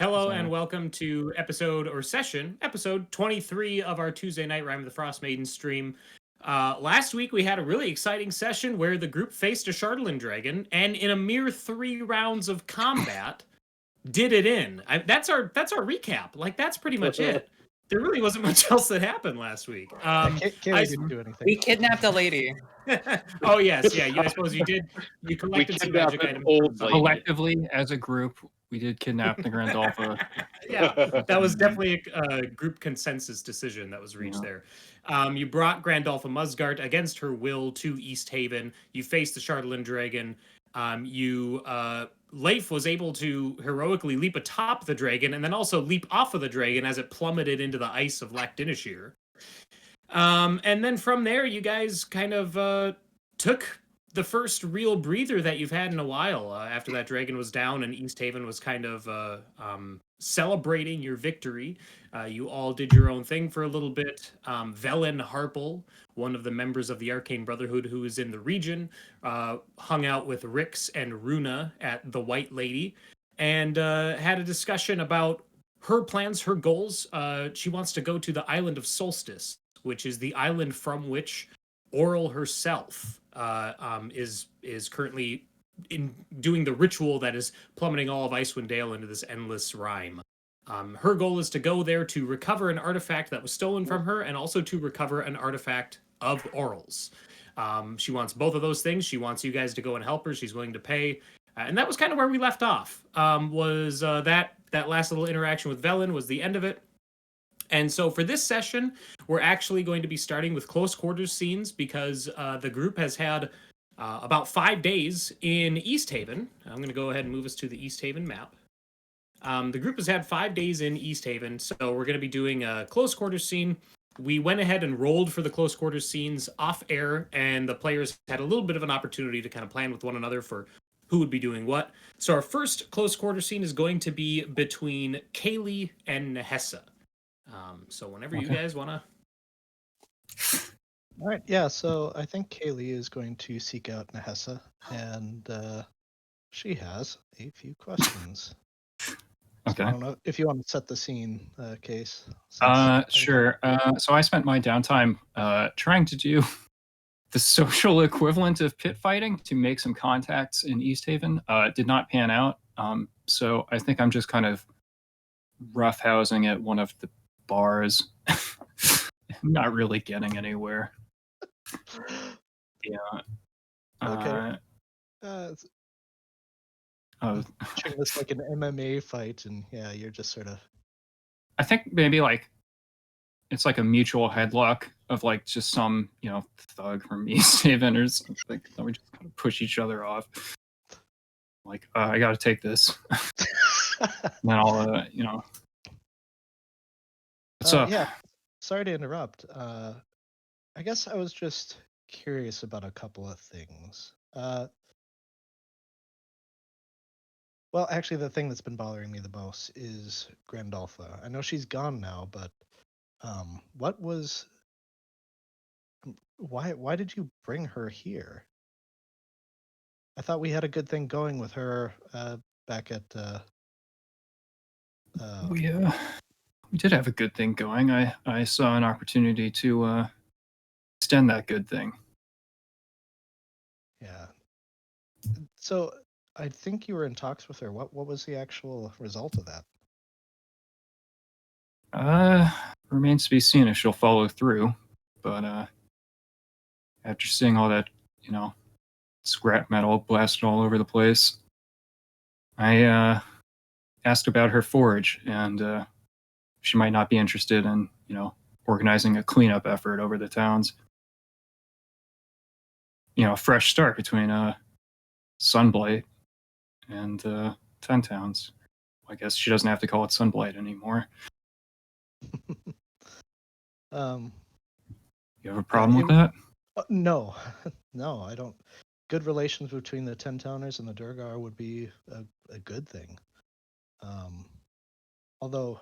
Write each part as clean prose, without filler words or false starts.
Hello So, and welcome to episode 23 of our Tuesday night Rime of the Frostmaiden stream. Last week we had a really exciting session where the group faced a Shardlin dragon and in a mere 3 rounds of combat did it in. That's our recap. Like that's pretty much it. There really wasn't much else that happened last week. Cayleigh didn't do anything. We kidnapped a lady. Oh yes, yeah. I suppose you did. You collected some magic items. collectively, as a group, we did kidnap the Grandolpha. Yeah, that was definitely a group consensus decision that was reached there. You brought Grandolpha Musgart against her will to Easthaven. You faced the Shardlin dragon. Leif was able to heroically leap atop the dragon and then also leap off of the dragon as it plummeted into the ice of Lachdinashir. And then from there, you guys kind of took the first real breather that you've had in a while after that dragon was down and Easthaven was kind of celebrating your victory. You all did your own thing for a little bit. Vellyne Harpell, one of the members of the Arcane Brotherhood who is in the region, hung out with Rix and Rúna at the White Lady and had a discussion about her plans, her goals. She wants to go to the Island of Solstice, which is the island from which Auril herself is currently doing the ritual that is plummeting all of Icewind Dale into this endless rime. Her goal is to go there to recover an artifact that was stolen from her and also to recover an artifact of Auril's. She wants both of those things. She wants you guys to go and help her. She's willing to pay. And that was kind of where we left off. That last little interaction with Vellyne was the end of it. And so for this session, we're actually going to be starting with close quarters scenes because the group has had about 5 days in Easthaven. I'm going to go ahead and move us to the Easthaven map. The group has had 5 days in Easthaven, so we're going to be doing a close quarters scene. We went ahead and rolled for the close quarters scenes off air, and the players had a little bit of an opportunity to kind of plan with one another for who would be doing what. So our first close quarters scene is going to be between Cayleigh and Nahesa. So whenever you guys want to... All right, yeah, so I think Cayleigh is going to seek out Nahesa, and she has a few questions. Okay. So I don't know if you want to set the scene, Case. Sure. So I spent my downtime trying to do the social equivalent of pit fighting to make some contacts in Easthaven. It did not pan out, so I think I'm just kind of roughhousing at one of the bars. Not really getting anywhere. Yeah. Okay. Treating this like an MMA fight, and yeah, you're just sort of... I think maybe like it's like a mutual headlock of like just some, thug from Easthaven or something. Like, we just kind of push each other off. Like, I gotta take this. Then I'll, What's up? Yeah, sorry to interrupt. I guess I was just curious about a couple of things. Well, actually, the thing that's been bothering me the most is Grandolpha. I know she's gone now, but why did you bring her here? I thought we had a good thing going with her back at... We did have a good thing going. I saw an opportunity to extend that good thing. Yeah. So I think you were in talks with her. What was the actual result of that? Remains to be seen if she'll follow through. But after seeing all that, scrap metal blasted all over the place, I asked about her forge, and she might not be interested in, organizing a cleanup effort over the towns. A fresh start between Sunblight and 10 towns. I guess she doesn't have to call it Sunblight anymore. You have a problem with that? No, no, I don't. Good relations between the 10 towners and the Durgar would be a good thing. Although,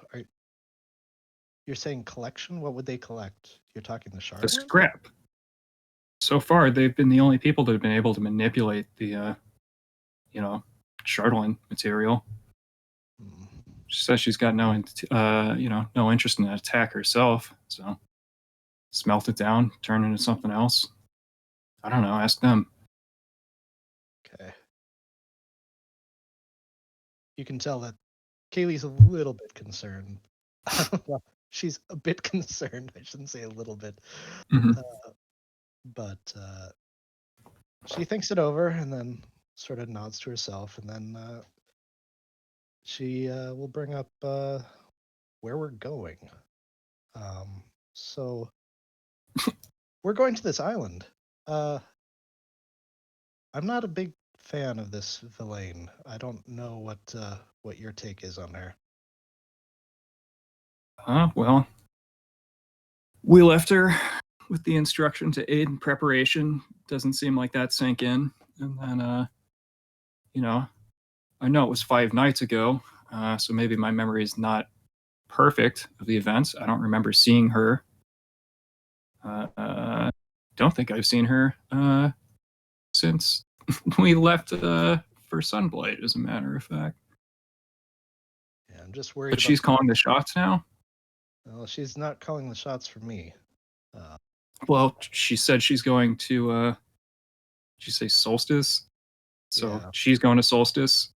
you're saying collection? What would they collect? You're talking the shard? The scrap. So far, they've been the only people that have been able to manipulate the, Shardlin material. She says she's got no interest in an attack herself. So smelt it down, turn into something else. I don't know. Ask them. Okay. You can tell that Cayleigh's a little bit concerned. Well, she's a bit concerned. I shouldn't say a little bit. Mhm. But she thinks it over and then sort of nods to herself, and then she will bring up where we're going. So we're going to this island. I'm not a big fan of this Vellyne. I don't know what your take is on her. Well, we left her with the instruction to aid in preparation. Doesn't seem like that sank in. And then, I know it was 5 nights ago, so maybe my memory is not perfect of the events. I don't remember seeing her. Don't think I've seen her since we left for Sunblight, as a matter of fact. Yeah, I'm just worried. But she's calling the shots now? Well, she's not calling the shots for me. Well, she said she's going to, did you say Solstice? So Yeah. she's going to Solstice,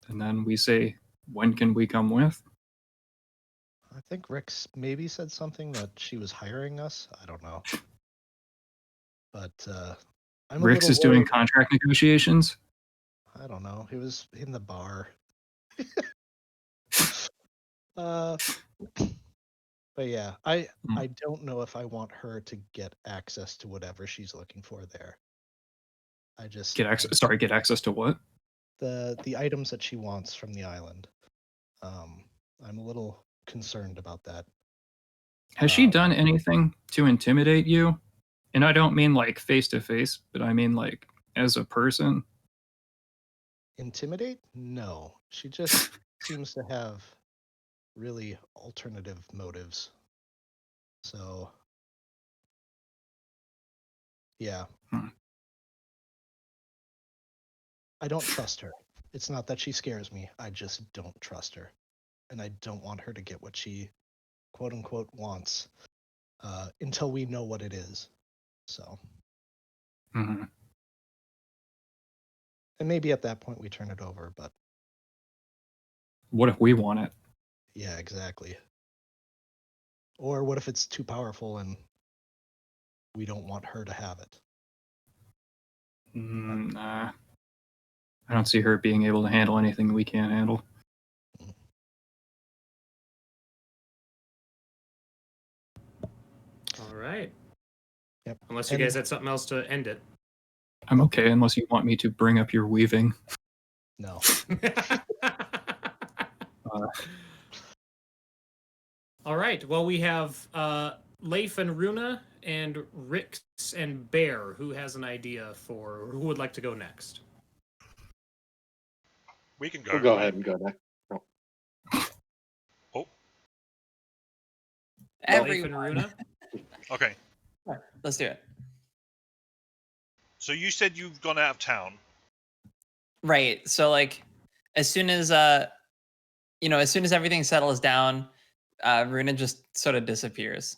and then we say, when can we come with? I think Rix maybe said something that she was hiring us. I don't know. But I'm Rix a is little doing worried. contract negotiations? I don't know. He was in the bar. But yeah, I don't know if I want her to get access to whatever she's looking for there. I just Get access to what? the items that she wants from the island. I'm a little concerned about that. Has she done anything to intimidate you? And I don't mean like face to face, but I mean like as a person. Intimidate? No. She just seems to have really alternative motives. So yeah. I don't trust her. It's not that she scares me. I just don't trust her. And I don't want her to get what she quote unquote wants until we know what it is. So. Mm-hmm. And maybe at that point we turn it over, but. What if we want it? Yeah, exactly. Or what if it's too powerful and we don't want her to have it? Nah. I don't see her being able to handle anything we can't handle. All right. Yep. Unless you guys had something else to end it. I'm okay unless you want me to bring up your weaving. No. All right. Well, we have Leif and Rúna and Rix and Bear. Who has an idea for who would like to go next? We can go. We'll go ahead and go next. Oh, Leif and Rúna. okay. Let's do it. So you said you've gone out of town. Right. So like as soon as everything settles down, Runa just sort of disappears.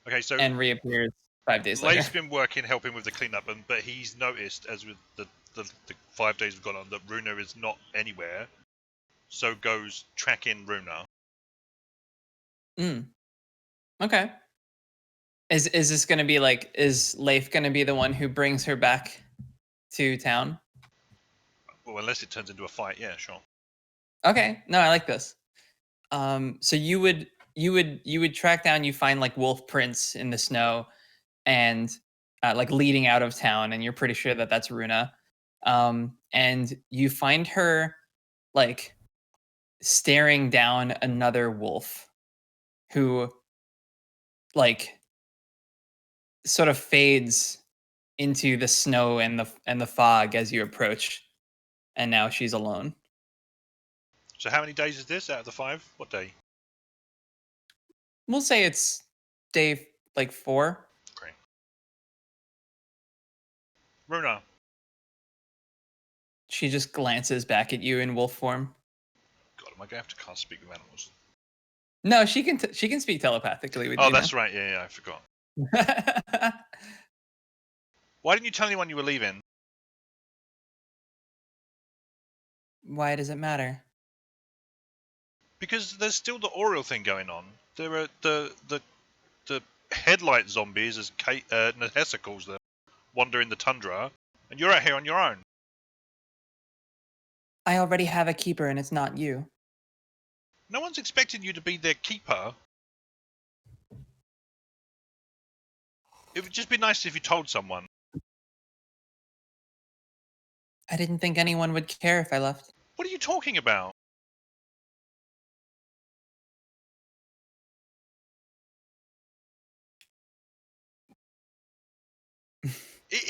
Okay, so and reappears 5 days later. Leif's been working, helping with the cleanup, but he's noticed, as with the 5 days we've gone on, that Runa is not anywhere. So goes tracking Runa. Okay. Is this going to be like, is Leif going to be the one who brings her back to town? Well, unless it turns into a fight, yeah, sure. Okay, no, I like this. So you would track down, you find like wolf prints in the snow, and like leading out of town, and you're pretty sure that that's Runa. And you find her like staring down another wolf, who like sort of fades into the snow and the fog as you approach, and now she's alone. So how many days is this out of the 5? What day? We'll say it's day like 4. Great. Runa. She just glances back at you in wolf form. God, Am I going to have to cast speak with animals? No, she can speak telepathically with you. Oh, that's right. Yeah, I forgot. Right. Why didn't you tell anyone you were leaving? Why does it matter? Because there's still the Auril thing going on. There are the headlight zombies, as Nahesa calls them, wander in the tundra, and you're out here on your own. I already have a keeper, and it's not you. No one's expecting you to be their keeper. It would just be nice if you told someone. I didn't think anyone would care if I left. What are you talking about?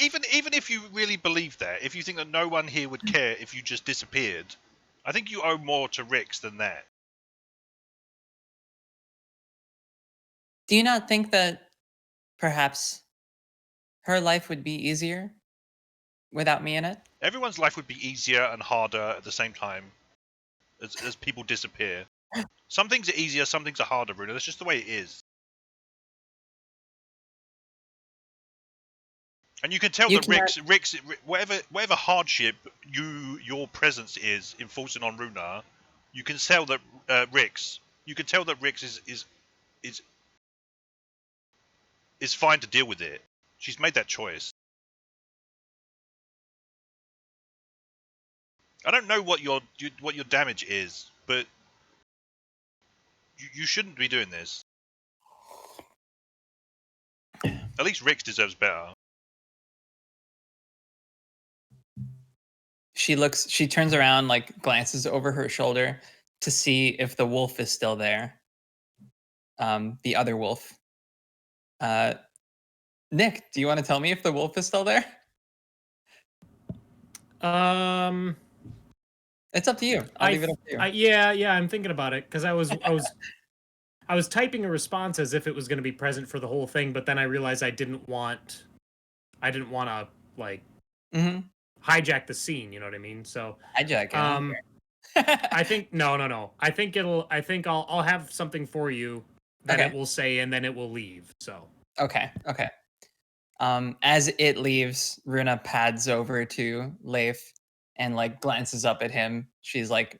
Even if you really believe that, if you think that no one here would care if you just disappeared, I think you owe more to Rix than that. Do you not think that perhaps her life would be easier without me in it? Everyone's life would be easier and harder at the same time as people disappear. Some things are easier, some things are harder, Rúna. That's just the way it is. And you can tell that Rix, whatever hardship your presence is enforcing on Rúna, you can tell that Rix is fine to deal with it. She's made that choice. I don't know what your damage is, but you shouldn't be doing this. At least Rix deserves better. She turns around, like glances over her shoulder to see if the wolf is still there. The other wolf. Nick, do you want to tell me if the wolf is still there? It's up to you. I'll leave it up to you. Yeah, I'm thinking about it because I was typing a response as if it was going to be present for the whole thing, but then I realized I didn't want to like hijack the scene. You know what I mean? So hijack. I think no. I think I'll have something for you that it will say, and then it will leave. So okay. As it leaves, Rúna pads over to Leif and like glances up at him. She's like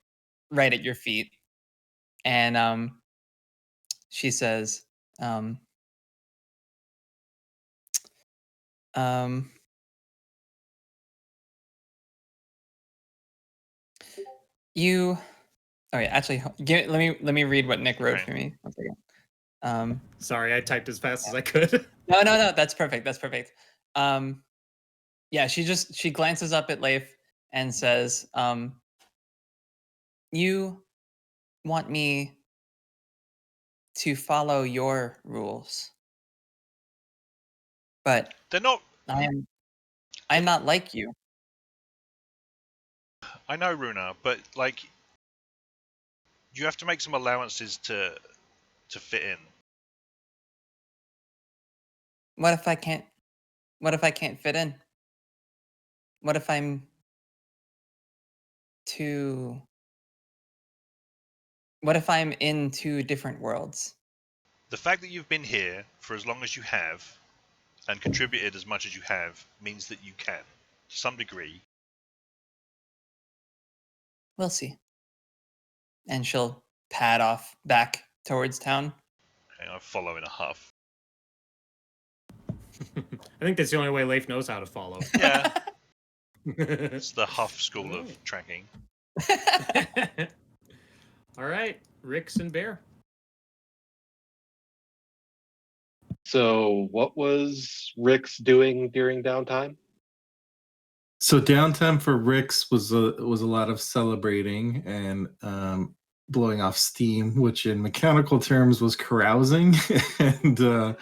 right at your feet, and she says, you. Oh yeah, actually, let me read what Nick wrote for me. One second. Sorry, I typed as fast as I could. No, that's perfect. That's perfect. Yeah, she glances up at Leif and says, you want me to follow your rules, but they're not. I'm not like you. I know, Rúna, but like, you have to make some allowances to fit in. What if I can't fit in? What if I'm in two different worlds? The fact that you've been here for as long as you have and contributed as much as you have means that you can, to some degree. We'll see. And she'll pad off back towards town. Okay, I follow in a huff. I think that's the only way Leif knows how to follow. Yeah. It's the huff school of tracking. All right, Rix and Bear. So, what was Rix doing during downtime? So downtime for Rix was a lot of celebrating and blowing off steam, which in mechanical terms was carousing. And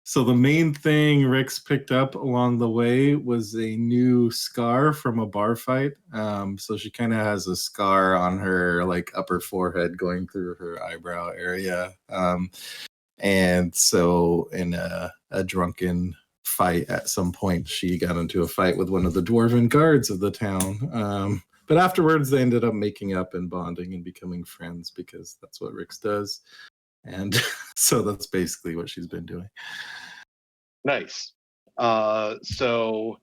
so the main thing Rix picked up along the way was a new scar from a bar fight. So she kind of has a scar on her like upper forehead going through her eyebrow area. And so in a drunken fight at some point, she got into a fight with one of the dwarven guards of the town. But afterwards, they ended up making up and bonding and becoming friends because that's what Rix does. And so that's basically what she's been doing. Nice. So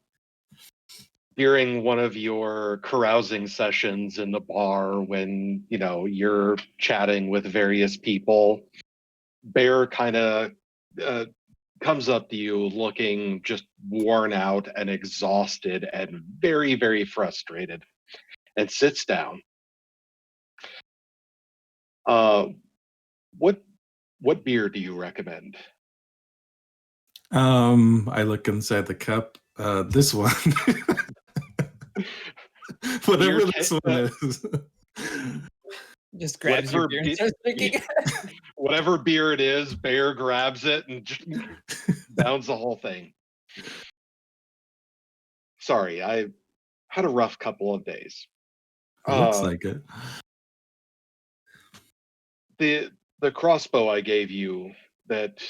during one of your carousing sessions in the bar, when you're chatting with various people, Bear kind of comes up to you looking just worn out and exhausted and very, very frustrated, and sits down. What beer do you recommend? I look inside the cup. This one. Whatever this one is. Just grabs your beer and starts drinking. Whatever beer it is, Bear grabs it and just downs the whole thing. Sorry, I had a rough couple of days. Looks like it. The crossbow I gave you that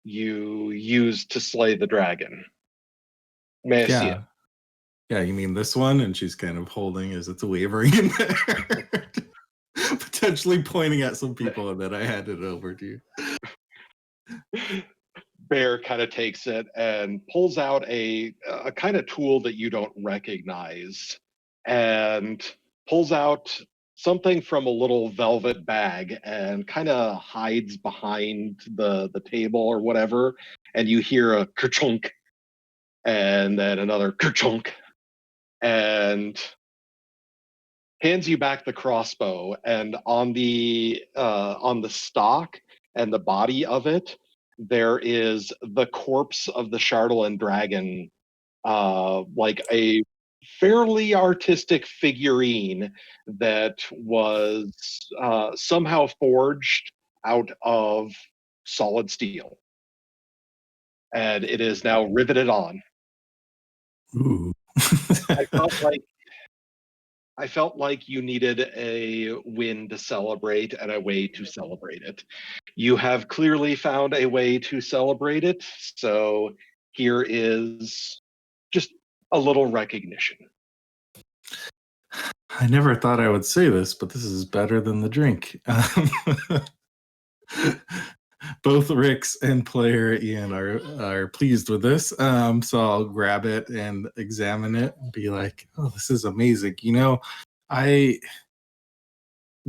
you used to slay the dragon. May I see it? Yeah, you mean this one? And she's kind of holding as it's wavering in there. Potentially pointing at some people, and then I hand it over to you. Bear kind of takes it and pulls out a kind of tool that you don't recognize, and pulls out something from a little velvet bag and kind of hides behind the table or whatever, and you hear a kerchunk and then another kerchunk, and hands you back the crossbow, and on the stock and the body of it, there is the corpse of the Chardalyn dragon, like a fairly artistic figurine that was somehow forged out of solid steel, and it is now riveted on. Ooh. I felt like you needed a win to celebrate and a way to celebrate it. You have clearly found a way to celebrate it, so here is just a little recognition. I never thought I would say this, but this is better than the drink. Both Rix and player Ian are pleased with this, so I'll grab it and examine it and be like, "Oh, this is amazing."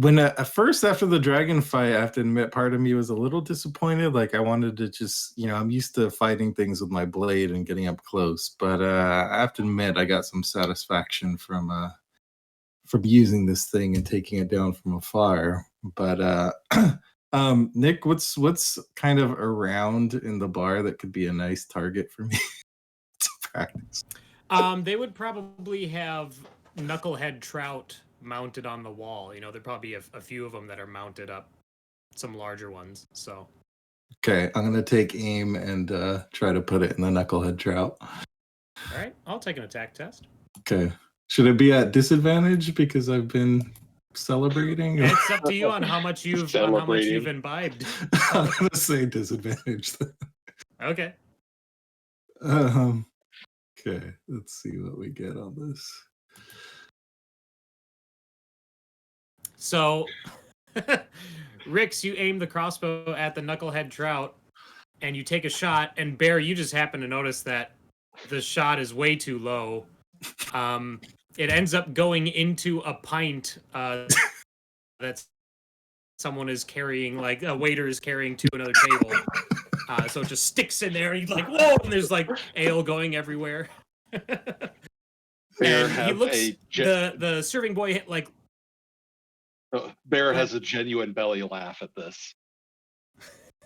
At first after the dragon fight, I have to admit, part of me was a little disappointed. Like, I wanted to just, I'm used to fighting things with my blade and getting up close, but I have to admit, I got some satisfaction from using this thing and taking it down from afar. But Nick, what's kind of around in the bar that could be a nice target for me to practice? They would probably have knucklehead trout mounted on the wall. There'd probably be a few of them that are mounted up, some larger ones. So okay, I'm gonna take aim and try to put it in the knucklehead trout. All right, I'll take an attack test. Okay, should it be at disadvantage because I've been celebrating? It's up to you on how much you've imbibed. I'm gonna say disadvantage then. Okay. Okay, let's see what we get on this. So, Rix, you aim the crossbow at the knucklehead trout, and you take a shot. And Bear, you just happen to notice that the shot is way too low. It ends up going into a pint that someone is carrying, like a waiter is carrying to another table. So it just sticks in there, and you're like, whoa! And there's like ale going everywhere. And he looks. The serving boy hit like. Bear has a genuine belly laugh at this.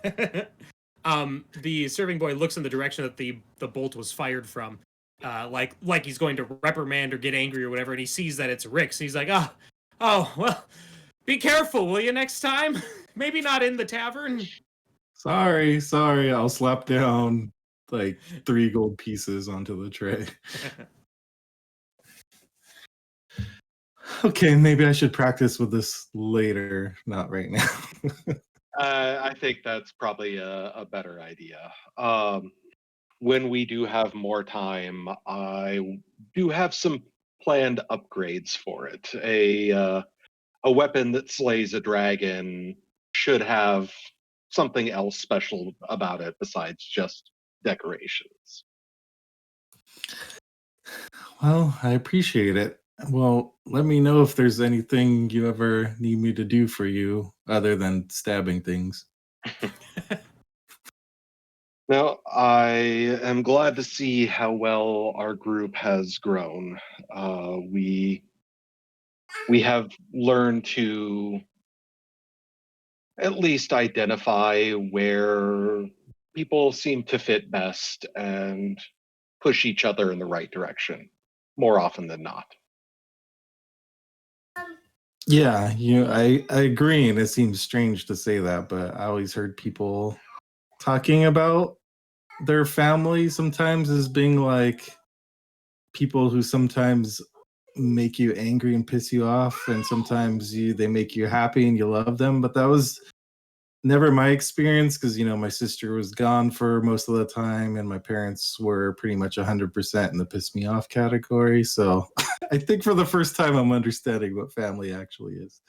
The serving boy looks in the direction that the bolt was fired from, like he's going to reprimand or get angry or whatever, and he sees that it's Rix. He's like, oh, well, be careful, will you, next time? Maybe not in the tavern. Sorry, I'll slap down like 3 gold pieces onto the tray. Okay, maybe I should practice with this later, not right now. I think that's probably a better idea. When we do have more time, I do have some planned upgrades for it. A weapon that slays a dragon should have something else special about it besides just decorations. Well, I appreciate it. Well, let me know if there's anything you ever need me to do for you other than stabbing things. Now, I am glad to see how well our group has grown. We have learned to at least identify where people seem to fit best and push each other in the right direction more often than not. Yeah, I agree, and it seems strange to say that, but I always heard people talking about their family sometimes as being like people who sometimes make you angry and piss you off, and sometimes they make you happy and you love them. But that was never my experience because my sister was gone for most of the time, and my parents were pretty much 100% in the piss me off category. So I think for the first time, I'm understanding what family actually is.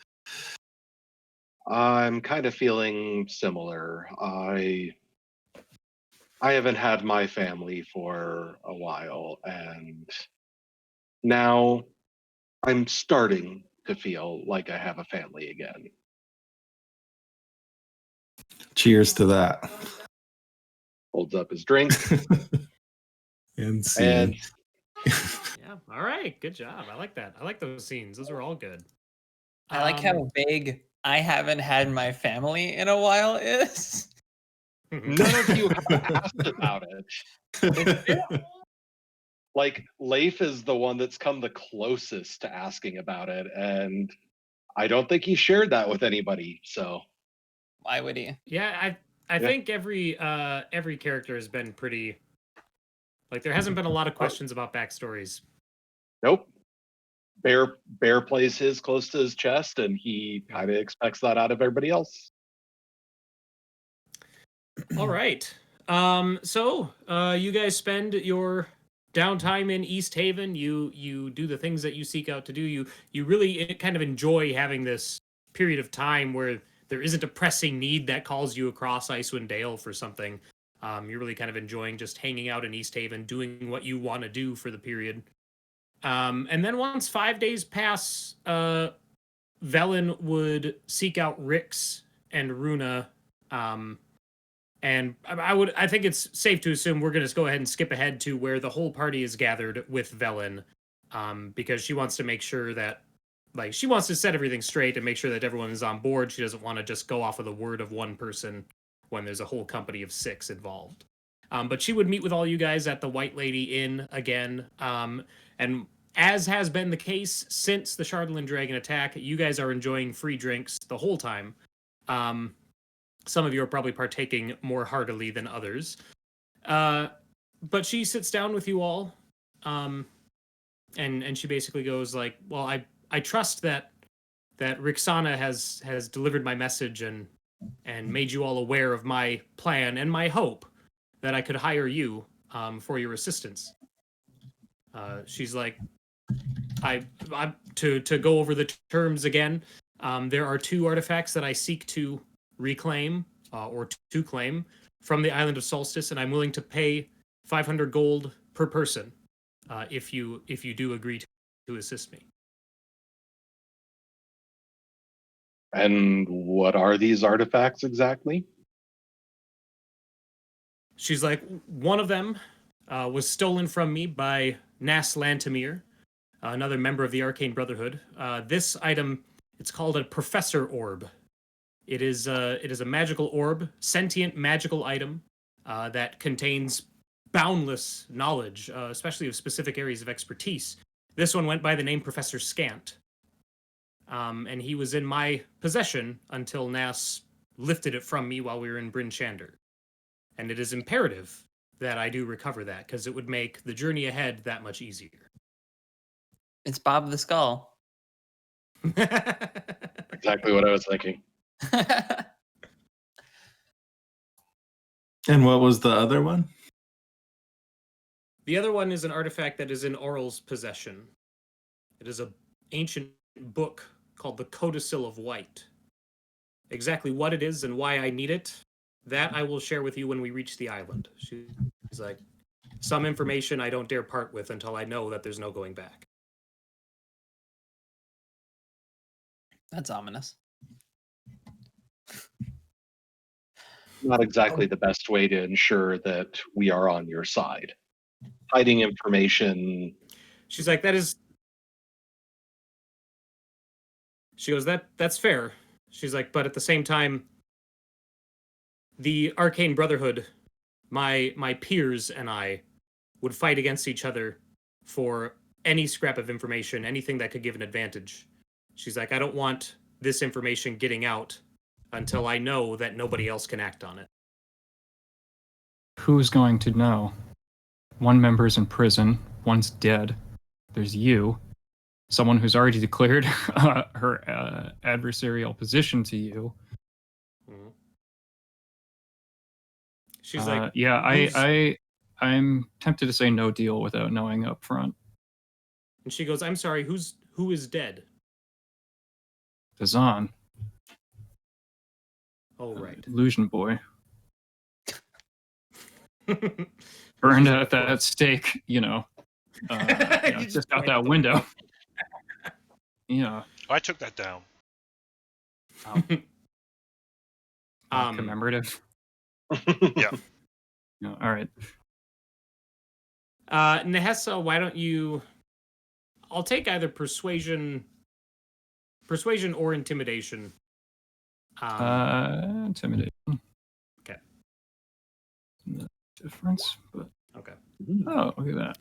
I'm kind of feeling similar. I haven't had my family for a while, and now I'm starting to feel like I have a family again. Cheers to that. Holds up his drink. And see. And Yeah. All right. Good job. I like that. I like those scenes. Those are all good. I like how vague I haven't had my family in a while is. none of you have asked about it. Like, Leif is the one that's come the closest to asking about it, and I don't think he shared that with anybody. So Why would he? Yeah, I think every character has been pretty, like, there hasn't been a lot of questions about backstories. nope. Bear plays his close to his chest, and he kind of expects that out of everybody else. All right. So you guys spend your downtime in Easthaven. You do the things that you seek out to do. You really kind of enjoy having this period of time where there isn't a pressing need that calls you across Icewind Dale for something. You're really kind of enjoying just hanging out in Easthaven, doing what you want to do for the period. And then once 5 days pass, Vellyne would seek out Rix and Rúna. And I think it's safe to assume we're going to go ahead and skip ahead to where the whole party is gathered with Vellyne, because she wants to make sure that, like, she wants to set everything straight and make sure that everyone is on board. She doesn't want to just go off of the word of one person when there's a whole company of 6 involved. But she would meet with all you guys at the White Lady Inn again. And as has been the case since the Shardland Dragon attack, you guys are enjoying free drinks the whole time. Some of you are probably partaking more heartily than others. But she sits down with you all, and she basically goes like, well, I trust that Rixana has delivered my message and made you all aware of my plan and my hope that I could hire you for your assistance. She's like, I to go over the terms again. There are 2 artifacts that I seek to reclaim or to claim from the Island of Solstice, and I'm willing to pay 500 gold per person if you do agree to assist me. And what are these artifacts exactly? She's like, one of them was stolen from me by Nas Lantamir, another member of the Arcane Brotherhood. This item, it's called a Professor Orb. It is a magical orb, sentient magical item that contains boundless knowledge, especially of specific areas of expertise. This one went by the name Professor Scant. And he was in my possession until Nas lifted it from me while we were in Bryn Shander. And it is imperative that I do recover that, because it would make the journey ahead that much easier. It's Bob the Skull. Exactly what I was thinking. And what was the other one? The other one is an artifact that is in Auril's possession. It is a ancient book called the Codicil of White. Exactly what it is and why I need it, that I will share with you when we reach the island. She's like, some information I don't dare part with until I know that there's no going back. That's ominous. Not exactly the best way to ensure that we are on your side. Hiding information. She's like, she goes, that's fair. She's like, but at the same time, the Arcane Brotherhood, my peers and I would fight against each other for any scrap of information, anything that could give an advantage. She's like, I don't want this information getting out until I know that nobody else can act on it. Who's going to know? One member's in prison, one's dead. There's you, someone who's already declared her adversarial position to you. Mm-hmm. She's like, yeah, I'm tempted to say no deal without knowing up front. and she goes, I'm sorry, who is dead? Kazan, Oh, right. illusion boy, burned at that stake, just out that window. Yeah. I took that down. Commemorative. Yeah. Yeah, all right. Nahesa, why don't you... I'll take either persuasion or intimidation. Intimidation. Okay. No difference, but Okay. oh, look at that.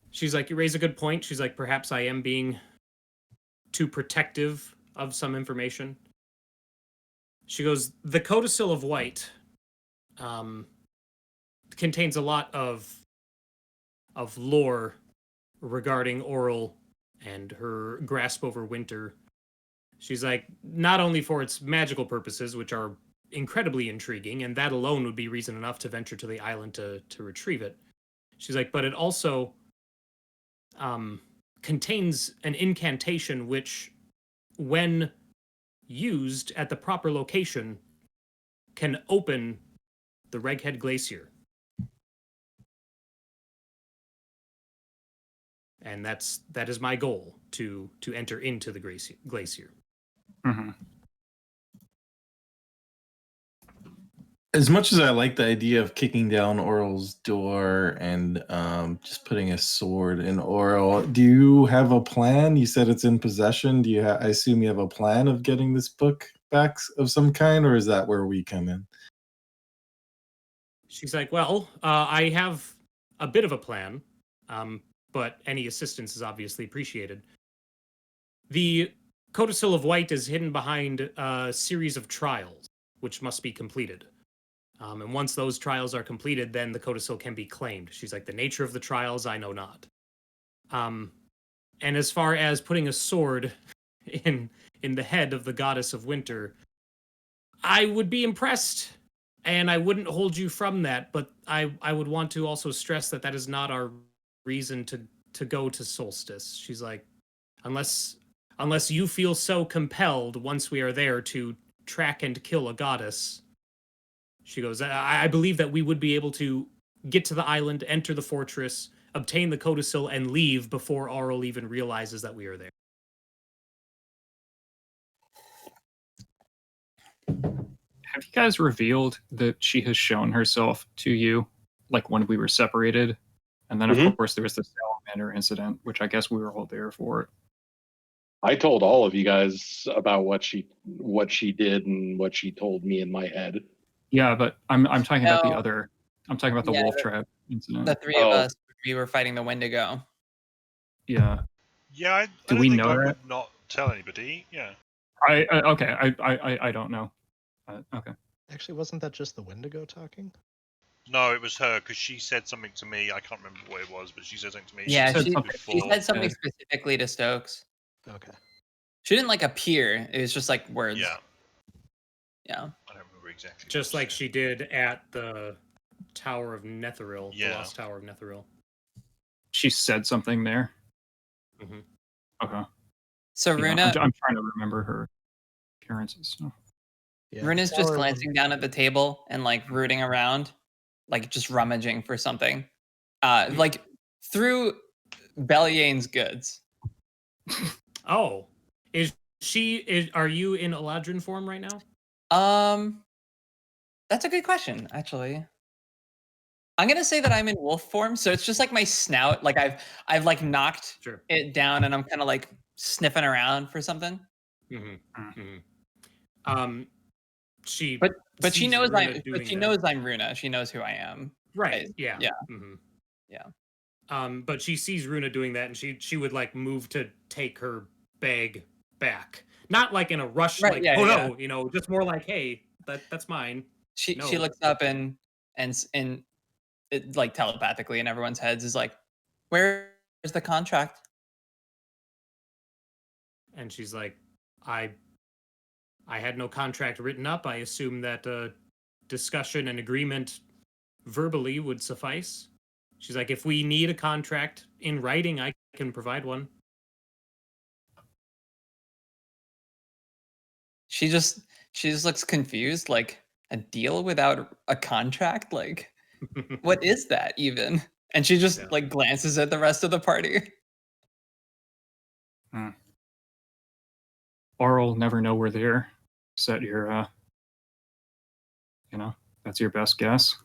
She's like, you raise a good point. She's like, perhaps I am being too protective of some information. She goes, the Codicil of White contains a lot of lore regarding Auril and her grasp over winter. She's like, not only for its magical purposes, which are incredibly intriguing, and that alone would be reason enough to venture to the island to retrieve it. She's like, but it also contains an incantation which, when used at the proper location, can open the Reghead Glacier. And that is my goal, to enter into the glacier. Mm-hmm. As much as I like the idea of kicking down Auril's door and just putting a sword in Auril, do you have a plan? You said it's in possession. Do you? I assume you have a plan of getting this book back of some kind, or is that where we come in? She's like, well, I have a bit of a plan, but any assistance is obviously appreciated. The Codicil of White is hidden behind a series of trials, which must be completed. And once those trials are completed, then the Codicil can be claimed. She's like, the nature of the trials, I know not. And as far as putting a sword in the head of the goddess of winter, I would be impressed, and I wouldn't hold you from that, but I would want to also stress that is not our reason to go to Solstice. She's like, unless you feel so compelled once we are there to track and kill a goddess. She goes, I believe that we would be able to get to the island, enter the fortress, obtain the Codicil, and leave before Auril even realizes that we are there. Have you guys revealed that she has shown herself to you, like when we were separated? And then, of course, there was the Salamander incident, which I guess we were all there for. I told all of you guys about what she did and what she told me in my head. Yeah, but I'm talking about the other. I'm talking about the wolf trap incident. The three of us, we were fighting the Wendigo. Yeah. Yeah, I Do don't we think know I that? would not tell anybody. Yeah. I don't know. Okay. Actually, wasn't that just the Wendigo talking? No, it was her, because she said something to me. I can't remember what it was, but she said something to me. Yeah, said she something said something specifically to Stokes. Okay. She didn't appear. It was just words. Yeah. Yeah. I don't remember exactly. Just like she did at the Tower of Netheril, Yeah. the Lost Tower of Netheril. She said something there. Okay. So Yeah, Runa, I'm trying to remember her appearances. So. Yeah, Runa's tell just her when- glancing down at the table and like rooting around, like just rummaging for something. Like through Belyane's goods. Oh, are you in Eladrin form right now? That's a good question, actually. I'm gonna say that I'm in wolf form, so it's just like my snout. Like I've like knocked Sure. it down, and I'm kind of like sniffing around for something. She But she sees knows Runa doing but she that. knows I'm Runa. She knows who I am. Right. I- Yeah. yeah. Yeah. But she sees Runa doing that, and she would like move to take her bag back, not like in a rush, Right, like yeah, oh yeah. no, just more like hey, that's mine. She No. looks up and it like telepathically in everyone's heads is like, where's the contract? And she's like, I had no contract written up. I assume that discussion and agreement verbally would suffice. She's like, if we need a contract in writing, I can provide one. She just looks confused, like a deal without a contract? Like, what is that even? And she just Yeah. like glances at the rest of the party. Auril, never know we're there. Is that your, that's your best guess?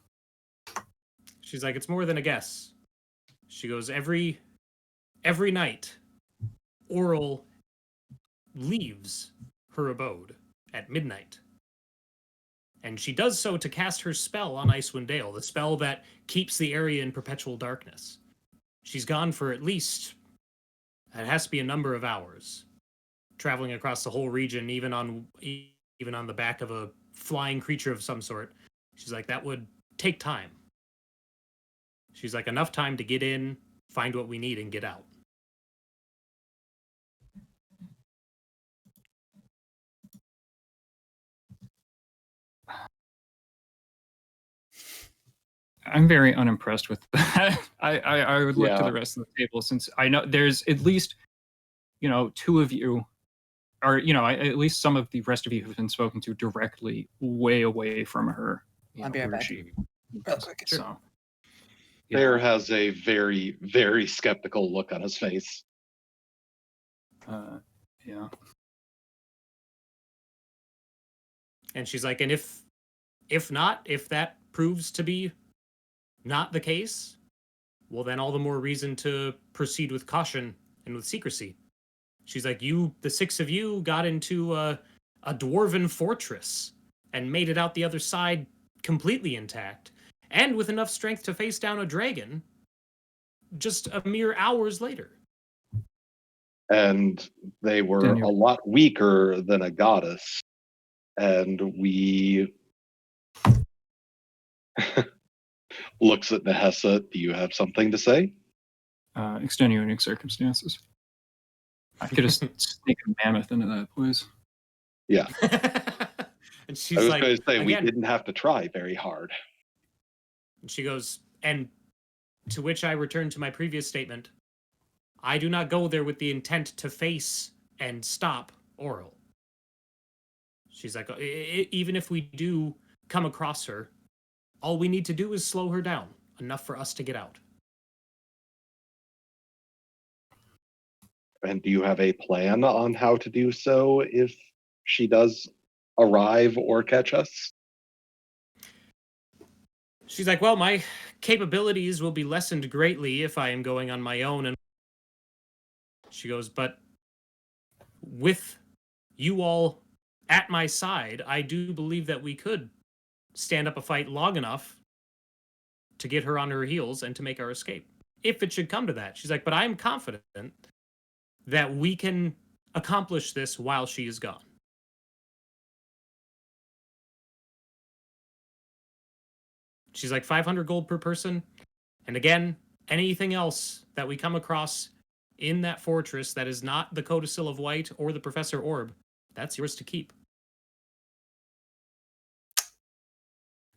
She's like, it's more than a guess. She goes, every night, Auril leaves her abode at midnight. And she does so to cast her spell on Icewind Dale, the spell that keeps the area in perpetual darkness. She's gone for at least, it has to be a number of hours, traveling across the whole region, even on the back of a flying creature of some sort. She's like, that would take time. She's like, enough time to get in, find what we need, and get out. I'm very unimpressed with that. I would look to Yeah. the rest of the table, since I know there's at least, two of you, or at least some of the rest of you have been spoken to directly way away from her. I'll be right where back. she Real quick. So, Bear has a very, very skeptical look on his face. yeah. And she's like, and if that proves to be not the case, well, then all the more reason to proceed with caution and with secrecy. She's like, the six of you got into a dwarven fortress and made it out the other side completely intact, and with enough strength to face down a dragon just a mere hours later. And they were Daniel. a lot weaker than a goddess. And we looks at Nahesa. Do you have something to say? Extenuating circumstances. I could have sneaked a mammoth into that place. Yeah. And she's I was like, going to say, we again, didn't have to try very hard. and she goes, and to which I return to my previous statement. I do not go there with the intent to face and stop Auril. She's like, even if we do come across her, all we need to do is slow her down enough for us to get out. And do you have a plan on how to do so if she does arrive or catch us? She's like, well, my capabilities will be lessened greatly if I am going on my own. And she goes, but with you all at my side, I do believe that we could stand up a fight long enough to get her on her heels and to make our escape. If it should come to that. She's like, but I'm confident that we can accomplish this while she is gone. She's like, 500 gold per person. And again, anything else that we come across in that fortress that is not the Codicil of White or the Professor Orb, that's yours to keep.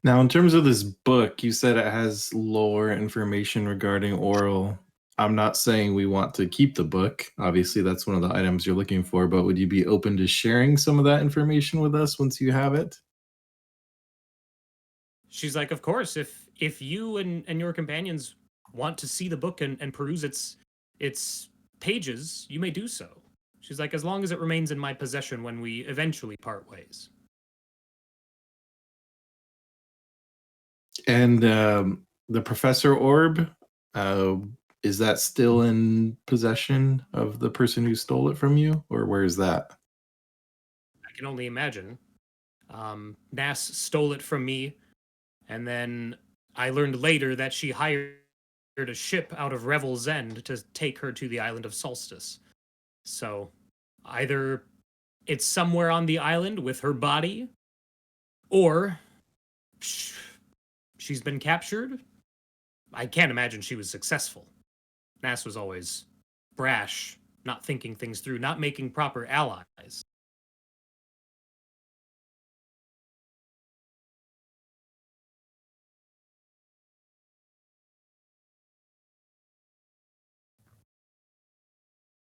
Now, in terms of this book, you said it has lore information regarding Auril. I'm not saying we want to keep the book. Obviously, that's one of the items you're looking for, but would you be open to sharing some of that information with us once you have it? She's like, of course, if you and your companions want to see the book and peruse its pages, you may do so. She's like, as long as it remains in my possession when we eventually part ways. And the Professor Orb, is that still in possession of the person who stole it from you, or where is that? I can only imagine. Nas stole it from me, and then I learned later that she hired a ship out of Revel's End to take her to the Island of Solstice. So either it's somewhere on the island with her body, or she's been captured. I can't imagine she was successful. Nas was always brash, not thinking things through, not making proper allies.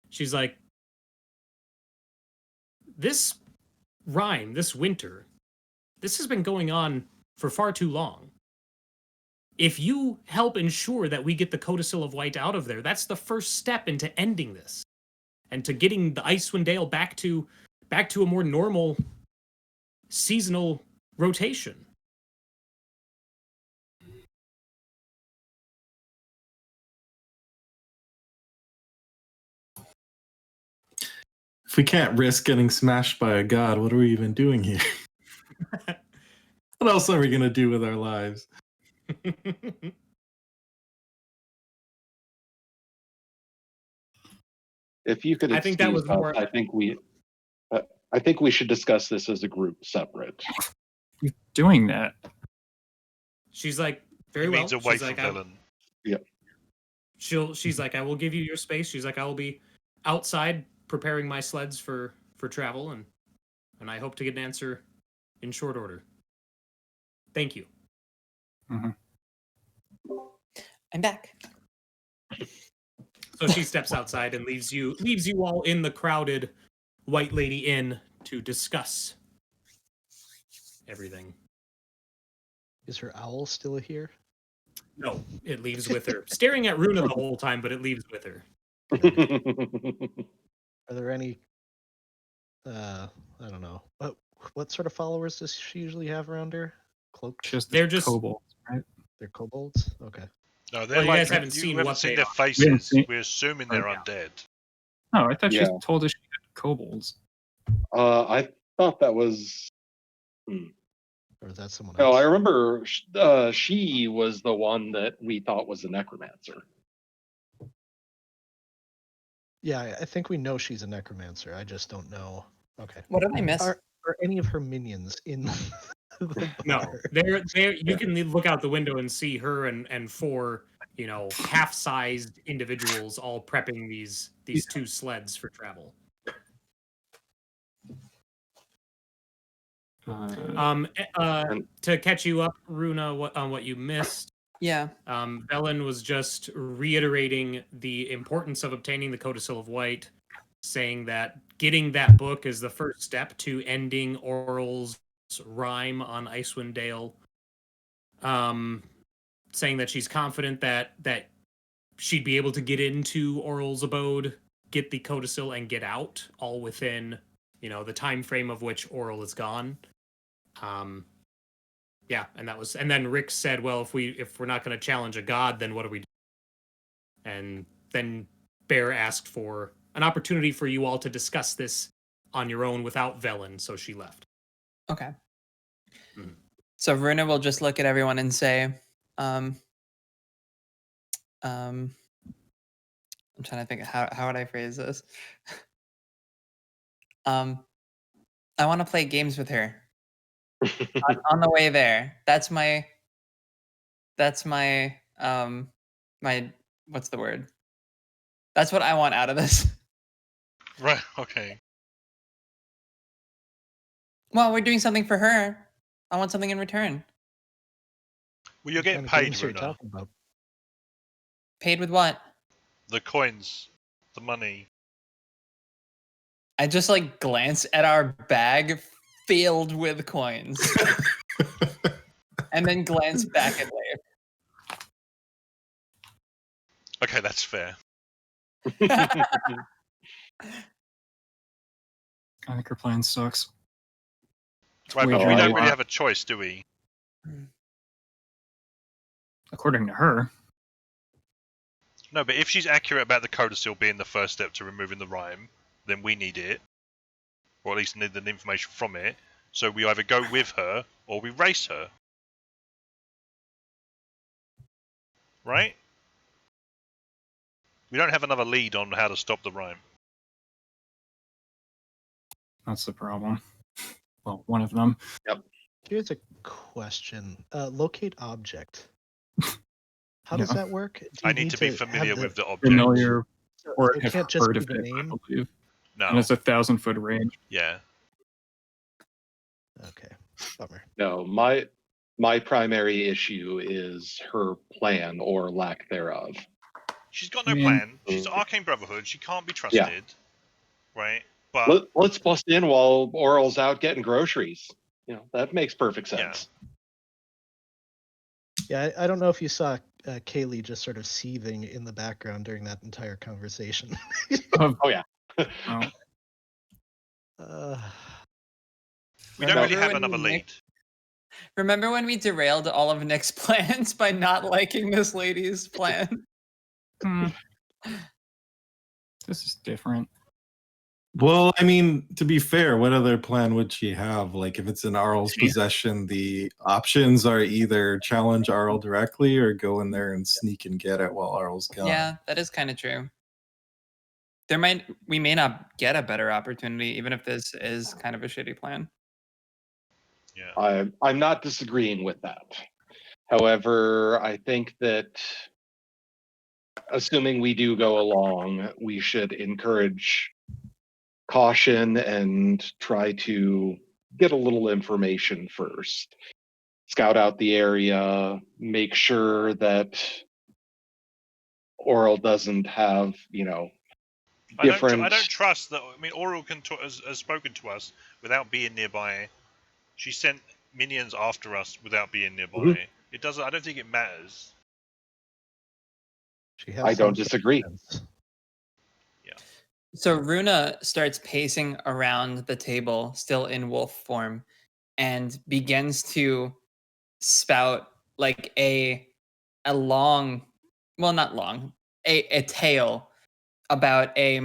She's like, this Rime, this winter, this has been going on for far too long. If you help ensure that we get the Codicil of White out of there, that's the first step into ending this. And to getting the Icewind Dale back to a more normal seasonal rotation. If we can't risk getting smashed by a god, what are we even doing here? What else are we going to do with our lives? If you could I think that excuse was more- us, I think we should discuss this as a group separate. You're doing that. She's like, very He well. means away She's from like, villain. she's like, I will give you your space. She's like, I will be outside preparing my sleds for travel, and I hope to get an answer in short order. Thank you. Mm-hmm. I'm back. So she steps outside and leaves you all in the crowded White Lady Inn to discuss everything. Is her owl still here? No, it leaves with her, staring at Rúna the whole time, but it leaves with her. Are there any I don't know. What sort of followers does she usually have around her? Cloaked? They're just- kobolds, right? They're kobolds? Okay. No, they're Well, you like guys haven't seen what they their are. faces. seen- We're assuming they're Yeah. undead. Oh, I thought Yeah. she told us she had kobolds. I thought that was. Or is that someone No, else? I remember she was the one that we thought was a necromancer. Yeah, I think we know she's a necromancer. I just don't know. Okay. What did I miss? Are any of her minions in the No, bar? they're you can look out the window and see her and four, half-sized individuals all prepping these two sleds for travel. To catch you up, Rúna, on what you missed. Yeah. Vellyne was just reiterating the importance of obtaining the Codicil of White, saying that getting that book is the first step to ending Auril's Rime on Icewind Dale. Saying that she's confident that she'd be able to get into Auril's abode, get the Codicil, and get out, all within, the time frame of which Auril is gone. Yeah, and then Rick said, well, if we're not going to challenge a god, then what do we do? And then Bear asked for an opportunity for you all to discuss this on your own without Vellyne, so she left. Okay. Mhm. So Rúna will just look at everyone and say, I'm trying to think of how would I phrase this? I want to play games with her. on the way there. That's my my what's the word? That's what I want out of this. Right. Okay. Well, we're doing something for her. I want something in return. Well, you're What getting kind of paid, games are you Rúna. talking about? Paid with what? the coins, the money. I just like glance at our bag filled with coins, and then glance back at Leif. Okay, that's fair. I think her plan sucks. Right, but Wait, we oh, don't wow. really have a choice, do we? According to her. No, but if she's accurate about the codicil being the first step to removing the rhyme, then we need it, or at least need the information from it. So we either go with her or we race her. Right? We don't have another lead on how to stop the rhyme. That's the problem. Well, one of them. Here's a question. Locate object. How does Yeah. that work? Do I you need to be have familiar the- with the object. Familiar, so or it have can't just heard be of the it, I name? believe. No. And it's 1,000-foot range. Yeah. Okay, bummer. No, my primary issue is her plan or lack thereof. She's got I no mean- plan. She's the Arcane Brotherhood. She can't be trusted. Right? But Let's bust in while Auril's out getting groceries. You know, that makes perfect sense. Yeah, I don't know if you saw Cayleigh just sort of seething in the background during that entire conversation. Oh yeah. Oh, we don't Remember really have when another Nick- lead. Remember when we derailed all of Nick's plans by not liking this lady's plan? hmm. This is different. Well, I mean, to be fair, what other plan would she have? Like, if it's in Auril's Yeah. possession, the options are either challenge Auril directly or go in there and sneak and get it while Auril's gone. Yeah, that is kind of true. We may not get a better opportunity, even if this is kind of a shitty plan. Yeah. I'm not disagreeing with that. However, I think that assuming we do go along, we should encourage caution and try to get a little information first. Scout out the area, make sure that Auril doesn't have, different. I don't trust that. I mean, Auril has spoken to us without being nearby. She sent minions after us without being nearby. Mhm. It doesn't. I don't think it matters. She has I some don't sort of disagree. sense. So Rúna starts pacing around the table, still in wolf form, and begins to spout like a long, well, not long, a tale about a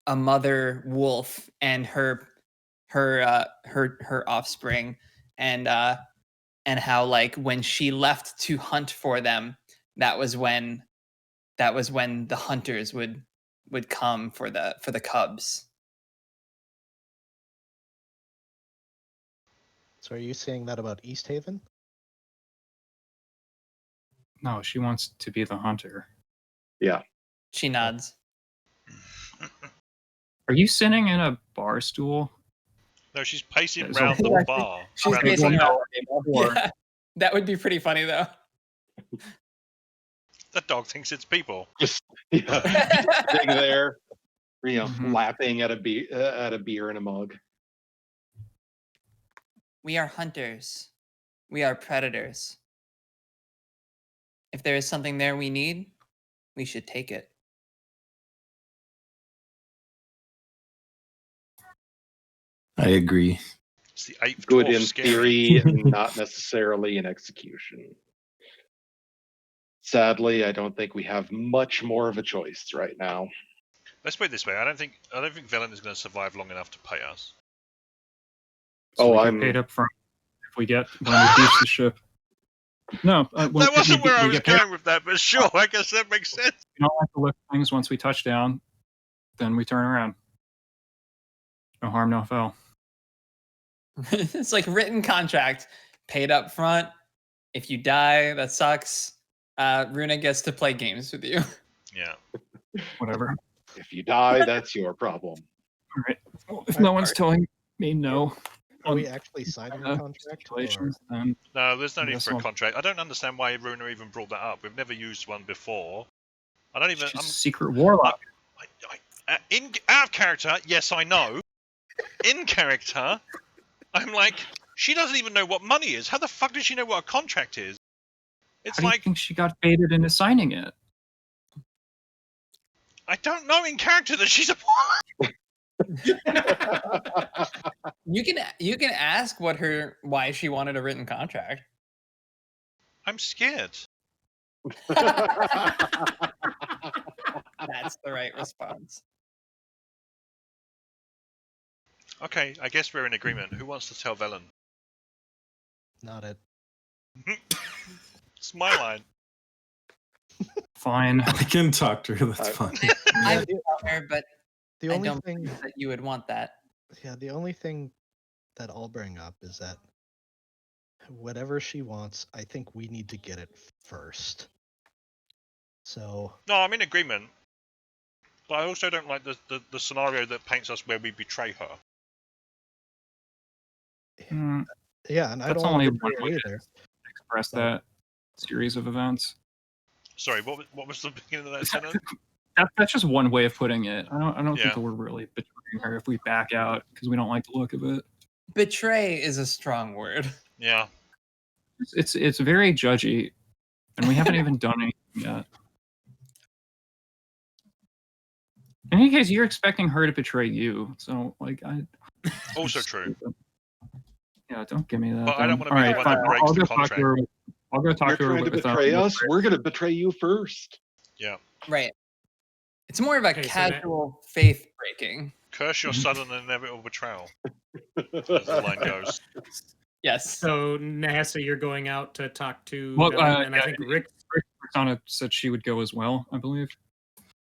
mother wolf and her offspring, and how like when she left to hunt for them, that was when the hunters would come for the cubs. So are you saying that about Easthaven? No, she wants to be the hunter. She nods. Are you sitting in a bar stool? No, she's pacing There's a around the whole- bar. She's around the pacing table. Or- Yeah, that would be pretty funny though. That dog thinks it's people. Just sitting there, Mhm. lapping at a beer in a mug. We are hunters. We are predators. If there is something there we need, we should take it. I agree. It's the eighth Good dwarf in scary. theory and not necessarily in execution. Sadly, I don't think we have much more of a choice right now. Let's put it this way: I don't think Vellyne is going to survive long enough to pay us. So Oh, we get I'm- paid up front if we get when we beat the ship. No, That wasn't where I was get paid. going with that, but sure, I guess that makes sense. We don't have to lift things once we touch down. Then we turn around. No harm, no foul. It's like written contract, paid up front. If you die, that sucks. Rúna gets to play games with you. Yeah. Whatever. If you die, that's your problem. All right. Well, if no one's telling me no Are we on actually signing uh, a contract? Or... stipulations, then No, there's no need Yes, for a well- contract. I don't understand why Rúna even brought that up. We've never used one before. I don't even. She's a I'm secret warlock. in out of character. Yes, I know. In character, I'm like, she doesn't even know what money is. How the fuck does she know what a contract is? It's How do you like think she got baited into signing it? I don't know in character that she's a. You can ask why she wanted a written contract. I'm scared. That's the right response. Okay, I guess we're in agreement. Who wants to tell Vellyne? Not it. It's my line. Fine. I can talk to her. That's fine. I Yeah, would tell her, but The I only don't thing, think that you would want that. yeah, the only thing that I'll bring up is that whatever she wants, I think we need to get it first. So No, I'm in agreement. But I also don't like the scenario that paints us where we betray her. Mm, yeah, and I That's don't want only to one betray way her to either. express that series of events. Sorry, what was the beginning of that sentence? That's just one way of putting it. I don't Yeah. think that we're really betraying her if we back out because we don't like the look of it. Betray is a strong word. Yeah. It's very judgy, and we haven't even done anything yet. In any case, you're expecting her to betray you, so like Also true. Yeah, don't give me that. But I don't then. wanna be the Alright, one fine. that breaks I'll the go talk to contract. her. I'll go talk You're to her trying to with betray us. We're going to betray you first. Yeah. Right. It's more of a Okay, so that- casual faith breaking. Curse your sudden and inevitable betrayal, as the line goes. Yes. So Nahesa, you're going out to talk to Well, Vellyne, and I yeah, think Rick. Rixana said she would go as well, I believe.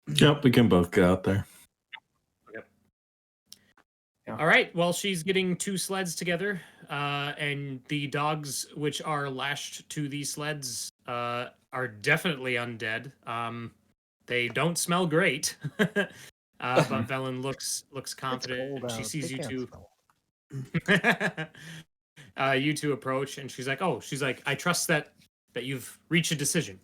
Yep, we can both go out there. Yeah. All right. Well, she's getting 2 sleds together, and the dogs which are lashed to these sleds are definitely undead. They don't smell great, but Vellyne looks It's confident. cold She out. sees They you can't two. smell. You two approach, and she's like, I trust that you've reached a decision.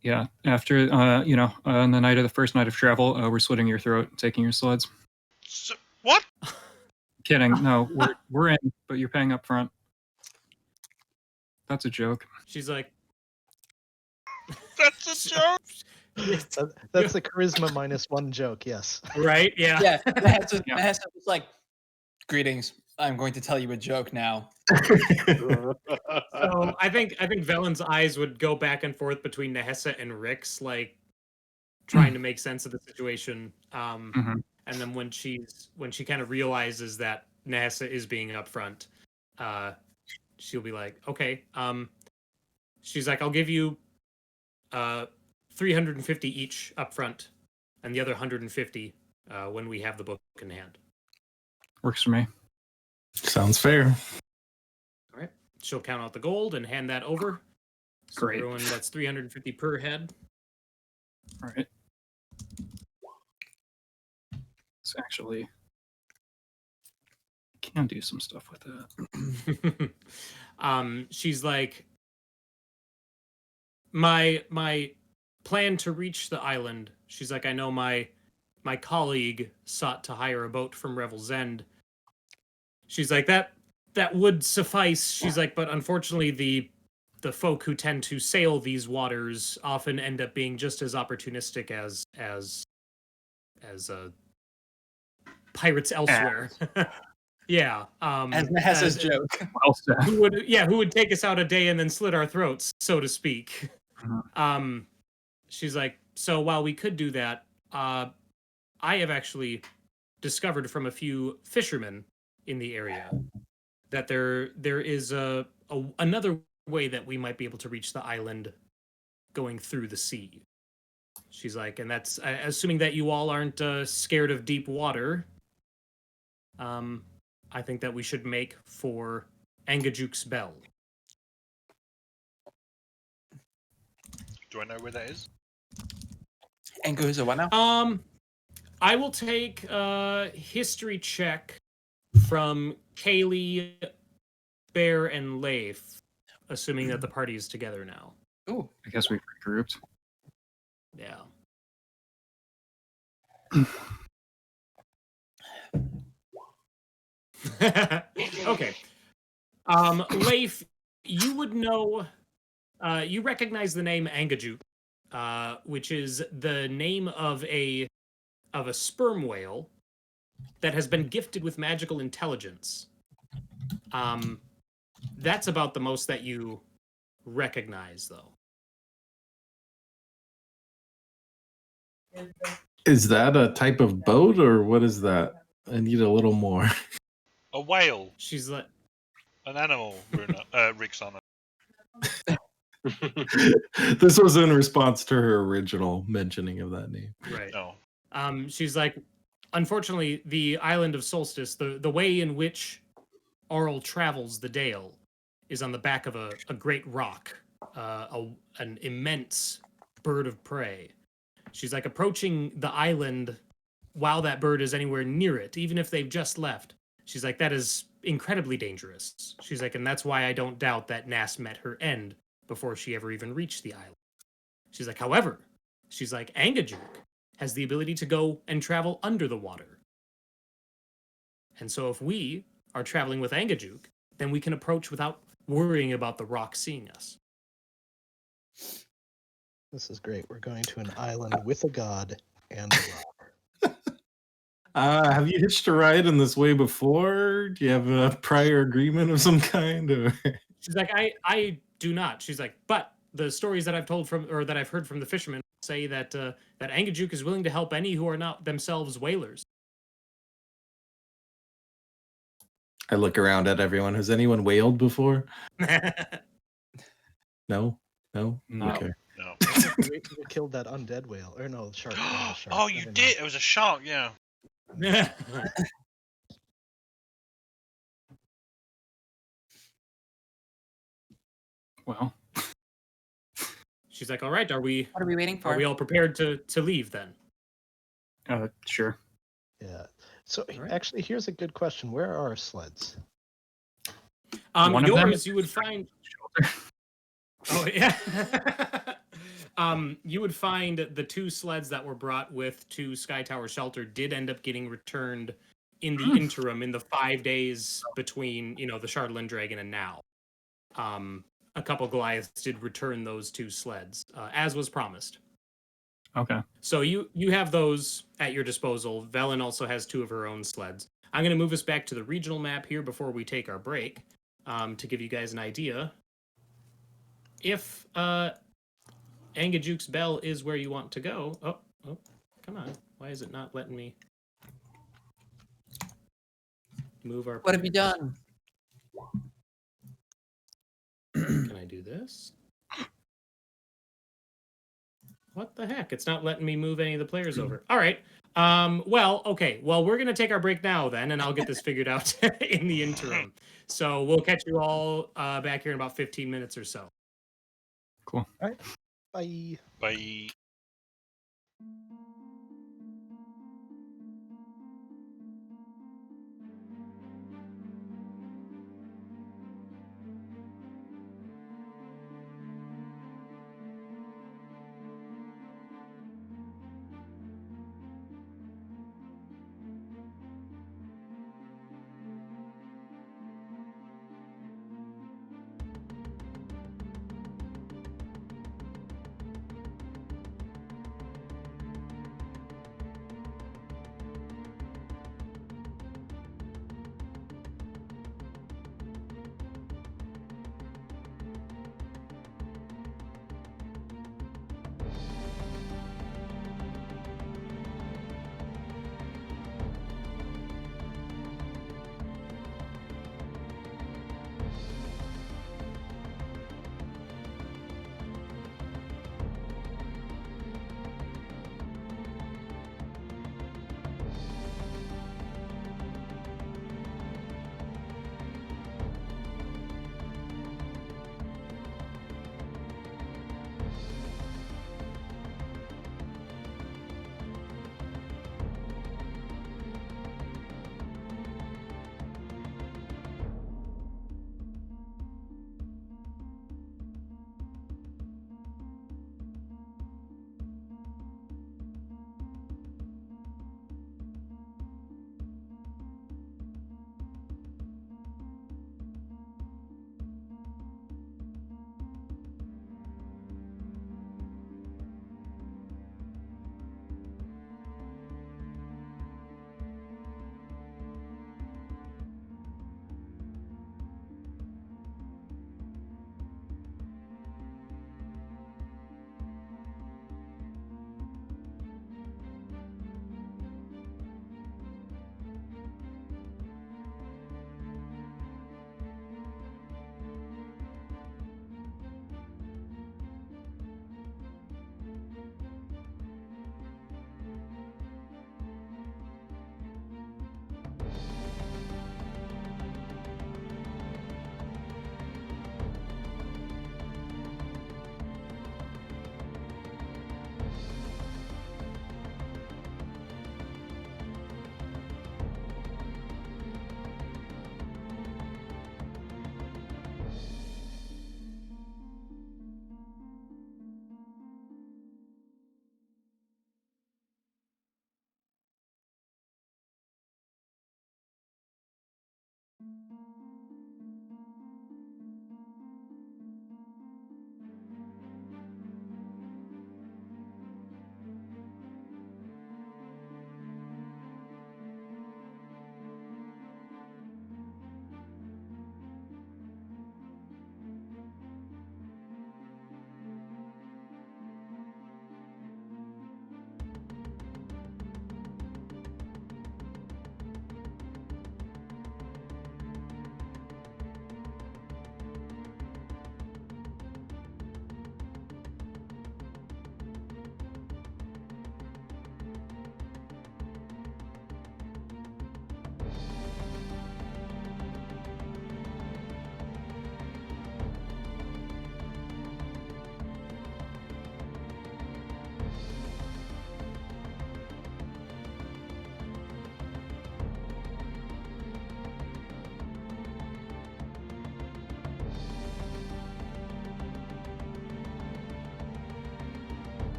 Yeah, after on the night of the first night of travel, we're slitting your throat, taking your sleds. So, what? Kidding. No, we're in, but you're paying up front. That's a joke. She's like, That's a joke. That's the charisma -1 joke. Yes. right? Yeah. Yeah. Nahesa Yeah. was like, "Greetings. I'm going to tell you a joke now." So I think Vellyne's eyes would go back and forth between Nahesa and Rix, like trying to make sense of the situation. Mhm. And then when she kind of realizes that Nahesa is being upfront, she'll be like, okay. She's like, I'll give you 350 each upfront, and the other 150 when we have the book in hand. Works for me. Sounds fair. All right. She'll count out the gold and hand that over. So Great. everyone, that's 350 per head. All right. It's actually can do some stuff with that. She's like, my plan to reach the island. She's like, I know my colleague sought to hire a boat from Revel's End. She's like, that would suffice. She's like, but unfortunately the folk who tend to sail these waters often end up being just as opportunistic as pirates elsewhere. Yeah. As Nahesa's joke. Well said. who would take us out a day and then slit our throats, so to speak. Mhm. She's like, so while we could do that, I have actually discovered from a few fishermen in the area that there is another way that we might be able to reach the island going through the sea. She's like, and that's assuming that you all aren't scared of deep water. I think that we should make for ANGAJUK'S bell. Do I know where that is? And goes a what now? I will take a history check from Cayleigh, Bear, and Leif, assuming that the party is together now. Ooh. I guess we've regrouped. Yeah. Okay. Leif, you would know. You recognize the name Angajuk, which is the name of a sperm whale that has been gifted with magical intelligence. That's about the most that you recognize, though. Is that a type of boat or what is that? I need a little more. A whale, She's like, an animal, Runa, Rixana. This was in response to her original mentioning of that name. right. No. She's like, unfortunately, the Island of Solstice, the way in which Auril travels the Dale is on the back of a great rock, an immense bird of prey. She's like, approaching the island while that bird is anywhere near it, even if they've just left. She's like, that is incredibly dangerous. She's like, and that's why I don't doubt that Nass met her end before she ever even reached the island. She's like, however, she's like, Angajuk has the ability to go and travel under the water. And so if we are traveling with Angajuk, then we can approach without worrying about the rock seeing us. This is great. We're going to an island with a god and a rock. Have you hitched a ride in this way before? Do you have a prior agreement of some kind? Or She's like, I do not. She's like, but the stories that I've told from, or that I've heard from the fishermen say that that Angajuk is willing to help any who are not themselves whalers. I look around at everyone. Has anyone whaled before? No? No? No. Okay. No. We killed that undead whale. Or no, shark. Not a shark. Oh, you Never mind. did. It was a shark. Yeah. Well, She's like, all right, are we What are we waiting for? all prepared to leave then? sure. Yeah. So All right. actually, here's a good question. Where are our sleds? One of them Yours you would find. Oh yeah. You would find the two sleds that were brought with to Sky Tower Shelter did end up getting returned in the interim, in the 5 days between, the Chardalyn Dragon and now. A couple Goliaths did return those two sleds, as was promised. Okay. So you have those at your disposal. Vellyne also has two of her own sleds. I'm going to move us back to the regional map here before we take our break, to give you guys an idea. If ANGAJUK'S Bell is where you want to go. Oh, come on. Why is it not letting me move our... What have you done? Can I do this? What the heck? It's not letting me move any of the players over. All right. Well, okay. Well, we're going to take our break now then, and I'll get this figured out in the interim. So we'll catch you all back here in about 15 minutes or so. Cool. Bye. Bye.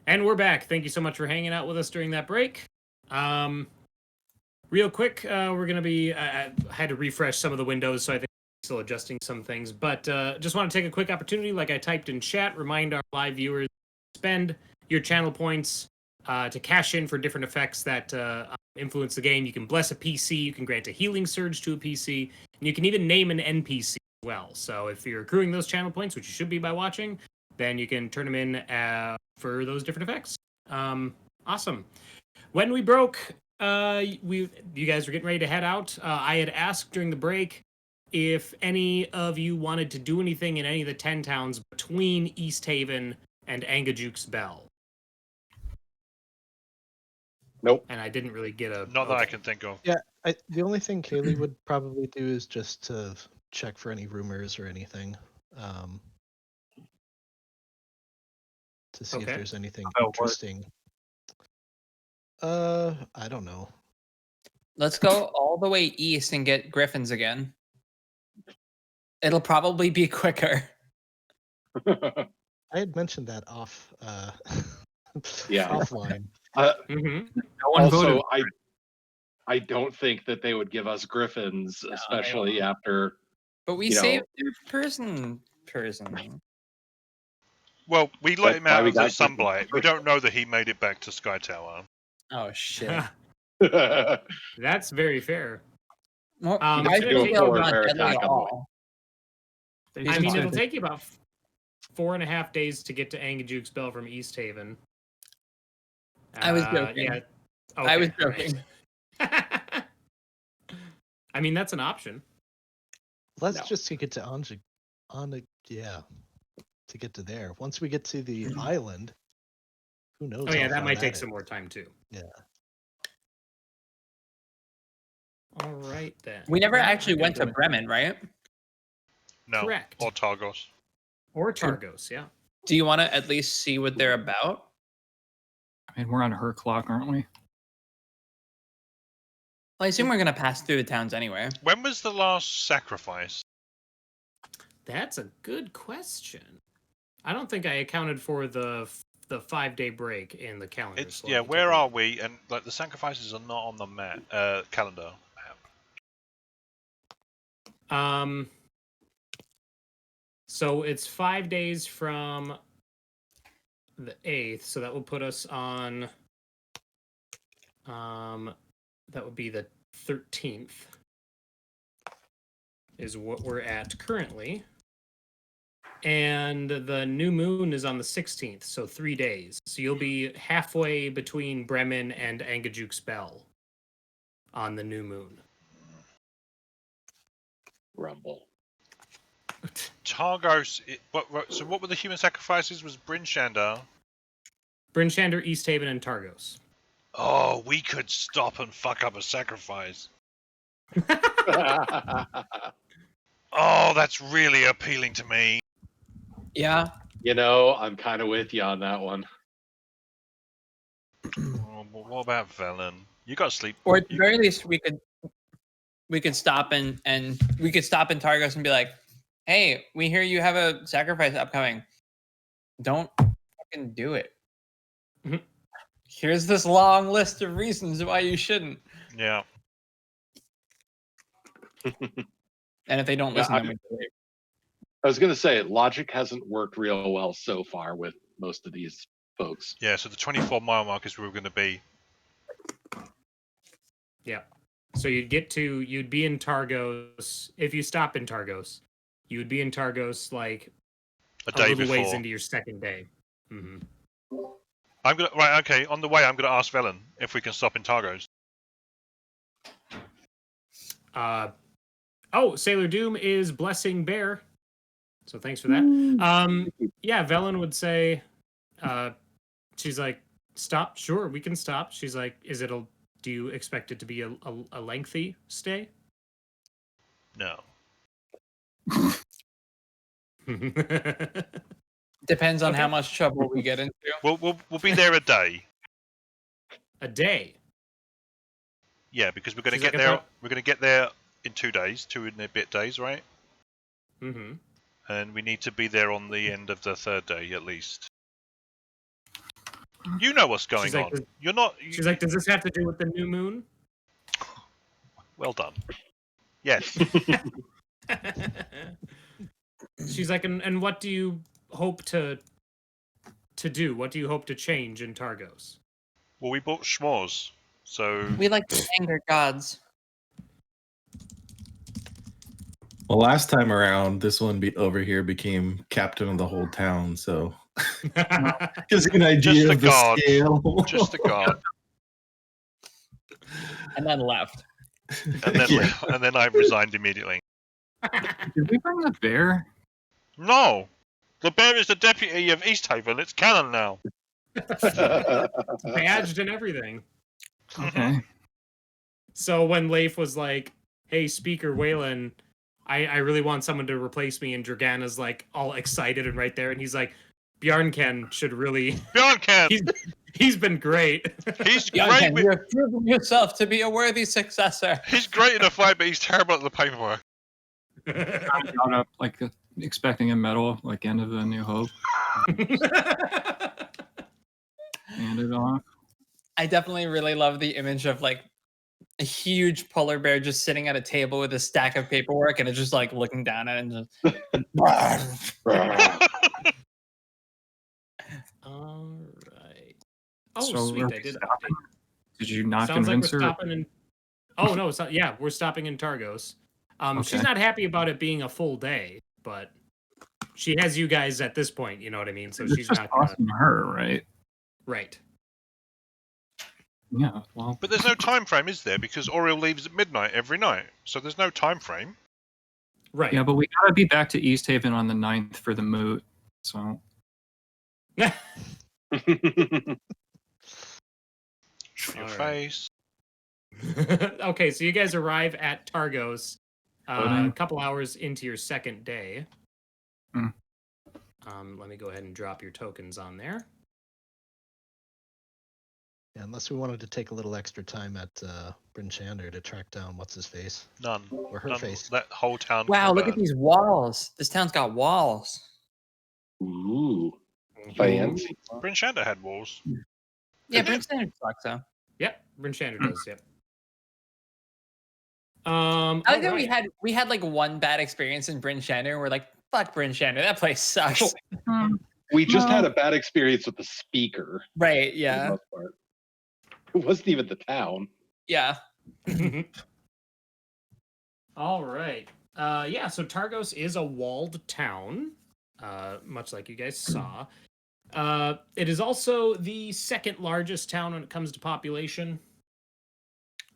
And we're back. Thank you so much for hanging out with us during that break. Real quick, we're going to be... I had to refresh some of the windows, so I think I'm still adjusting some things. But just want to take a quick opportunity, like I typed in chat, remind our live viewers, spend your channel points to cash in for different effects that influence the game. You can bless a PC, you can grant a healing surge to a PC, and you can even name an NPC as well. So if you're accruing those channel points, which you should be by watching, then you can turn them in for those different effects. Awesome. When we broke, you guys were getting ready to head out. I had asked during the break if any of you wanted to do anything in any of the 10 towns between Easthaven and ANGAJUK'S Bell. Nope. And I didn't really get a... Not that I can think of. Yeah, the only thing Cayleigh would probably do is just to check for any rumors or anything. To see if Okay. there's anything About what? interesting. I don't know. Let's go all the way east and get griffins again. It'll probably be quicker. I had mentioned that off Yeah. offline. Mm-hmm. No one voted. Also, I don't think that they would give us griffins, especially after. But we You know- saved their person. Well, we let That's him why out we as a got Sunblight. We Griffins. don't know that he made it back to Sky Tower. Oh shit. That's very fair. Well, Um, I to do feel a it's forward not air deadly attack at on the way. all. I mean, it'll take you about 4.5 days to get to ANGAJUK'S Bell from Easthaven. I was joking. Yeah. I was Okay, joking. right. I mean, that's an option. Let's No. just take it to to get to there. Once we get to the island, who knows? Oh yeah, how that far might take is. some more time too. Yeah. All right then. We never Yeah, actually okay, went to good. Bremen, right? No. Correct. Or Targos. Or Targos, yeah. Do you want to at least see what they're about? I mean, we're on her clock, aren't we? Well, I assume we're gonna pass through the towns anyway. When was the last sacrifice? That's a good question. I don't think I accounted for the 5-day break in the calendar. It's so yeah. let me take Where a are look. we? And like the sacrifices are not on the calendar. So it's 5 days from the 8th, so that will put us on that would be the 13th is what we're at currently. And the new moon is on the 16th, so 3 days. So you'll be halfway between Bremen and ANGAJUK'S Bell on the new moon. Rumble. Targos. So what were the human sacrifices? Was Brinchander? Brinchander, Easthaven, and Targos. Oh, we could stop and fuck up a sacrifice. Oh, that's really appealing to me. Yeah. You know, I'm kind of with you on that one. Oh, but what about Vellyne? You got sleep. Or at the very least, we could stop and we could stop in Targos and be like, "Hey, we hear you have a sacrifice upcoming. Don't fucking do it. Mhm. Here's this long list of reasons why you shouldn't." Yeah. And if they don't Yeah, listen, then we leave. I was going to say, logic hasn't worked real well so far with most of these folks. Yeah. So the 24-mile mark is where we're going to be. Yeah. So you'd be in Targos. If you stop in Targos, you would be in Targos like A a day little before. ways into your second day. Mm-hmm. I'm gonna right. Okay. On the way, I'm gonna ask Vellyne if we can stop in Targos. Sailor Doom is blessing Bear. So thanks for that. Yeah, Vellyne would say, she's like, stop. Sure, we can stop. She's like, do you expect it to be a lengthy stay? No. Depends on Okay. how much trouble we get into. We'll be there a day. A day. Yeah, because we're gonna She's get like, I there. thought- We're gonna get there in 2 days, 2 and a bit days, right? Mm-hmm. And we need to be there on the end of the 3rd day at least. You know what's going She's like, on. "Does-" You're not. She's like, does this have to do with the new moon? Well done. Yes. She's like, and what do you hope to do? What do you hope to change in Targos? Well, we bought schmoz, so We like to anger gods. Well, last time around, this one over here became captain of the whole town, so gives you an idea Just a of the guard. scale. just a guard. And then left. And then, Yeah. and then I resigned immediately. Did we bring the bear? No, the bear is the deputy of Easthaven. It's canon now. Badged and everything. Okay. So when Leif was like, "Hey, Speaker Waylon, I really want someone to replace me," and Dragana's like all excited and right there, and he's like, "Bjarnken should really. Bjarnken! He's been great." He's Bjarnken, great. you have proven yourself to be a worthy successor. He's great in a fight, but he's terrible at the paperwork. I got up like expecting a medal, like end of the New Hope. Hand it off. I definitely really love the image of like a huge polar bear just sitting at a table with a stack of paperwork and it's just like looking down at it and just All right. Oh, So sweet! are I we did. stopping? Did you not Sounds like we're convince her? stopping in. Oh no! So, yeah, we're stopping in Targos. She's Okay. not happy about it being a full day, but she has you guys at this point. You know what I mean? So It's she's just not gonna... costing her, right? Right. Yeah. Well, But there's no time frame, is there? Because Auril leaves at midnight every night, so there's no time frame. Right. yeah, but we gotta be back to Easthaven on the 9th for the moot. So Show your All right. face. Okay, so you guys arrive at Targos a Loading. couple hours into your second day. Hmm. Let me go ahead and drop your tokens on there. Yeah, unless we wanted to take a little extra time at Bryn Shander to track down what's his face None. or her None. face. That whole town. wow, can look at burn. these walls. This town's got walls. Ooh, fancy. Bryn Shander had walls. Yeah, Didn't Bryn it? Standard sucks though. Yep, Bryn Shander does. Yep. I like that alright. we had like one bad experience in Bryn Shander and we're like, fuck Bryn Shander, that place sucks. We just No. had a bad experience with the speaker. Right, For the yeah. most part. It wasn't even the town. Yeah. All right. Yeah, so Targos is a walled town, much like you guys saw. It is also the second largest town when it comes to population.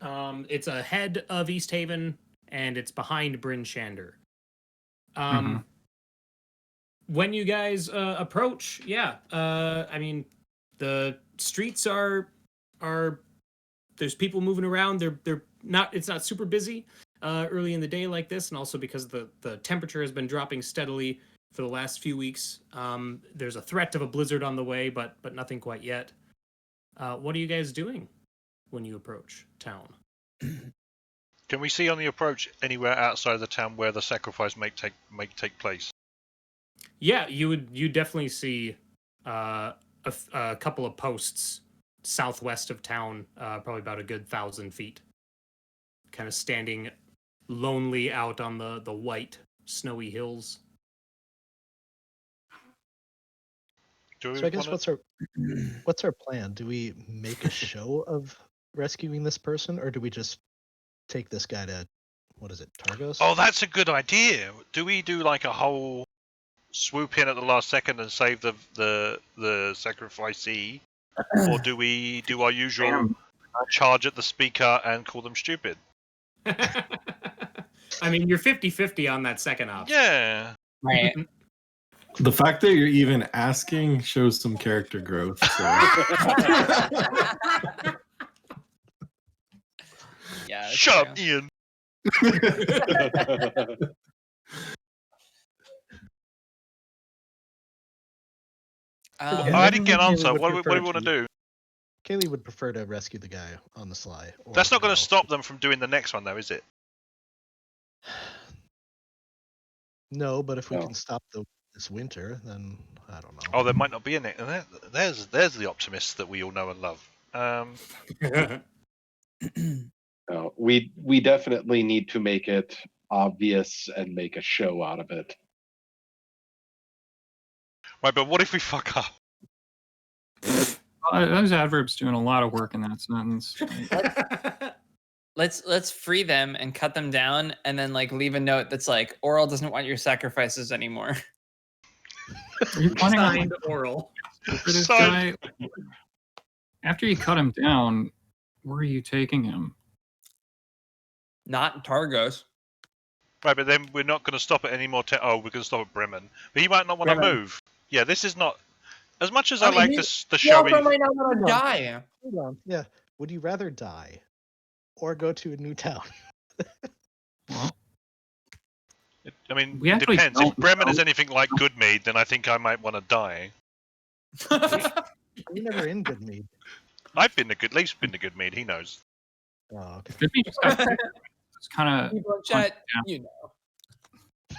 It's ahead of Easthaven, and it's behind Bryn Shander. Mhm. When you guys approach, yeah, I mean, the streets are there's people moving around. They're not. It's not super busy early in the day like this, and also because the temperature has been dropping steadily for the last few weeks. There's a threat of a blizzard on the way, but nothing quite yet. What are you guys doing when you approach town? Can we see on the approach anywhere outside of the town where the sacrifice may take place? Yeah, you definitely see a couple of posts southwest of town, probably about a good 1,000 feet, kind of standing lonely out on the white snowy hills. Do we So I guess wanna- what's our plan? Do we make a show of rescuing this person, or do we just take this guy to what is it, Targos? Oh, that's a good idea. Do we do like a whole swoop in at the last second and save the sacrificee, or do we do our usual charge at the speaker and call them stupid? I mean, you're 50-50 on that second option. Yeah. Right. The fact that you're even asking shows some character growth. So. Yeah. that's Shut up, true. Ian. Um, I didn't get an Kaylee answer. would What do we prefer want to to- do? Kayleigh would prefer to rescue the guy on the sly. Or, That's not going you to know, stop them from doing the next one, though, is it? No, but if we No. can stop the this winter, then I don't know. Oh, there might not be in it. And there's the optimist that we all know and love. We definitely need to make it obvious and make a show out of it. Right, but what if we fuck up? Those adverbs doing a lot of work in that sentence. Let's free them and cut them down, and then like leave a note that's like, Auril doesn't want your sacrifices anymore. Are you planning on Signed Auril. for this guy? After you cut him down, where are you taking him? Not Targos. Right, but then we're not going to stop at any more. We're going to stop at Bremen, but he might not want to Bremen. move. Yeah, this is not as much as I I mean, like he- this. The You show. also might not want to die. Hold on. Yeah. Would you rather die or go to a new town? Well, I mean, We it actually depends. If don't Bremen is know. anything like Goodmead, then I think I might want to die. You're never in Goodmead. I've been to Leif's been to Goodmead. He knows. Oh, okay. Good thing it's kind of People in chat, yeah. you know.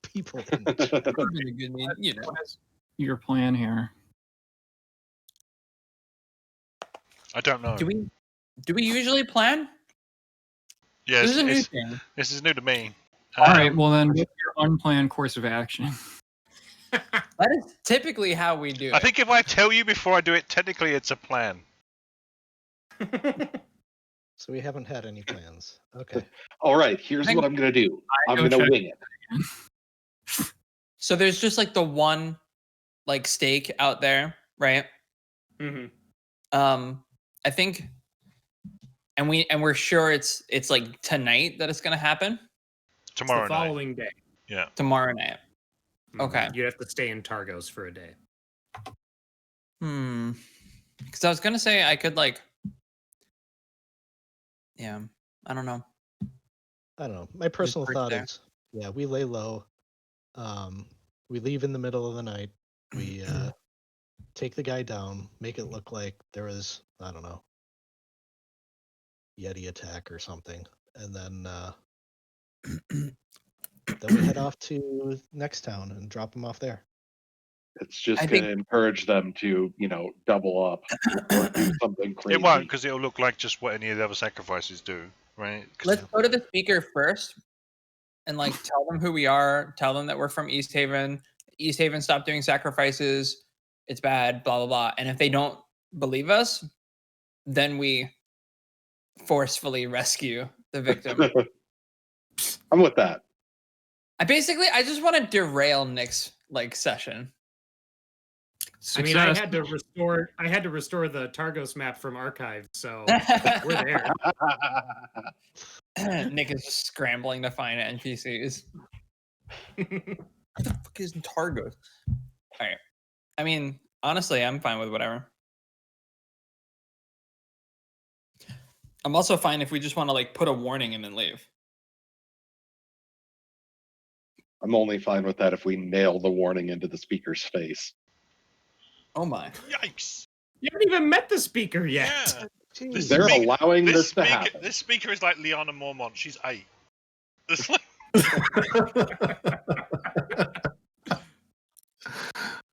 People in Really good mean, you know. what is your plan here? I don't know. Do we usually plan? Yeah, This is a new it's- thing. this is new to me. All right, well then, what's your unplanned course of action? That is typically how we do it. I think if I tell you before I do it, technically it's a plan. So we haven't had any plans. Okay. All right, here's Hang- what I'm going to do. I'm go going to check. wing it. So there's just like the one like stake out there, right? Mhm. I think and we're sure it's like tonight that it's gonna happen. It's Tomorrow the night. following day. Yeah. Tomorrow night. Okay. You have to stay in Targos for a day. Because I was gonna say I could like yeah, I don't know. I don't know. My personal bridge thought there. is, yeah, we lay low. We leave in the middle of the night. We take the guy down, make it look like there was, I don't know, Yeti attack or something, and then we head off to next town and drop him off there. It's just I going to think- encourage them to, double up or do something crazy. It won't, because it'll look like just what any of the other sacrifices do, right? 'Cause- Let's go to the speaker first and like tell them who we are, tell them that we're from Easthaven. Easthaven stopped doing sacrifices. It's bad, blah blah blah. And if they don't believe us, then we forcefully rescue the victim. I'm with that. I just want to derail Nick's like session. I mean, I Success. had to restore the Targos map from archive, so we're there. Nick is just scrambling to find NPCs. What the fuck is Targos? All right. I mean, honestly, I'm fine with whatever. I'm also fine if we just want to like put a warning and then leave. I'm only fine with that if we nail the warning into the speaker's face. Oh my. Yikes! You haven't even met the speaker yet. Yeah. Jeez. They're speak- allowing this to speaker, happen. this speaker is like Liana Mormont. She's 8. It's like,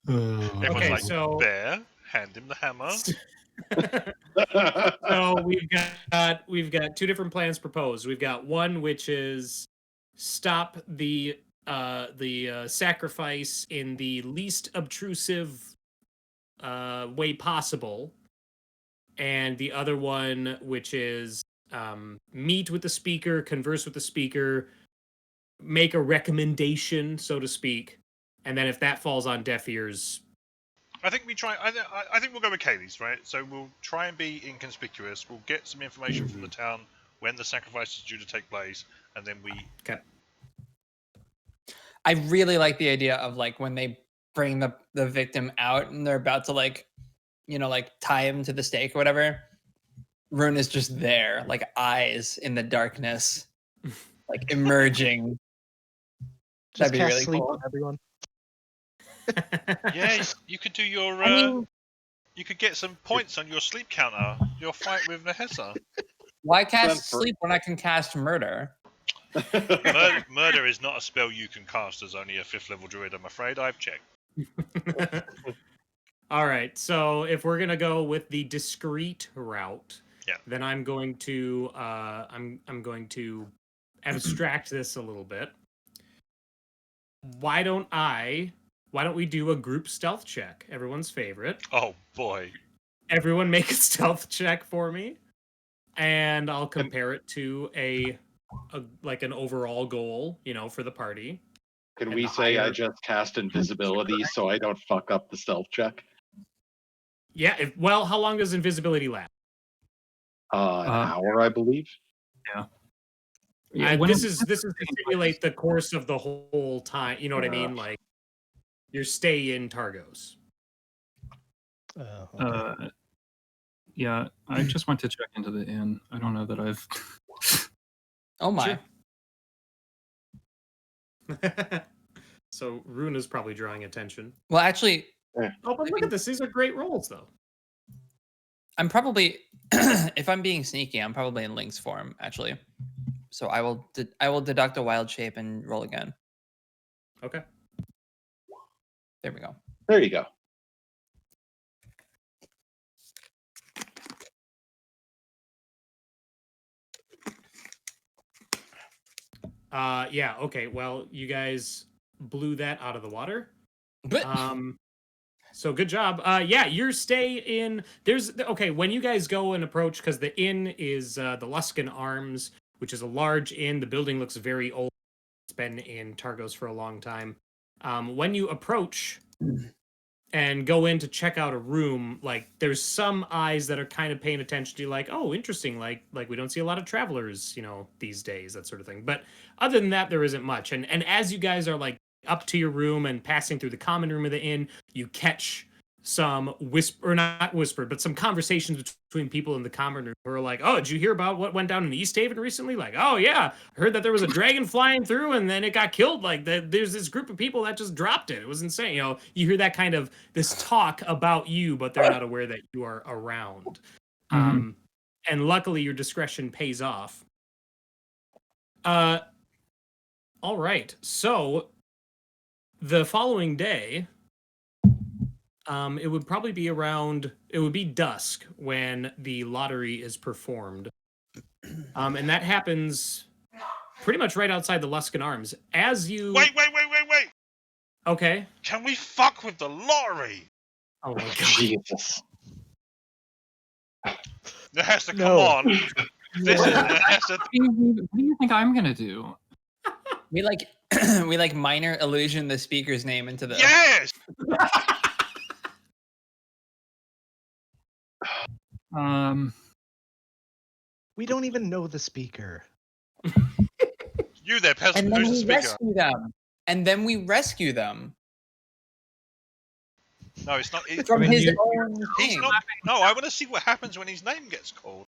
everyone's Okay, like, so- there, hand him the hammer. So we've got two different plans proposed. We've got one which is stop the sacrifice in the least obtrusive way possible, and the other one which is meet with the speaker, converse with the speaker, make a recommendation, so to speak, and then if that falls on deaf ears, I think we try. I think we'll go with Cayleigh's, right? So we'll try and be inconspicuous. We'll get some information from the town when the sacrifice is due to take place, and then we. I really like the idea of like when they bring the victim out and they're about to like, like tie him to the stake or whatever. Rune is just there, like eyes in the darkness, like emerging. Just That'd be cast really sleep cool. on everyone. Yeah, you could do your. I mean, You could get some points on your sleep counter. Your fight with Nahesa. why cast That's for- sleep when I can cast murder? Murder is not a spell you can cast as only a 5th level druid, I'm afraid. I've checked. All right, so if we're gonna go with the discreet route, Yeah. then I'm going to I'm going to abstract this a little bit. Why don't we do a group stealth check? Everyone's favorite. Oh boy. Everyone make a stealth check for me, and I'll compare it to a like an overall goal, for the party. Can And we the say I higher- just cast invisibility so I don't fuck up the stealth check? Yeah. How long does invisibility last? An hour, I believe. Yeah, when This it- is to simulate the course of the whole time. You know what I mean? Like your stay in Targos. Okay. Yeah, I just went to check into the inn. I don't know that I've. Oh my. Sure. So Runa's probably drawing attention. Well, actually, Oh, but look at this. These are great rolls, though. I'm probably, if I'm being sneaky, I'm probably in Link's form, actually. So I will deduct a wild shape and roll again. Okay. There we go. There you go. Yeah. Okay. Well, you guys blew that out of the water. But So good job. Yeah, your stay in when you guys go and approach, because the inn is the Luskan Arms, which is a large inn. The building looks very old. It's been in Targos for a long time. When you approach and go in to check out a room, like there's some eyes that are kind of paying attention to you, like, oh, interesting, like we don't see a lot of travelers, these days, that sort of thing. But other than that, there isn't much. And as you guys are like up to your room and passing through the common room of the inn, you catch some but some conversations between people in the common room who are like, oh, did you hear about what went down in Easthaven recently? Like, oh yeah, I heard that there was a dragon flying through and then it got killed. Like there's this group of people that just dropped it. It was insane. You hear that kind of this talk about you, but they're not aware that you are around. Mhm. And luckily your discretion pays off. All right. So the following day, it would be dusk when the lottery is performed. And that happens pretty much right outside the Luskan Arms. As you Wait. Okay. Can we fuck with the lottery? Oh my god. Jesus. It has to come No. on. This is it has to. What do you think I'm gonna do? we like minor illusion the speaker's name into the. Yes. We don't even know the speaker. You there, peasant. And then Who's the we speaker? rescue them. And then we rescue them No, it's not. from his you- own He's thing. not. No, I want to see what happens when his name gets called.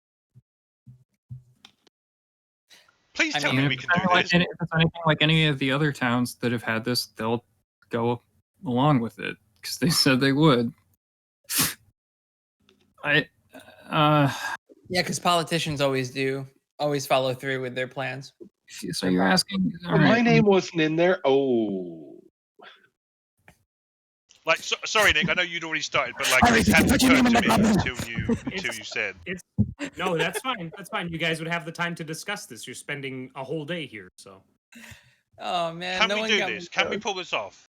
Please I tell mean, me if we it's can do this. if it's anything like any of the other towns that have had this, they'll go along with it because they said they would. Yeah, because politicians always follow through with their plans. So you're asking? all Well, my right. name wasn't in there. Oh. Like, sorry, Nick. I know you'd already started, but like, it hadn't occurred to me until you said. No, that's fine. That's fine. You guys would have the time to discuss this. You're spending a whole day here, so. Oh man, Can no we one do got this? me Can we close. pull this off?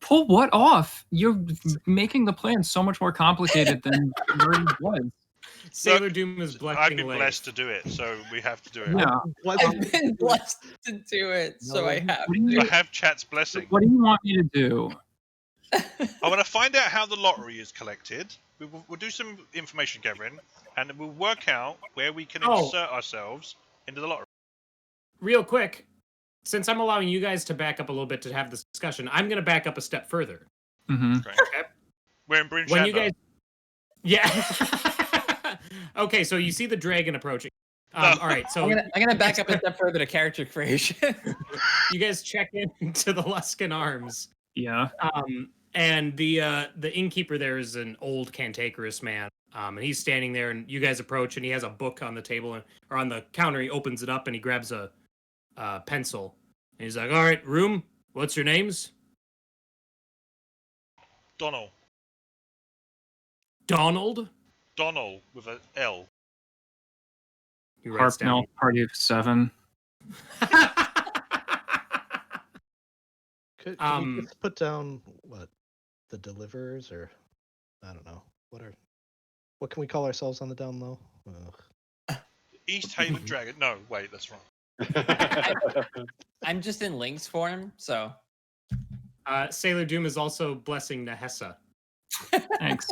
Pull what off? You're making the plan so much more complicated than it already was. Sailor Doom is blessing I've been Leif. blessed to do it, so we have to do it. Yeah. I've been blessed to do it, so I have I to. have chat's blessing. What do you want me to do? I want to find out how the lottery is collected. We'll do some information gathering, and we'll work out where we can insert ourselves into the lottery. Real quick, since I'm allowing you guys to back up a little bit to have this discussion, I'm going to back up a step further. Mm-hmm. Okay. We're in Bryn When you Shatner. guys, yeah. Okay, so you see the dragon approaching. All right, so I'm gonna back up a step further to character creation. you guys check into the Luskan Arms. Yeah. And the innkeeper there is an old cantankerous man. And he's standing there, and you guys approach, and he has a book on the table or on the counter. He opens it up, and he grabs a pencil. And he's like, all right, room, what's your names? Donald. Donald? Donald with an L. He writes Harpnell, party of 7. Can we just put down what the deliverers, or I don't know, what can we call ourselves on the down low? Easthaven Dragon. No, wait, that's wrong. I'm just in Link's form, so. Sailor Doom is also blessing Nahesa. Thanks.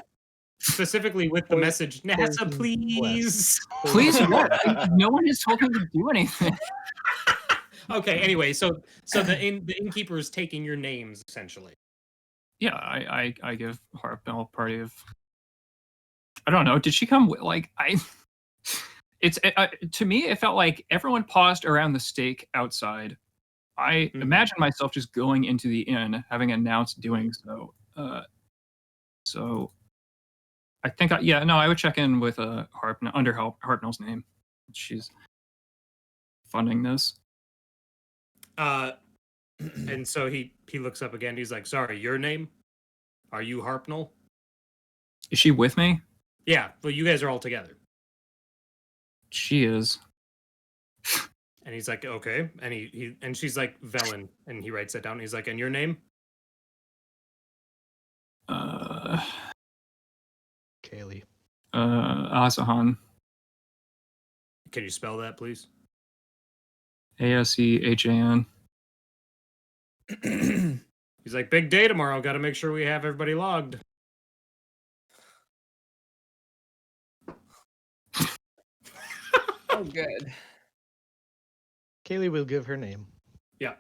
Specifically with the message, Nahesa, please. Please, what? No one has told me to do anything. Okay, anyway, so the innkeeper is taking your names, essentially. Yeah, I give Harpnell party of. I don't know. Did she come like I? It's to me, it felt like everyone paused around the stake outside. I imagine myself just going into the inn, having announced doing so. So I think, I would check in with Harpnell's name. She's funding this. And so he looks up again. He's like, "Sorry, your name? Are you Harpnell?" Is she with me? Yeah, well, you guys are all together. She is. And he's like, "Okay," and she's like, "Vellyne," and he writes that down. He's like, "And your name?" Cayleigh. Asahan. Can you spell that, please? Asehan. He's like, "Big day tomorrow. Got to make sure we have everybody logged." Oh, good. Cayleigh will give her name. Yeah.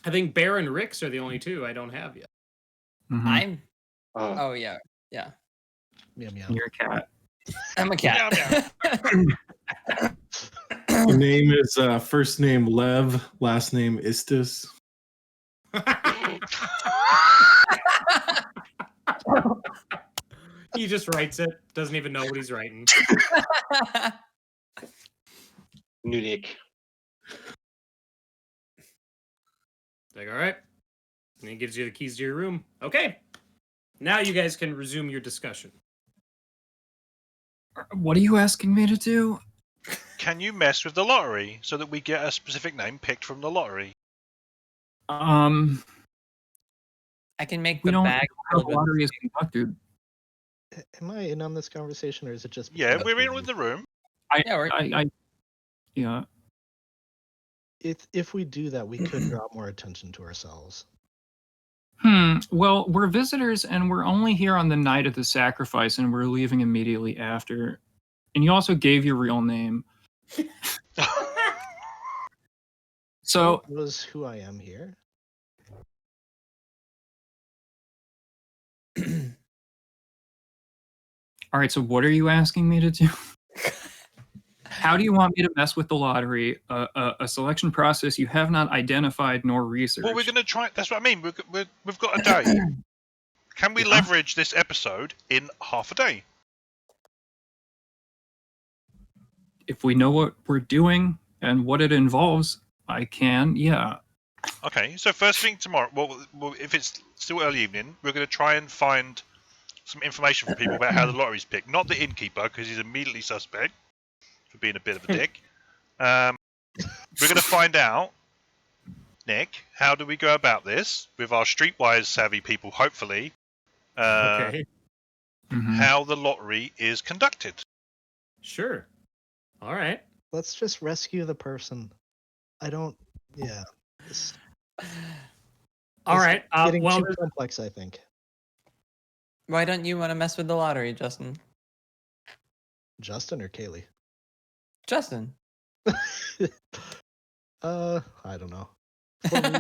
I think Bear and Rix are the only two I don't have yet. Mm-hmm. I'm. Oh yeah. Meow meow. You're a cat. I'm a cat. The name is first name Lev, last name Istis. He just writes it. Doesn't even know what he's writing. Nunik. Like, all right. And he gives you the keys to your room. Okay. Now you guys can resume your discussion. What are you asking me to do? Can you mess with the lottery so that we get a specific name picked from the lottery? I can make We the don't know bag. how the lottery is conducted. Am I in on this conversation, or is it just? Yeah, between we're us? in the room. Yeah. If we do that, we could draw more attention to ourselves. Well, we're visitors, and we're only here on the night of the sacrifice, and we're leaving immediately after. And you also gave your real name. So That was who I am here. all right, so what are you asking me to do? How do you want me to mess with the lottery? A selection process you have not identified nor researched. Well, we're going to try. That's what I mean. We've got a day. Can we leverage this episode in half a day? If we know what we're doing and what it involves, I can, yeah. Okay, so first thing tomorrow, well, if it's still early evening, we're going to try and find some information from people about how the lottery's picked. Not the innkeeper, because he's immediately suspect for being a bit of a dick. We're going to find out, Nick, how do we go about this with our streetwise savvy people, hopefully, Okay. how the lottery is conducted. Sure. All right. Let's just rescue the person. Yeah. All right. Getting Well, too complex, I think. Why don't you want to mess with the lottery, Justin? Justin or Cayleigh? Justin. I don't know. For me,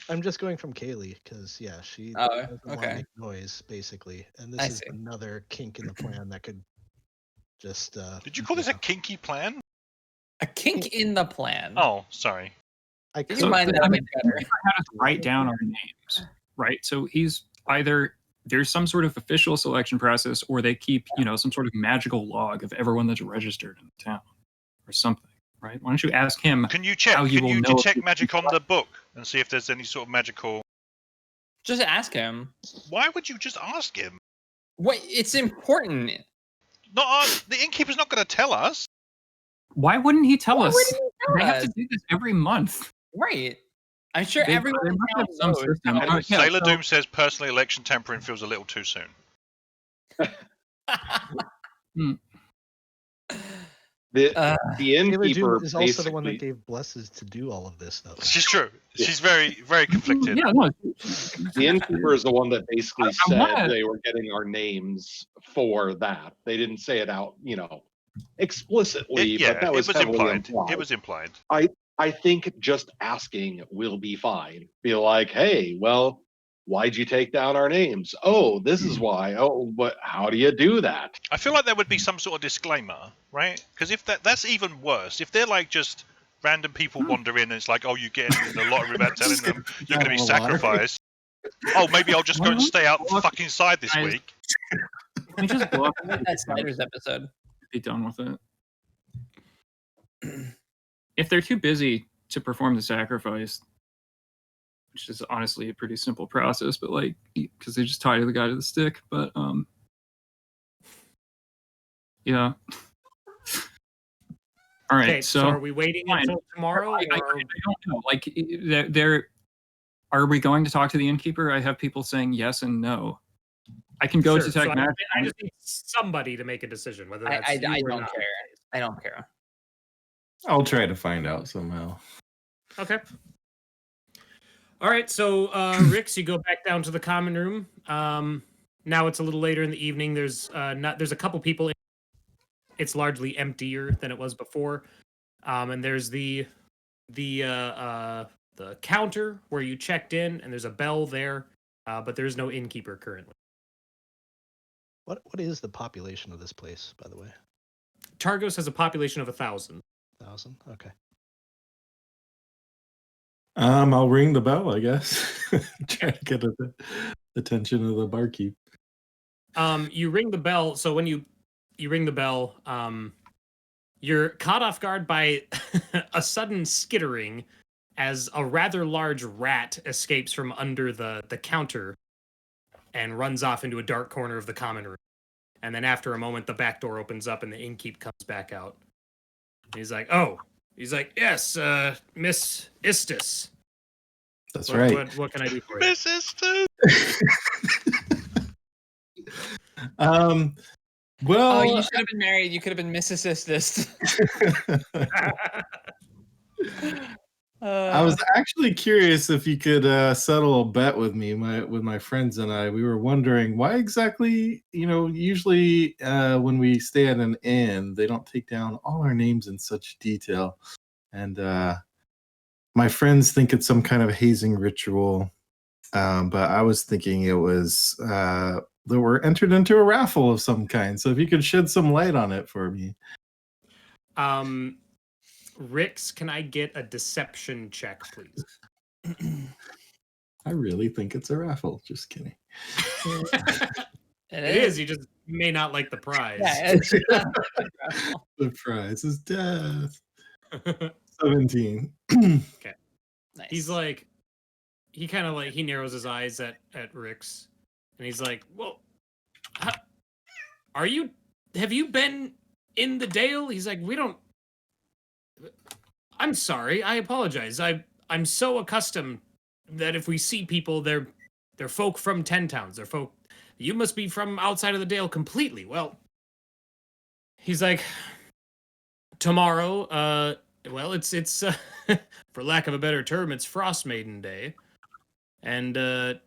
I'm just going from Cayleigh because she doesn't want to make noise, basically, and this is another kink in the plan that could just. Did you call this a kinky plan? A kink in the plan. Oh, sorry. I You mind that better. How to write down our names, right? So he's either there's some sort of official selection process, or they keep some sort of magical log of everyone that's registered in the town. or something, right? Why don't you ask him? Can you check? How you Can will you know if detect you- magic on the book and see if there's any sort of magical? Just ask him. Why would you just ask him? What? It's important. The innkeeper's not going to tell us. Why wouldn't he tell Why us? wouldn't he tell They have us? to do this every month. Right. I'm sure They everyone in must town have some knows system. how- Yeah, Sailor so- Doom says personally, election tampering feels a little too soon. The Uh, Sailor innkeeper Doom is also the one that basically, gave blesses to do all of this, though. She's true. Yeah. She's very, very conflicted. Yeah, no. the innkeeper is the one that basically I said wanna- they were getting our names for that. They didn't say it out, explicitly, but that was, it was heavily implied. It was implied. I think just asking will be fine. Be like, hey, well, why'd you take down our names? Oh, this is why. Oh, but how do you do that? I feel like there would be some sort of disclaimer, right? Because if that's even worse. If they're like just random people wander in and it's like, oh, you get in the lottery without telling them you're going to be Down the lottery. sacrificed. Oh, maybe I'll just go and stay out the fucking side this Guys. week. Can we just blow up that Snyder's episode. be done with it? If they're too busy to perform the sacrifice, which is honestly a pretty simple process, but like, because they just tie the guy to the stick, but yeah. All right, Okay, so are we waiting fine. until tomorrow? I or... don't know. Like, are we going to talk to the innkeeper? I have people saying yes and no. I can go Sure, to so Tech Magic. I just need somebody to make a decision, whether that's I you or don't not. care. I don't care. I'll try to find out somehow. Okay. All right, so Rix, you go back down to the common room. Now it's a little later in the evening. There's a couple people. It's largely emptier than it was before, and there's the counter where you checked in, and there's a bell there, but there's no innkeeper currently. What is the population of this place, by the way? Targos has a population of 1,000. 1,000? Okay. I'll ring the bell, I guess. Try to get the attention of the barkeep. You ring the bell. So when you ring the bell, you're caught off guard by a sudden skittering as a rather large rat escapes from under the counter and runs off into a dark corner of the common room. And then after a moment, the back door opens up and the innkeep comes back out. And he's like, yes, Miss Istis. That's right. What can I do for you? Miss Istis. Well, Oh, you should have been married. You could have been Mrs. Istis. I was actually curious if you could settle a bet with me, with my friends and I. We were wondering why exactly, usually when we stay at an inn, they don't take down all our names in such detail. And my friends think it's some kind of hazing ritual. But I was thinking it was that we're entered into a raffle of some kind. So if you could shed some light on it for me. Rix, can I get a deception check, please? I really think it's a raffle. Just kidding. It is. You just may not like the prize. Yeah, it's The prize is death. 17. Okay. nice. He's like, he kind of like, he narrows his eyes at Rix, and he's like, well, have you been in the Dale? He's like, I'm sorry, I apologize. I'm so accustomed that if we see people, they're folk from 10 towns. They're folk. You must be from outside of the Dale completely. Well, he's like, tomorrow, well, it's for lack of a better term, it's Frostmaiden Day. And the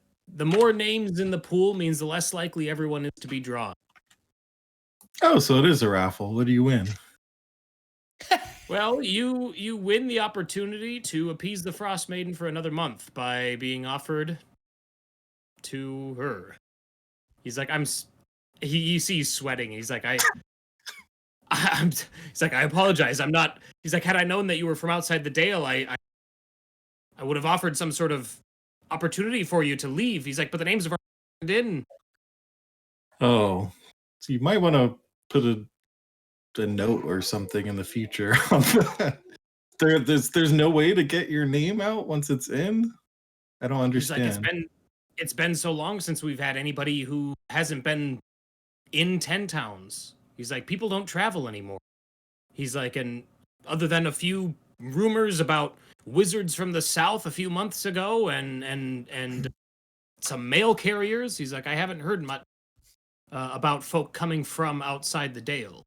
more names in the pool means the less likely everyone is to be drawn. Oh, so it is a raffle. What do you win? Well, you win the opportunity to appease the Frostmaiden for another month by being offered to her. He's like, you see he's sweating. He's like, he's like, I apologize. I'm not. He's like, had I known that you were from outside the Dale, I would have offered some sort of opportunity for you to leave. He's like, but the names have already in. Oh, so you might want to put a a note or something in the future. There's no way to get your name out once it's in. I don't He's like, understand. it's been so long since we've had anybody who hasn't been in 10 towns. He's like, people don't travel anymore. He's like, and other than a few rumors about wizards from the south a few months ago and some mail carriers, he's like, I haven't heard much about folk coming from outside the Dale.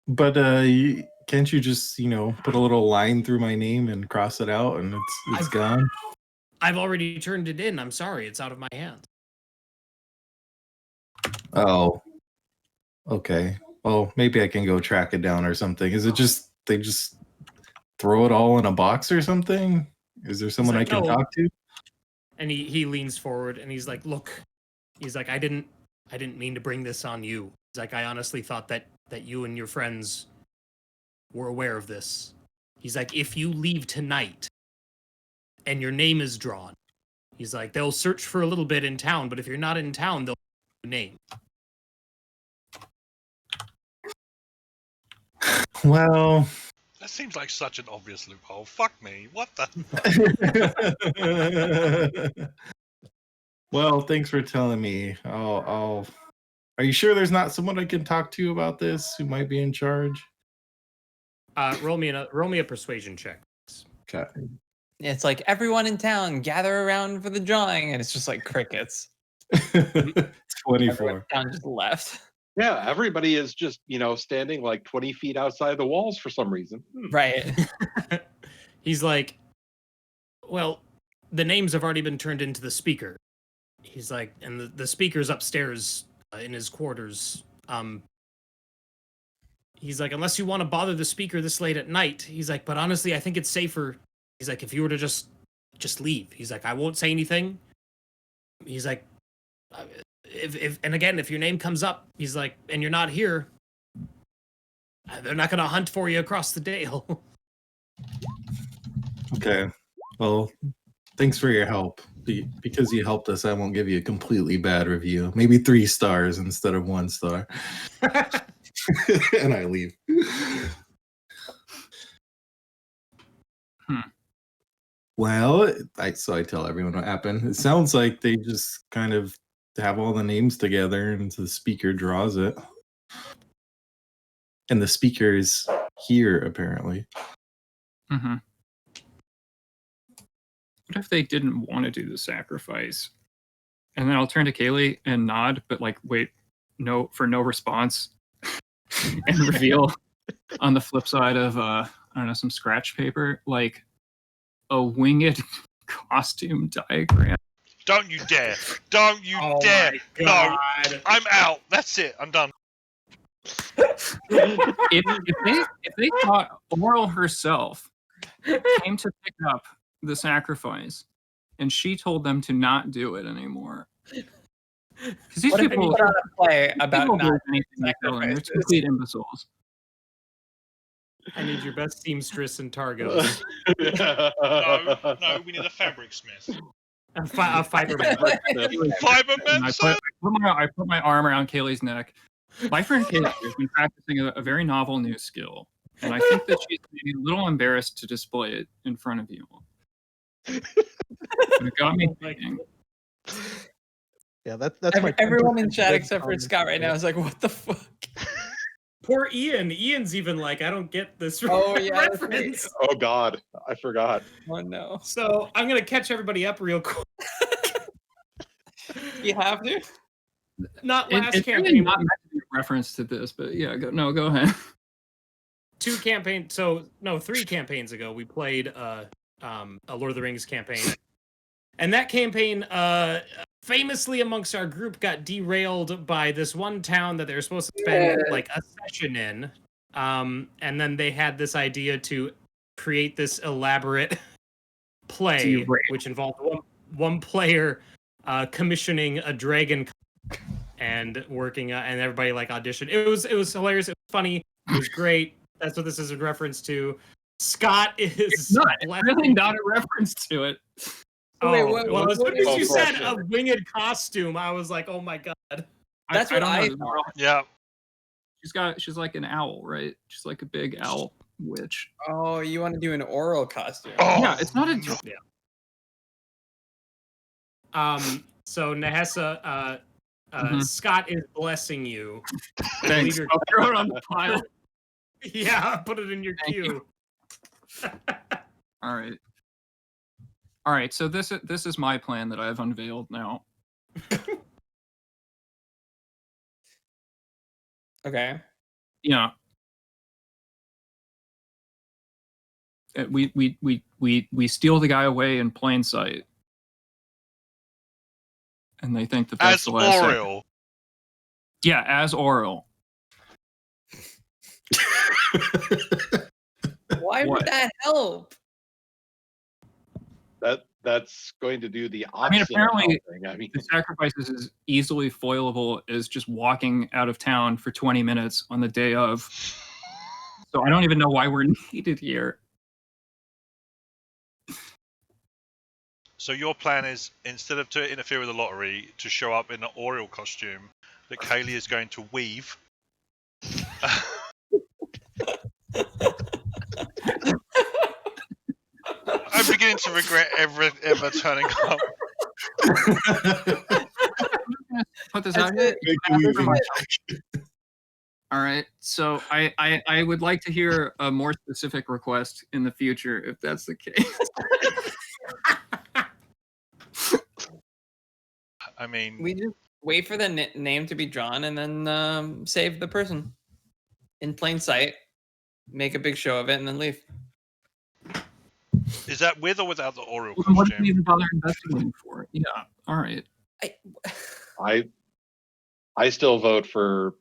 But can't you just, put a little line through my name and cross it out and it's gone? I've already turned it in. I'm sorry, it's out of my hands. Oh, okay. Well, maybe I can go track it down or something. Is it just they just throw it all in a box or something? Is there someone like, I can "No." talk to? And he leans forward and he's like, look, he's like, I didn't mean to bring this on you. He's like, I honestly thought that you and your friends were aware of this. He's like, if you leave tonight and your name is drawn, he's like, they'll search for a little bit in town, but if you're not in town, they'll know your name. Well, That seems like such an obvious loophole. Fuck me. What the? well, thanks for telling me. I'll. Are you sure there's not someone I can talk to about this who might be in charge? Roll me a persuasion check. Okay. It's like everyone in town gather around for the drawing, and it's just like crickets. 24. Everyone in town just left. Yeah, everybody is just, standing like 20 feet outside the walls for some reason. Right. He's like, well, the names have already been turned into the speaker. He's like, and the speaker's upstairs in his quarters. He's like, unless you want to bother the speaker this late at night. He's like, but honestly, I think it's safer. He's like, if you were to just leave. He's like, I won't say anything. He's like, if your name comes up, he's like, and you're not here, they're not gonna hunt for you across the Dale. Okay. Well, thanks for your help. Because you helped us, I won't give you a completely bad review. Maybe 3 stars instead of 1 star. And I leave. Well, so I tell everyone what happened. It sounds like they just kind of have all the names together and the speaker draws it. And the speaker is here, apparently. Mm-hmm. What if they didn't want to do the sacrifice? And then I'll turn to Cayleigh and nod, but wait, no, for no response. And reveal on the flip side of, I don't know, some scratch paper, like a winged costume diagram. Don't you dare! Don't you dare! No, I'm out. That's it. I'm done. If they thought Auril herself came to pick up the sacrifice and she told them to not do it anymore, because these What if people you put on a play about people not do anything like killing. They're sacrifices? complete imbeciles. I need your best seamstress in Targos. No, we need a fabric smith. A fiberman. Fiberman, I put my arm around Cayleigh's neck. My friend Cayleigh has been practicing a very novel new skill, and I think that she's maybe a little embarrassed to display it in front of you. And it got me thinking. Yeah, that's my Everyone in 10% chat good except for comment. Scott right now is like, what the fuck? Poor Ian. Ian's even like, I don't get this Oh, yeah, that's reference. Oh God, I forgot. Oh no. So I'm gonna catch everybody up real quick. You have to? Not last It's really campaign. not meant to be a reference to this, but yeah, go ahead. 3 campaigns ago, we played a Lord of the Rings campaign. And that campaign, famously amongst our group, got derailed by this one town that they were supposed to spend like a session in. And then they had this idea to create this elaborate play, Derailed. which involved one player commissioning a dragon and working, and everybody like auditioned. It was hilarious. It was funny. It was great. That's what this is in reference to. Scott is It's really not a reference to it. Oh, Wait, what- well, as what soon as is you it? said a winged costume, I was like, oh my god. That's what I know. thought. Yeah. She's like an owl, right? She's like a big owl witch. Oh, you want to do an Auril costume? Oh, Yeah, it's not a So Nahesa, Mhm. Scott is blessing you. I Thanks. believe you're- I'll throw it on the pile. Yeah, put it in your Thank you. queue. All right. All right. So this is my plan that I've unveiled now. Okay. Yeah. We steal the guy away in plain sight, and they think that that's as the last thing. Auril. Yeah, as Auril. Why What? would that help? That's going to do the I mean, opposite. apparently of helping. I mean, The sacrifice is as easily foilable as just walking out of town for 20 minutes on the day of. So I don't even know why we're needed here. So your plan is, instead of to interfere with the lottery, to show up in an Auril costume that Cayleigh is going to weave. I'm beginning to regret ever turning up. Put this That's out here. it. All right. So I would like to hear a more specific request in the future, if that's the case. I mean, We just wait for the name to be drawn and then save the person in plain sight, make a big show of it, and then leave. is that with or without the Auril Well, then what did we costume? even bother investigating for? Yeah. All right. I still vote for,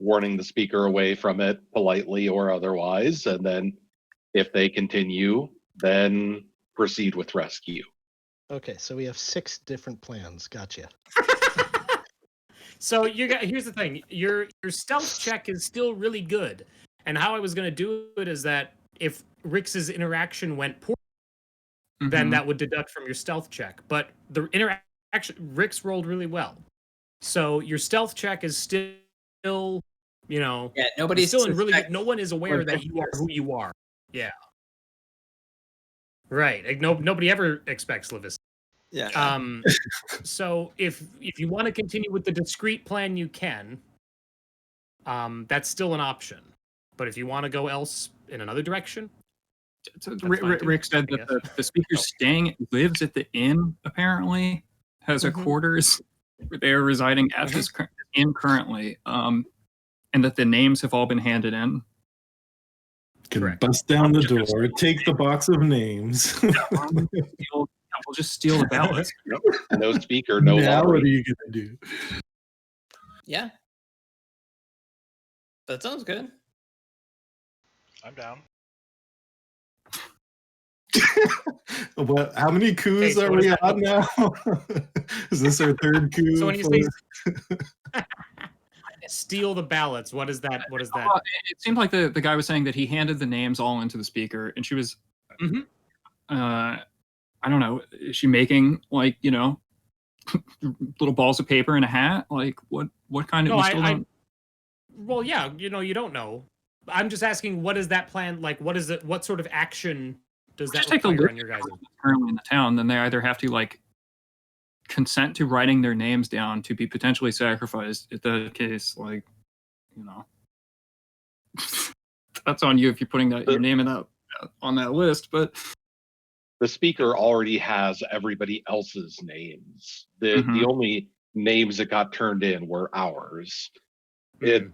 warning the speaker away from it politely or otherwise, and then if they continue, then proceed with rescue. Okay, so we have 6 different plans. Gotcha. So here's the thing: your stealth check is still really good, and how I was going to do it is that if Rix's interaction went poor, then Mhm. that would deduct from your stealth check. But the interaction, Rix rolled really well, so your stealth check is still, Yeah, it's nobody's still in really good. suspect- No one is aware we're that you are victors. who you are. Yeah. Right. Like, nobody ever expects Levis. Yeah. So if you want to continue with the discrete plan, you can. That's still an option. But if you want to go else in another direction, So That's fine too, Rick said I that the speaker lives at the inn, apparently, has a Mhm. quarters where they are residing at this inn currently, and that the names have all been handed in. Can Correct. bust down the door, take the box of names. We'll just steal the ballots. No speaker, no now what are lottery. you gonna do? Yeah. That sounds good. I'm down. What? How many coups Okay, so are what we does that on now? Is this our third coup? so when you for- say steal the ballots, what is that? What is that? Well, it seemed like the guy was saying that he handed the names all into the speaker, and she was, Mhm. I don't know, is she making like little balls of paper in a hat? Like what kind of? No, we still don't- Well, yeah, you don't know. I'm just asking, what is that plan? Like, what is it? What sort of action does that just take the require list on your guys'? currently in the town. Then they either have to consent to writing their names down to be potentially sacrificed. If the case, that's on you if you're putting your name in on that list. But The speaker already has everybody else's names. The Mhm. only names that got turned in were ours. Hmm.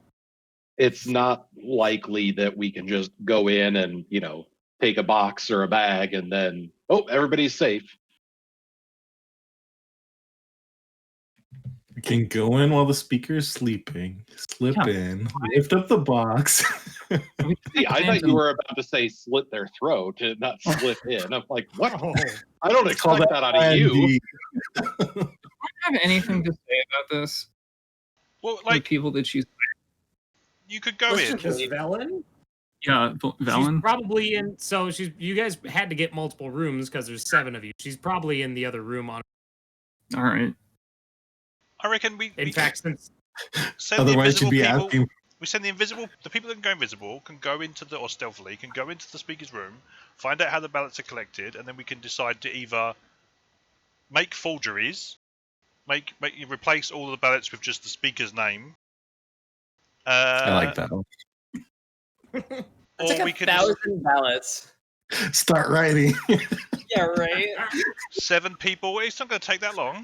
It's not likely that we can just go in and, take a box or a bag and then, everybody's safe. We can go in while the speaker's sleeping, slip Yeah. in, lift up the box. See, I thought you were about to say slit their throat and not slip in. I'm like, what? Oh, I don't Call expect that out of Plan you. B. I don't have anything to say about this. Well, The like, people that she's you could go Let's in. just- Vellyne? She's She's probably in. So you guys had to get multiple rooms because there's 7 of you. She's probably in the other room on. All right. I reckon we In fact, since send the Otherwise, she'd invisible be people. asking We send the people that can go invisible or stealthily can go into the speaker's room, find out how the ballots are collected, and then we can decide to either make forgeries, replace all of the ballots with just the speaker's name. I like that. It's like 1,000 ballots. Start writing. Yeah, right. 7 people. It's not going to take that long.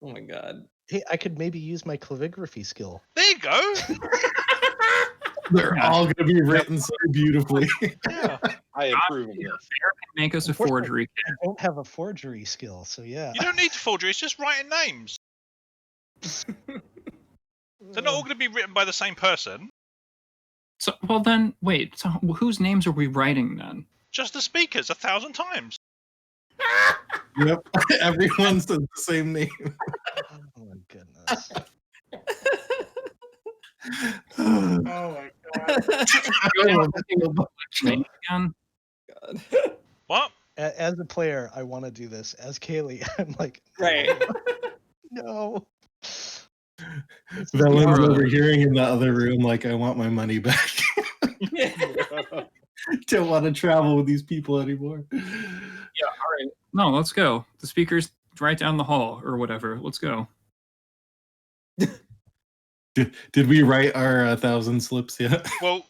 Oh my god. Hey, I could maybe use my clavigraphy skill. There you go. They're all going to be written so beautifully. Yeah. I approve of this. Make us a Unfortunately, forgery kit. I don't have a forgery skill, so yeah. You don't need to forgery. It's just writing names. They're not all going to be written by the same person. So, well then, wait. So, whose names are we writing then? Just the speakers 1,000 times. Yep. Everyone says the same name. Oh my goodness. Oh my god. Again? What? As a player, I want to do this. As Cayleigh, I'm like, Right. no. Vellyne's overhearing in the other room, like, I want my money back. Don't want to travel with these people anymore. Yeah, all right. No, let's go. The speaker's right down the hall or whatever. Let's go. Did we write our 1,000 slips yet? Well,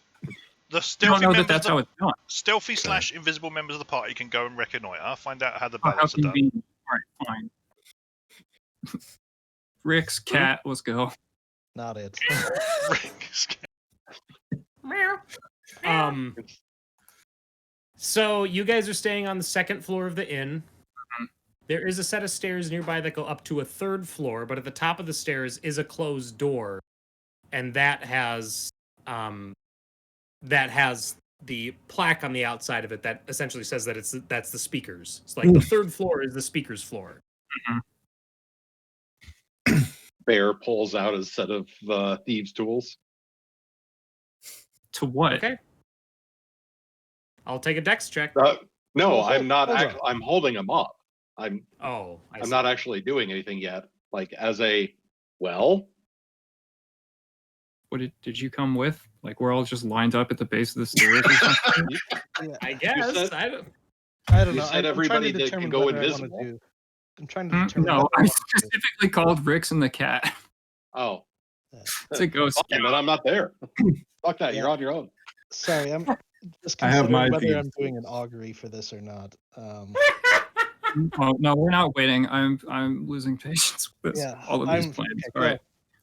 the I don't stealthy know members that that's how it's done. stealthy / invisible members of the party can go and reconnoiter, find out how the How ballots are done. convenient. All right, fine. Rick's cat, let's go. Not it. So you guys are staying on the 2nd floor of the inn. There is a set of stairs nearby that go up to a 3rd floor, but at the top of the stairs is a closed door, and that has the plaque on the outside of it that essentially says that that's the speakers. It's like the 3rd floor is the speakers floor. Bear pulls out a set of thieves' tools. To what? Okay. I'll take a dex check. No, I'm not. Hold on. I'm holding them up. I'm I'm not actually doing anything yet. Like as a well. What did you come with? Like we're all just lined up at the base of the stairs or something? Yeah, I guess. said- I don't. I don't You know. said I'm trying everybody to that determine can go whether I wanna invisible? do- I'm trying to determine. No, what I want to do. specifically called Rix and the cat. Oh, It's a ghost. fine, then I'm not there. Fuck that. Yeah. You're on your own. Sorry, I'm just I have considering my whether thieves' I'm doing an augury for this or not. Oh, no, we're not waiting. I'm losing patience with this, Yeah, all of these I'm- plans. okay, All right.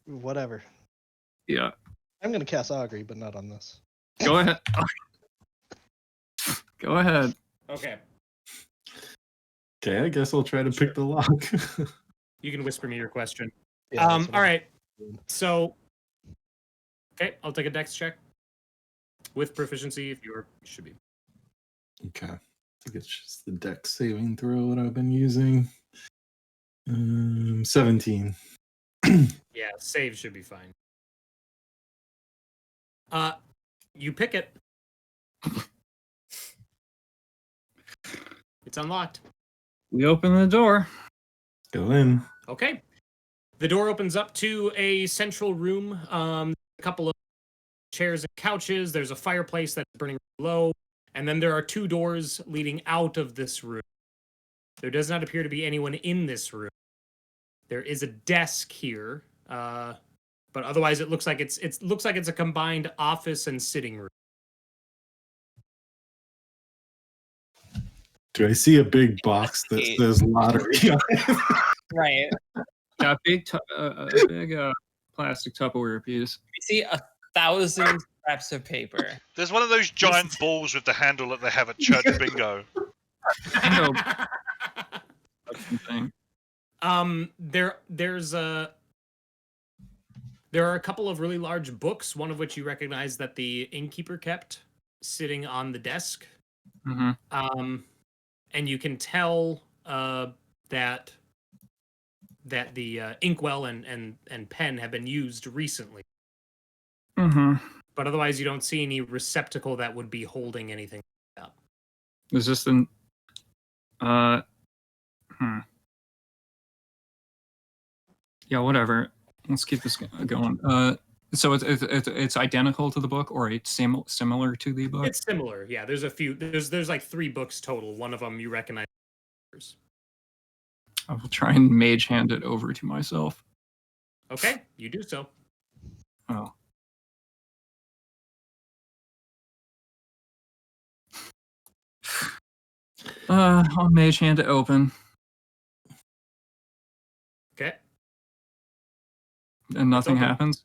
go. Whatever. Yeah. I'm gonna cast augury, but not on this. Go ahead. Go ahead. Okay. Okay, I guess I'll try to pick the lock. You can whisper me your question. Yeah, that's what All I'm right. doing. So, okay, I'll take a dex check with proficiency if you should be. Okay. I think it's just the dex saving throw that I've been using. 17. Yeah, save should be fine. You pick it. It's unlocked. We open the door. Go in. Okay. The door opens up to a central room. A couple of chairs and couches. There's a fireplace that's burning low. And then there are 2 doors leading out of this room. There does not appear to be anyone in this room. There is a desk here. But otherwise it looks like it's a combined office and sitting room. Do I see a big box that says lottery on it? Right. Yeah, a big plastic Tupperware piece. We see 1,000 scraps of paper. There's one of those giant balls with the handle that they have at church bingo. No, that's the thing. There are a couple of really large books, one of which you recognize that the innkeeper kept sitting on the desk. Mm-hmm. And you can tell that the inkwell and pen have been used recently. Mm-hmm. But otherwise, you don't see any receptacle that would be holding anything up. Is this an Yeah, whatever. let's keep this going. So it's identical to the book, or it's similar to the book? It's similar. Yeah, there's a few. There's like 3 books total. One of them you recognize. I will try and mage hand it over to myself. Okay, you do so. Oh. I'll mage hand it open. Okay. And nothing open. happens?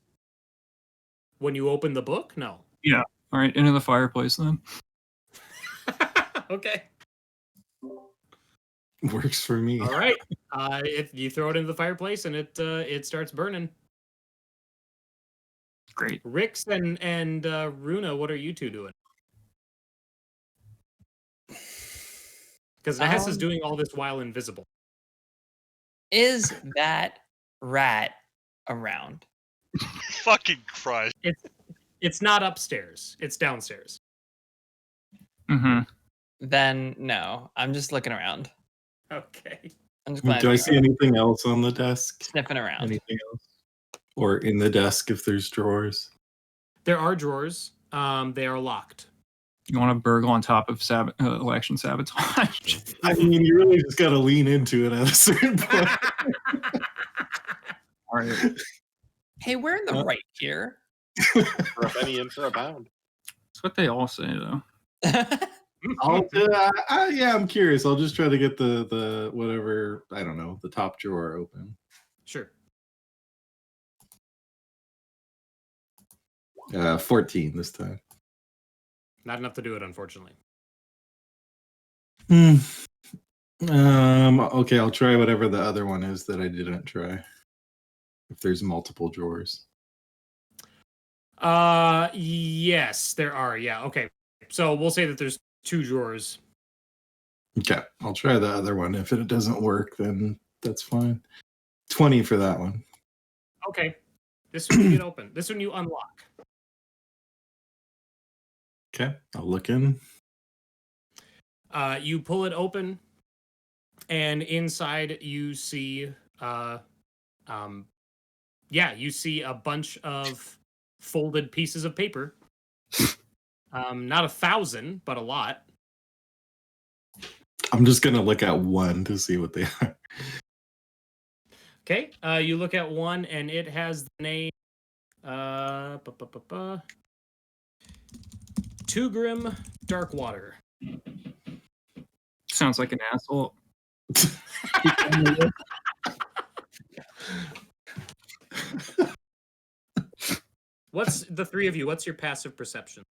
When you open the book? No. Yeah. All right, into the fireplace then. Okay. Works for me. All right. If you throw it into the fireplace and it starts burning. Great. Rix and Rúna, what are you two doing? Because Nahesa's doing all this while invisible. Is that rat around? Fucking Christ. It's not upstairs. It's downstairs. Mm-hmm. Then no. I'm just looking around. Okay. I'm just Do I glancing see around, anything else on the desk? sniffing around. Anything else? Or in the desk if there's drawers? There are drawers. They are locked. You want to burgle on top of election sabotage? I mean, you really just got to lean into it at a certain point. All right. Hey, we're in the right here. For a penny in for a pound. That's what they all say, though. Yeah, I'm curious. I'll just try to get the whatever, I don't know, the top drawer open. Sure. 14 this time. Not enough to do it, unfortunately. Okay, I'll try whatever the other one is that I didn't try. If there's multiple drawers. Yes, there are. Yeah, okay. So we'll say that there's 2 drawers. Okay, I'll try the other one. If it doesn't work, then that's fine. 20 for that one. Okay. This one you get open. This one you unlock. Okay, I'll look in. You pull it open, and inside you see, you see a bunch of folded pieces of paper. Not 1,000, but a lot. I'm just gonna look at one to see what they are. Okay, you look at one, and it has the name, Tugrim Darkwater. Sounds like an asshole. What's the 3 of you? What's your passive perception?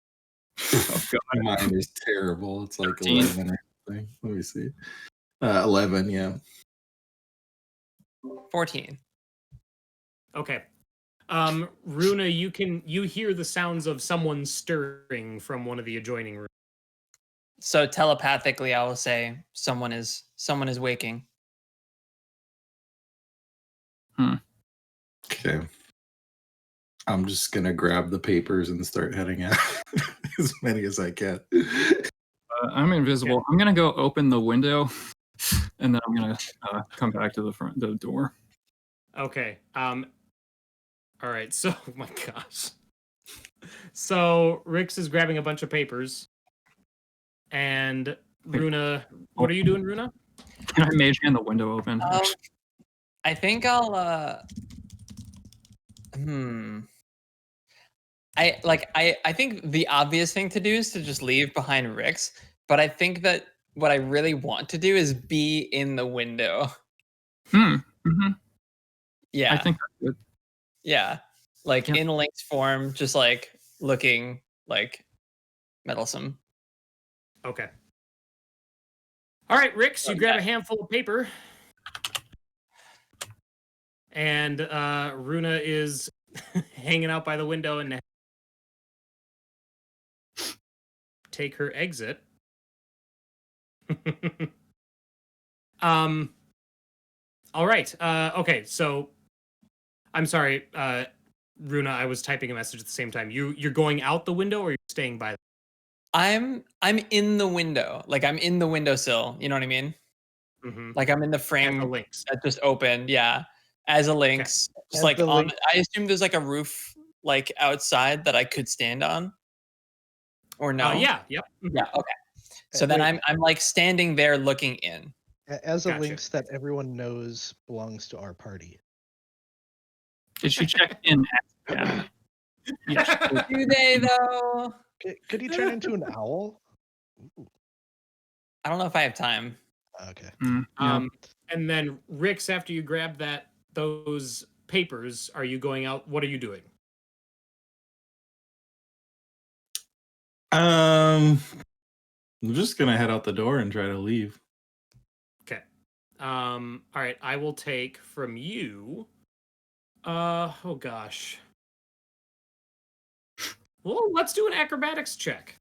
Oh, God. Mine is terrible. It's like 13. 11 or something. Let me see. 11, yeah. 14. Okay. Rúna, you hear the sounds of someone stirring from one of the adjoining rooms. So telepathically, I will say someone is waking. Okay. I'm just gonna grab the papers and start heading out as many as I can. I'm invisible. Okay. I'm gonna go open the window, and then I'm gonna come back to the door. Okay. All right. So, oh my gosh. So Rix is grabbing a bunch of papers, and Rúna, what are you doing, Rúna? Can I mage hand the window open? I think I'll I think the obvious thing to do is to just leave behind Rix, but I think that what I really want to do is be in the window. Mm-hmm. Yeah. I think that's good. Yeah. Like Yeah. in Link's form, just like looking like meddlesome. Okay. All right, Rix, you grab a handful of paper. And Rúna is hanging out by the window and take her exit. All right. Okay, so I'm sorry, Rúna, I was typing a message at the same time. You're going out the window or you're staying by? I'm in the window. Like I'm in the windowsill. You know what I mean? Mm-hmm. Like I'm in the And frame the links. that just opened. Yeah. as a lynx, just As like the on. lynx. I assume there's like a roof like outside that I could stand on, or no? Yeah. Yep. Yeah. Okay. So then Wait, I'm like standing there looking in. as a Gotcha. lynx that everyone knows belongs to our party. Did she check in? Yeah. Yeah. Do they though? Could he turn into an owl? Ooh, I don't know if I have time. okay. Yeah. And then Rix, after you grab those papers, are you going out? What are you doing? I'm just gonna head out the door and try to leave. Okay. All right. I will take from you. Oh gosh. Well, let's do an acrobatics check.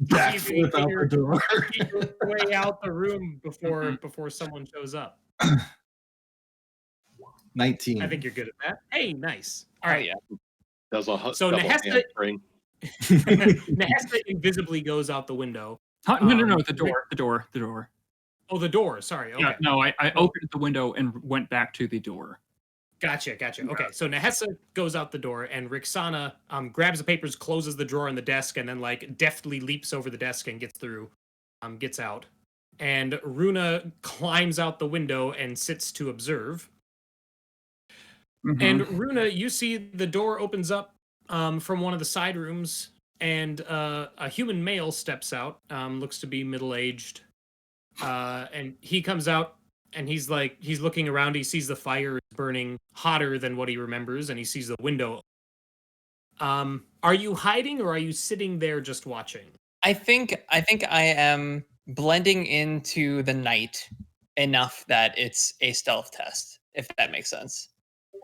Back See if you flip can out the door. get your way out the room before someone shows up. 19. I think you're good at that. Hey, nice. All Oh, right. yeah. Does a So double Nahesa- hamstring. Nahesa invisibly goes out the window. No, the Rick- door. The door. Oh, the door. Sorry. Okay. Yeah, no, I opened the window and went back to the door. Gotcha. Okay, so Nahesa goes out the door, and Rixana grabs the papers, closes the drawer in the desk, and then like deftly leaps over the desk and gets out. And Rúna climbs out the window and sits to observe. Mhm. And Rúna, you see the door opens up from one of the side rooms, and a human male steps out. Looks to be middle-aged, and he comes out. And he's looking around. He sees the fire is burning hotter than what he remembers, and he sees the window. Are you hiding, or are you sitting there just watching? I think I am blending into the night enough that it's a stealth test, if that makes sense.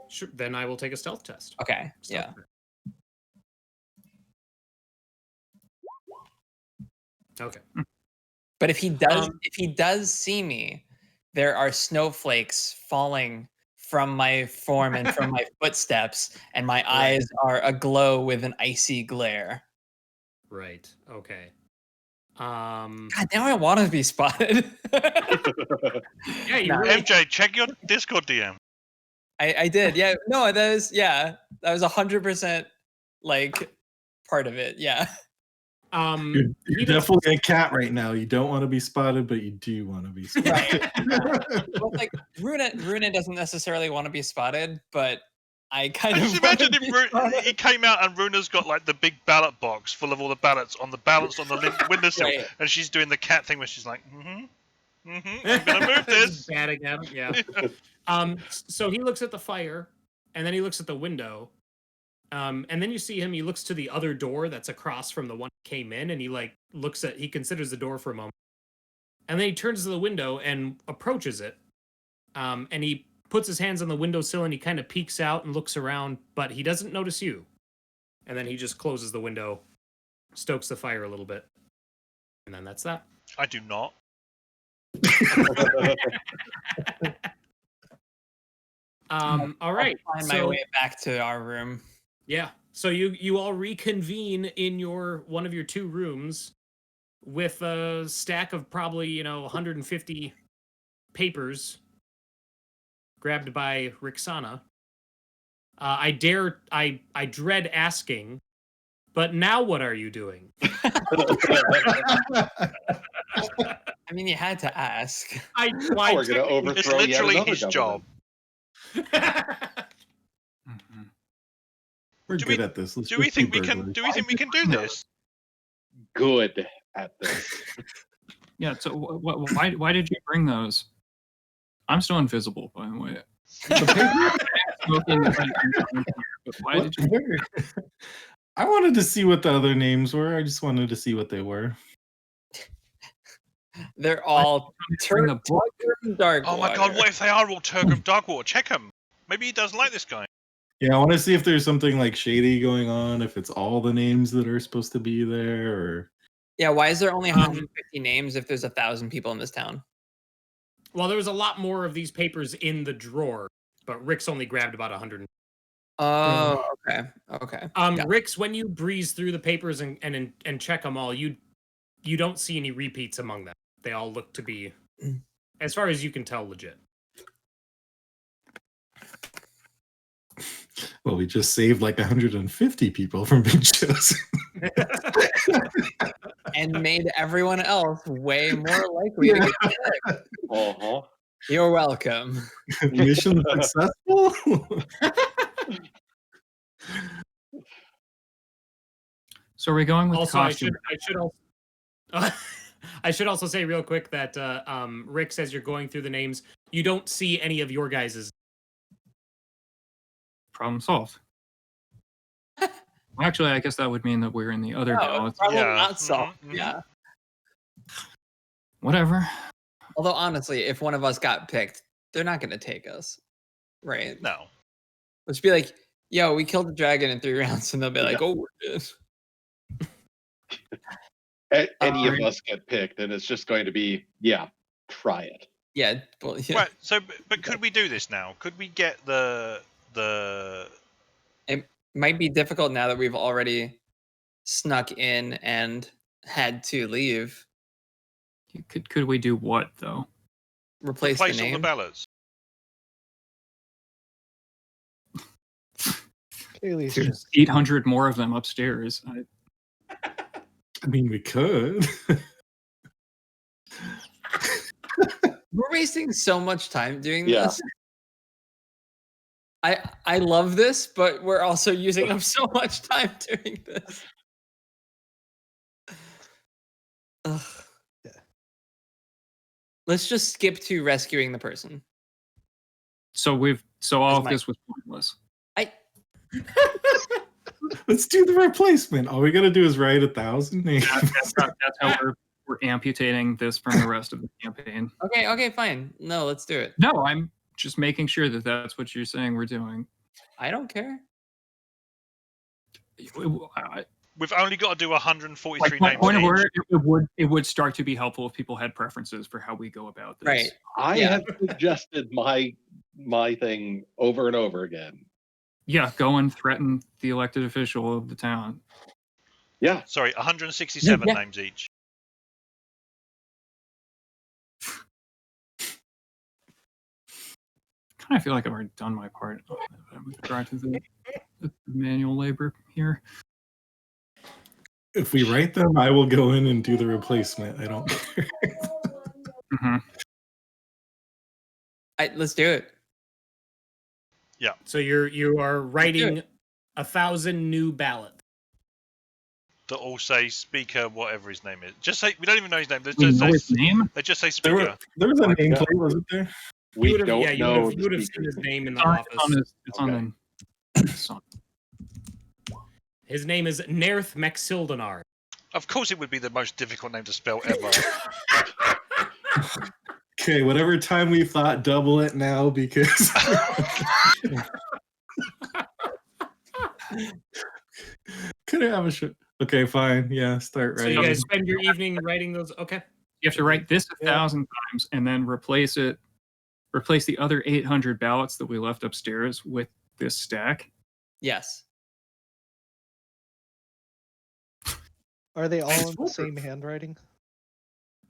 Sure. Then I will take a stealth test. Okay. Stealth Yeah. test. Okay. But if he does see me, there are snowflakes falling from my form and from my footsteps, and my eyes are aglow with an icy glare. Right. Okay. God, now I want to be spotted. Yeah, you Nah. really. MJ, check your Discord DM. I did. Yeah. No, that was 100% like part of it. Yeah. You're he does- definitely a cat right now. You don't want to be spotted, but you do want to be spotted. Well, like Rúna doesn't necessarily want to be spotted, but I kind I of just wanna imagine be if spotted. he came out and Runa's got like the big ballot box full of all the ballots on the windowsill, Right. and she's doing the cat thing where she's like, I'm gonna move this. Just batting at him, yeah. So he looks at the fire, and then he looks at the window, and then you see him. He looks to the other door that's across from the one he came in, and he considers the door for a moment, and then he turns to the window and approaches it, and he puts his hands on the windowsill and he kind of peeks out and looks around, but he doesn't notice you, and then he just closes the window, stokes the fire a little bit, and then that's that. I do not. All right. Find my way back to our room. Yeah. So you all reconvene in one of your two rooms with a stack of probably 150 papers grabbed by Rixana. I dread asking, but now what are you doing? I mean, you had to ask. We're going to It's overthrow yet literally another his job. Mhm. We're Do good we- at this. Let's Do we just think do we can? burglary. Do we think we can do this? Good at this. Yeah. So why did you bring those? I'm still invisible, by the way. Smoking, but why did you? I wanted to see what the other names were. I just wanted to see what they were. They're all Bring the book. dark. Oh my god! What if they are all Turgrim Darkwater? Check him. Maybe he doesn't like this guy. Yeah, I want to see if there's something like shady going on, if it's all the names that are supposed to be there, or Yeah, why is there only 150 names if there's 1,000 people in this town? Well, there was a lot more of these papers in the drawer, but Rick's only grabbed about 100. Oh, okay. Yeah. Rix, when you breeze through the papers and check them all, you don't see any repeats among them. They all look to be, as far as you can tell, legit. Well, we just saved like 150 people from being chosen. And made everyone else way more likely to get picked. Uh-huh. You're welcome. Mission successful. So are we going with Also, costume? I should also say real quick that Rick says you're going through the names. You don't see any of your guys's. Problem solved. Well, actually, I guess that would mean that we're in the other No, ballots. problem Yeah. not solved. Mhm, mhm. Yeah. Whatever. Although honestly, if one of us got picked, they're not going to take us, right? No. Let's be like, yo, we killed the dragon in 3 rounds, and they'll be like, Yeah. oh, we're good. Any of us get picked, and it's just going to be, yeah, try it. Yeah, well, yeah. Right. So, but could we do this now? Could we get the Might be difficult now that we've already snuck in and had to leave. Could we do what though? Replace place the all the name. ballots? Cayleigh's There's just 800 more of them upstairs. I mean, we could. We're wasting so much time doing Yeah. this. I love this, but we're also using up so much time doing this. Ugh. Yeah. Let's just skip to rescuing the person. So all That's of my- this was pointless. Let's do the replacement. All we gotta do is write 1,000 names. That's how we're amputating this from the rest of the campaign. Okay, fine. No, let's do it. No, I'm just making sure that that's what you're saying we're doing. I don't care. We've only got to do 143 Like, names point of each. order, it would start to be helpful if people had preferences for how we go about this. Right. I Yeah. have suggested my thing over and over again. Yeah, go and threaten the elected official of the town. Yeah, Sorry, 167 Yeah. names each. Kind of feel like I've already done my part with regard to the manual labor here. If we write them, I will go in and do the replacement. I don't care. Mhm. Let's do it. So you are writing 1,000 new ballots. That all say speaker, whatever his name is. Just say we don't even know his name. They We just know say, his name. they just say There speaker. was a Oh my God. nameplate, wasn't there? we you would don't have, know. you would have the seen his speaker's name in the Sorry, office. it's on the song. His name is Nerth Maxildonar. Of course, it would be the most difficult name to spell ever. Okay, whatever time we thought, double it now because. Could I have a show? Okay, fine. Yeah, start So writing. you guys spend your evening writing those. Okay. You have to write this Yeah. 1,000 times and then replace the other 800 ballots that we left upstairs with this stack. Yes. Are they all in the same handwriting?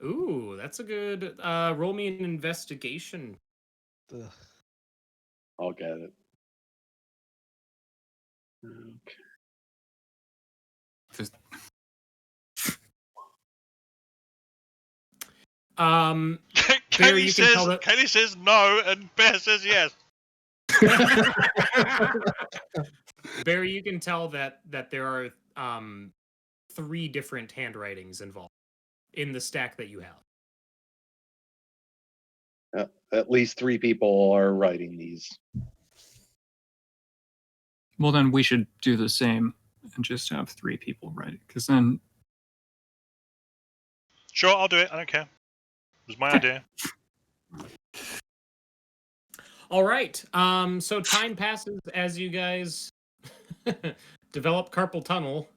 Ooh, that's a good. Roll me an investigation. Ugh. I'll get it. Okay. Just- Bear, Kelly you can tell that- Kelly says no, and Bear says yes. Barry, you can tell that there are 3 different handwritings involved in the stack that you have. At least 3 people are writing these. Well, then we should do the same and just have 3 people write it, because then Sure, I'll do it. I don't care. It was my idea. All right. So time passes as you guys develop carpal tunnel.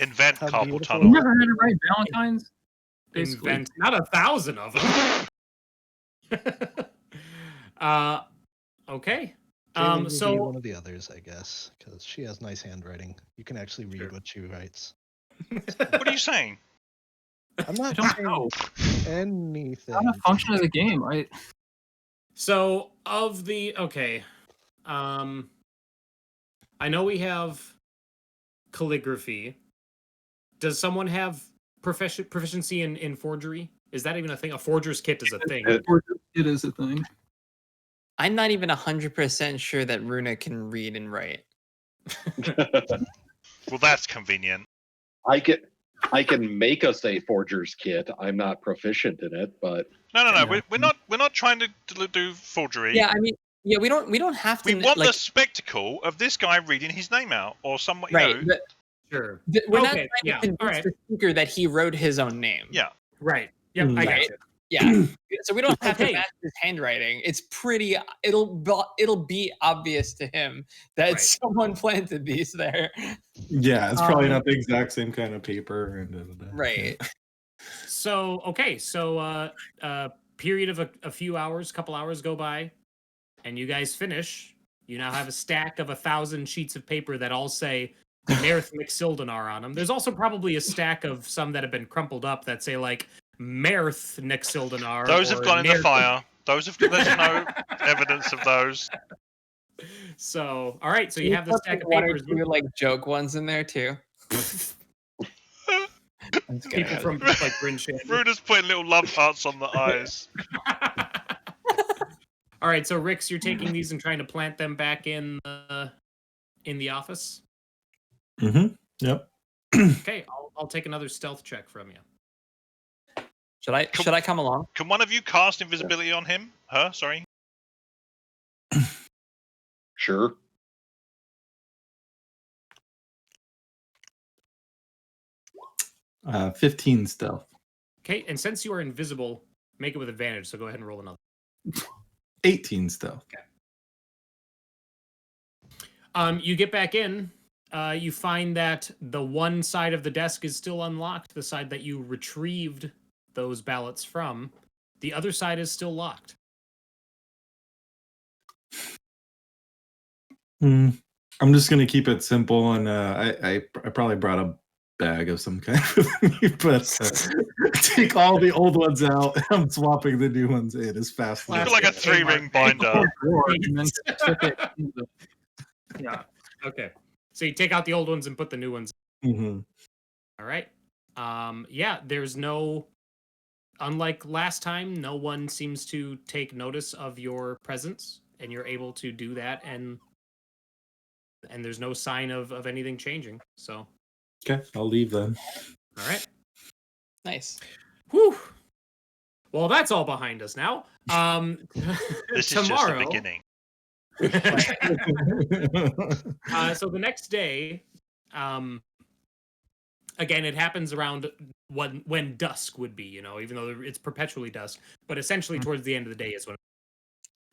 Invent How carpal beautiful. you tunnel. never had to write Valentine's. Basically, Invent not 1,000 of them. Okay. Cayleigh will be So one of the others, I guess, because she has nice handwriting. You can actually read Sure. what she writes. What are you saying? I'm I not don't saying know. anything. It's not a function of the game, right? So of the okay, I know we have calligraphy. Does someone have proficiency in forgery? Is that even a thing? A forger's kit is a thing. It is a thing. I'm not even 100% sure that Runa can read and write. Well, that's convenient. I can make us a forger's kit. I'm not proficient in it, but No. Yeah. We're not trying to do forgery. Yeah, I mean, yeah, we don't have to. We want like, the spectacle of this guy reading his name out, or someone. right. You know, but Sure. we're not Okay, trying yeah, to convince alright. the speaker that he wrote his own name. Yeah. Right. Yep, I got Right. you. Yeah. So we don't have Okay. to match his handwriting. It's pretty. It'll be obvious to him that Right. someone planted these there. Yeah, it's probably not the exact same kind of paper. And Right. So okay, so period of a few hours, couple hours go by, and you guys finish. You now have a stack of 1,000 sheets of paper that all say Merth McSildenar on them. There's also probably a stack of some that have been crumpled up that say like Merth McSildenar. those have or gone in the Nerth- fire. There's no evidence of those. So all right, so you have the put, stack of one or papers. two, like joke ones in there too. I'm just kidding. People from like Bryn Shannon. Runa's putting little love hearts on the eyes. All right, so Rix, you're taking these and trying to plant them back in the office. Yep. Okay, I'll take another stealth check from you. Should I come along? Can one of you cast invisibility on him? Her? Sorry. sure. Uh, 15 stealth. Okay, and since you are invisible, make it with advantage. So go ahead and roll another. 18 stealth. You get back in. You find that the one side of the desk is still unlocked. The side that you retrieved those ballots from. The other side is still locked. I'm just gonna keep it simple, and I probably brought a bag of some kind with me, but take all the old ones out. I'm swapping the new ones in as fast You've as got like a Plastic 3-ring Kmart. binder. And then tip it into the- Yeah. Okay. So you take out the old ones and put the new ones. hmm All right. Yeah, there's no, unlike last time, no one seems to take notice of your presence, and you're able to do that, and there's no sign of anything changing. So, Okay, I'll leave then. all right. Nice. Whew. Well, that's all behind us now. This is just the tomorrow, beginning. so the next day, again, it happens around when dusk would be, even though it's perpetually dusk, but essentially towards the end of the day is when.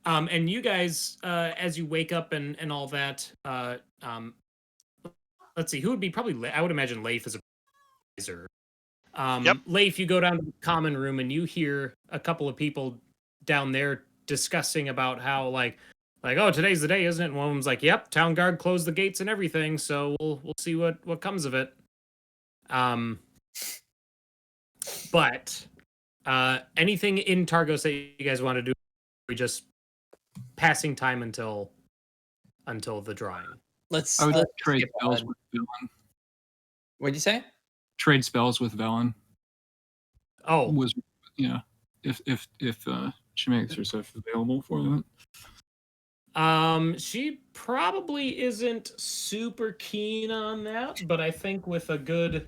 And you guys, as you wake up and all that, let's see, who would be probably, I would imagine Leif is a advisor. Yep. Leif, you go down to the common room and you hear a couple of people down there discussing about how like, oh, today's the day, isn't it? And one of them's like, yep, town guard closed the gates and everything, so we'll see what comes of it. But anything in Targos that you guys want to do? We just passing time until the drawing. Let's. I would let's trade skip spells ahead. with Vellyne. What'd you say? Trade spells with Vellyne. Oh, Was if she makes herself available for that. she probably isn't super keen on that, but I think with a good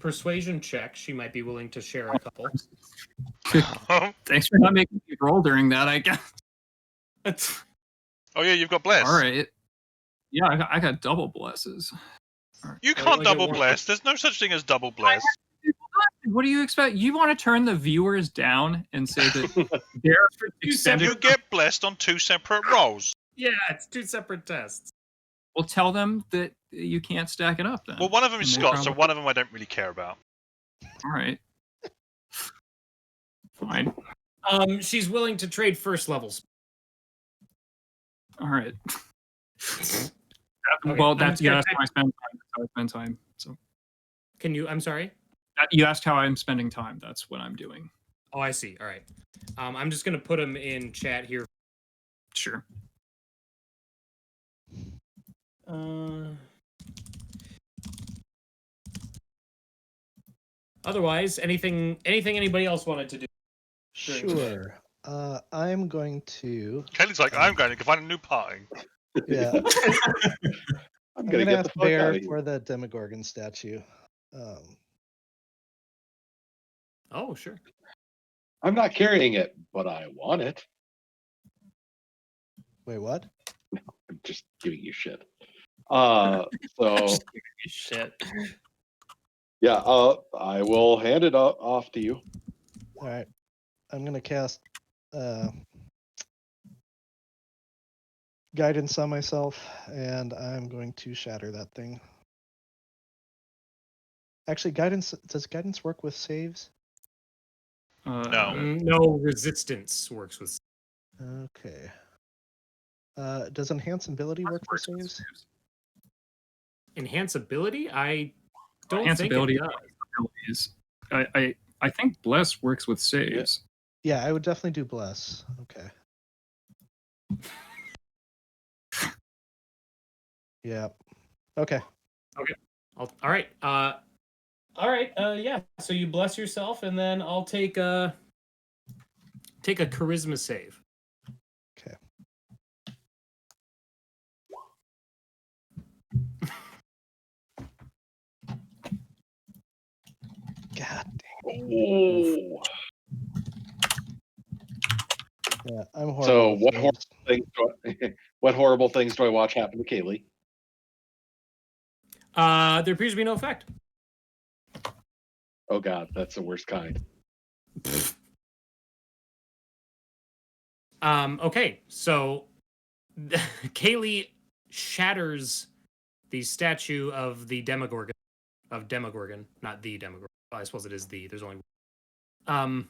persuasion check, she might be willing to share a couple. Thanks for not making me roll during that, I guess. Oh yeah, you've got bless. All right. Yeah, I got double blesses. You Well, can't like double a one- bless. There's no such thing as double bless. What do you expect? You want to turn the viewers down and say that they're extended? You get blessed on 2 separate rolls. Yeah, it's 2 separate tests. Well, tell them that you can't stack it up then. Well, one of them is And they Scott, so probably- one of them I don't really care about. All right. Fine. She's willing to trade first levels. All right. Okay, Well, I'm that's gonna how I spend time. That's how I spend time. So Can you? I'm sorry. you asked how I'm spending time. That's what I'm doing. Oh, I see. All right. I'm just gonna put them in chat here. Sure. Otherwise, anything anybody else wanted to do? Sure. I'm going to. Kelly's like, I'm going to find a new party. Yeah. I'm I'm gonna gonna get the ask fuck Bear out of here. for the Demogorgon statue. Oh, sure. I'm not carrying it, but I want it. Wait, what? I'm just giving you shit. So Shit. yeah, I will hand it off to you. All right. I'm gonna cast guidance on myself, and I'm going to shatter that thing. Actually, does guidance work with saves? No. No resistance works with. Okay. Does enhance ability work for saves? Enhance ability? I don't Enhance think ability it does. abilities. I think bless works with saves. Yeah, I would definitely do bless. Okay. Yeah. Okay. All right. Yeah. So you bless yourself, and then I'll take a charisma save. Okay. God damn. Oh. Yeah, I'm horrible. So with what saves. what horrible things do I watch happen to Cayleigh? There appears to be no effect. Oh god, that's the worst kind. Okay, so Cayleigh shatters the statue of the Demogorgon, not the Demogorgon. Well, I suppose it is the. There's only. And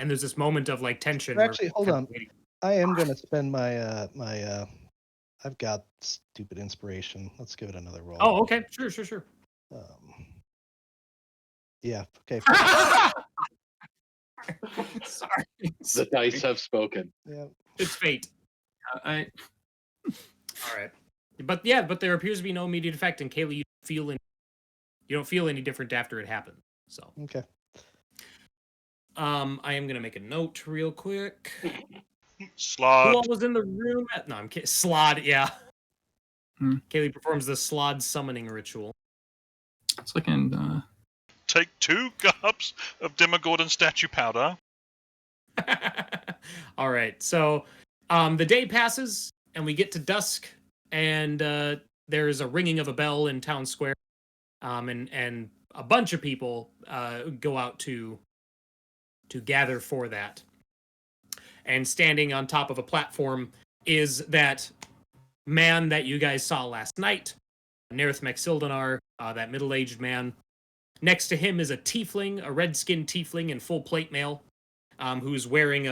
there's this moment of like tension. where Actually, we're hold kind on. of waiting. I am gonna spend my I've got stupid inspiration. Let's give it another roll. Oh, okay, sure. Yeah. Okay. Sorry, The dice have spoken. Yeah. it's fate. I All right, but there appears to be no immediate effect, and Cayleigh, you don't feel any different after it happened. So, Okay. I am gonna make a note real quick. Who Slod. all was in the room? No, I'm kidding. Slod, yeah. Hmm. Cayleigh performs the Slod summoning ritual. it's looking. Take 2 gulps of Demogorgon statue powder. All right, so the day passes, and we get to dusk, and there's a ringing of a bell in town square, and a bunch of people go out to gather for that. And standing on top of a platform is that man that you guys saw last night, Nerith McSildanar, that middle-aged man. Next to him is a tiefling, a red-skinned tiefling in full plate mail, who's wearing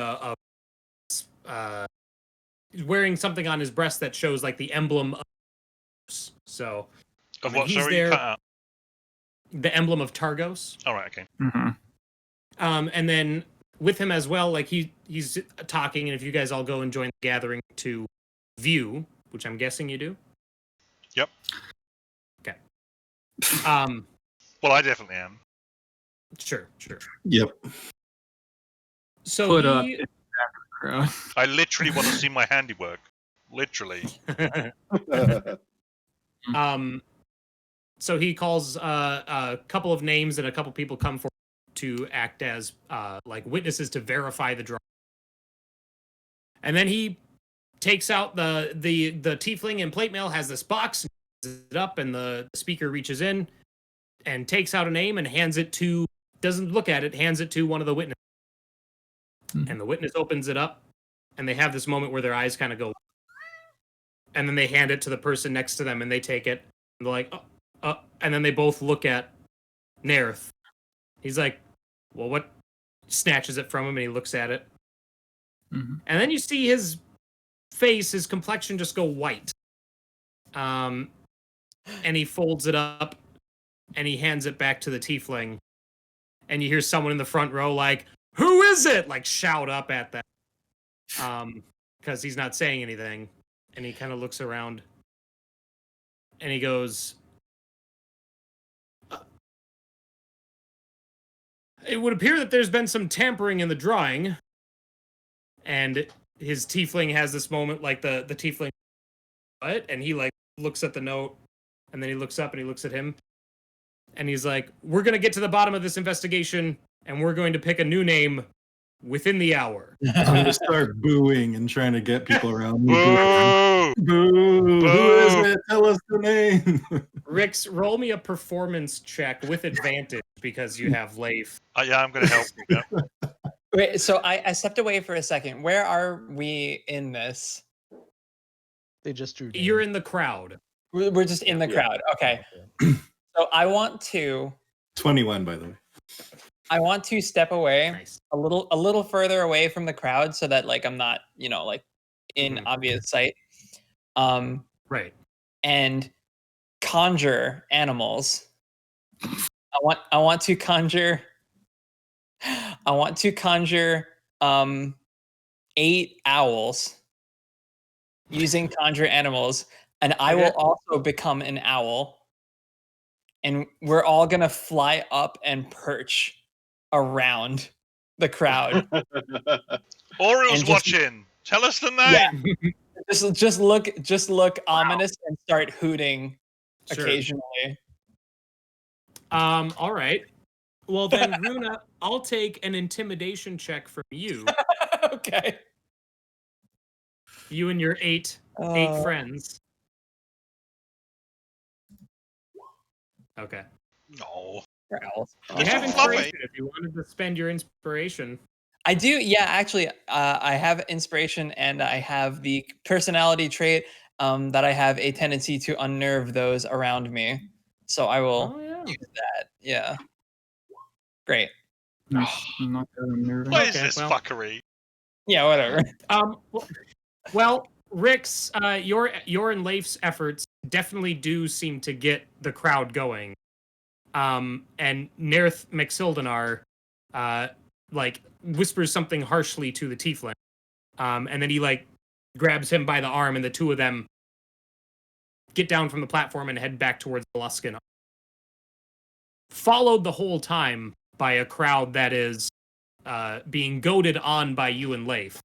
wearing something on his breast that shows like the emblem of. So, Of when what, he's sorry? there- Cut out. the emblem of Targos. All right, okay. Mhm. And then with him as well, like he's talking, and if you guys all go and join the gathering to view, which I'm guessing you do. Yep. Okay. Well, I definitely am. Sure. Yep. So Put up he, in the back of the crowd. I literally want to see my handiwork. Literally. so he calls a couple of names, and a couple people come forward to act as like witnesses to verify the draw. And then he takes out the tiefling in plate mail, has this box, hands it up, and the speaker reaches in and takes out a name and doesn't look at it, hands it to one of the witnesses. Mhm. And the witness opens it up, and they have this moment where their eyes kind of go, and then they hand it to the person next to them, and they take it, and they're like, and then they both look at Nerith. He's like, well, what? Snatches it from him, and he looks at it. Mhm. And then you see his face, his complexion just go white. And he folds it up, and he hands it back to the tiefling. And you hear someone in the front row like, who is it? Like shout up at that. Because he's not saying anything. And he kind of looks around. and he goes, "It would appear that there's been some tampering in the drawing." And his tiefling has this moment, like the tiefling, what? And he like looks at the note, and then he looks up and he looks at him, and he's like, "We're gonna get to the bottom of this investigation, and we're going to pick a new name within the hour." I'm gonna start booing and trying to get people around me. Boo! Boo! Who is it? Tell us the name. Rix, roll me a performance check with advantage because you have Leif. Yeah, I'm going to help. Yeah. Wait, so I stepped away for a second. Where are we in this? They just drew. You're in the crowd. We're just in the crowd. Okay. So I want to 21, by the way. I want to step away Nice. a little further away from the crowd so that like I'm not, like in obvious sight. Right. And conjure animals. I want to conjure 8 owls using conjure animals, and I will also become an owl, and we're all gonna fly up and perch around the crowd. Aurel's just- watching. Tell us the name. Yeah. Just look ominous and start hooting Sure. occasionally. All right. Well then, Rúna, I'll take an intimidation check from you. Okay. You and your eight friends. Okay. No. Owls. You This have is fluffy. inspiration if you wanted to spend your inspiration. I do, yeah. Actually, I have inspiration, and I have the personality trait that I have a tendency to unnerve those around me. So I will Oh yeah. use that. Yeah. Great. Nice. I'm not that unnerving. What is Okay, this well. fuckery? Yeah. Whatever. Well, Rix, your and Leif's efforts definitely do seem to get the crowd going. And Nerth McSildenar, like whispers something harshly to the tiefling, and then he like grabs him by the arm, and the two of them get down from the platform and head back towards the Luskan. Followed the whole time by a crowd that is being goaded on by you and Leif,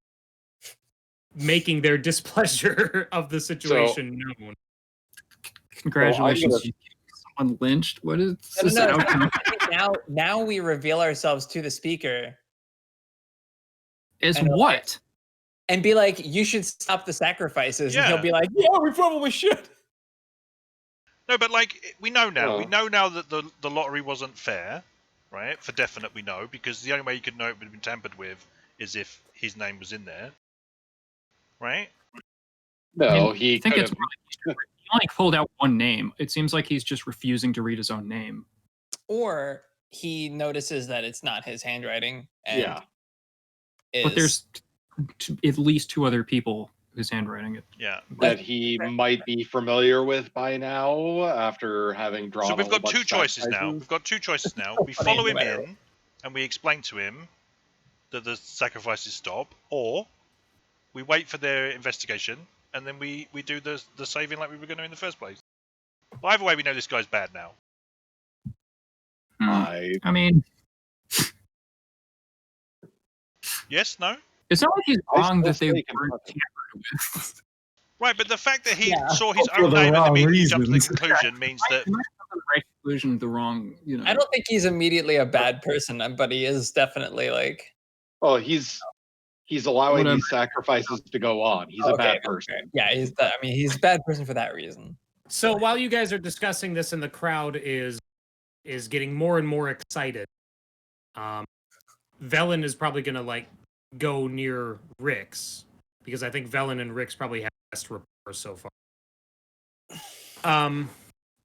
making their displeasure of the situation known. Congratulations. gonna- You someone lynched. What is this No, outcome? now we reveal ourselves to the speaker Is and what? and be like, "You should stop the sacrifices," and Yeah. he'll be like, "Yeah, we probably should." No, but like we know now. We Oh. know now that the lottery wasn't fair, right? For definite, we know, because the only way you could know it would have been tampered with is if his name was in there, right? No, And he I think could it's have. really he only pulled out one name. It seems like he's just refusing to read his own name. Or he notices that it's not his handwriting. And Yeah. But there's at least 2 other people whose handwriting it. Yeah. That he might be familiar with by now after having drawn. So we've a got whole bunch two of choices now. sacrifices. We've got 2 choices now. We funny, follow him whatever. in, and we explain to him that the sacrifices stop, or we wait for their investigation, and then we do the saving like we were going to in the first place. Well, either way, we know this guy's bad now. I mean, Yes? No? it's not like he's I wrong still that they say weren't Kentucky. tampered with. Right, but the fact that he Yeah. saw his For own the name and wrong immediately jumped to the reasons. conclusion means that... He might have come to the right conclusion, the wrong, I don't think he's immediately a bad person, but he is definitely like. Oh, he's allowing Whatever. these sacrifices to go on. He's a bad person. Yeah, he's a bad person for that reason. So while you guys are discussing this, and the crowd is getting more and more excited, Vellyne is probably gonna like go near Rix, because I think Vellyne and Rix probably have the best rapport so far.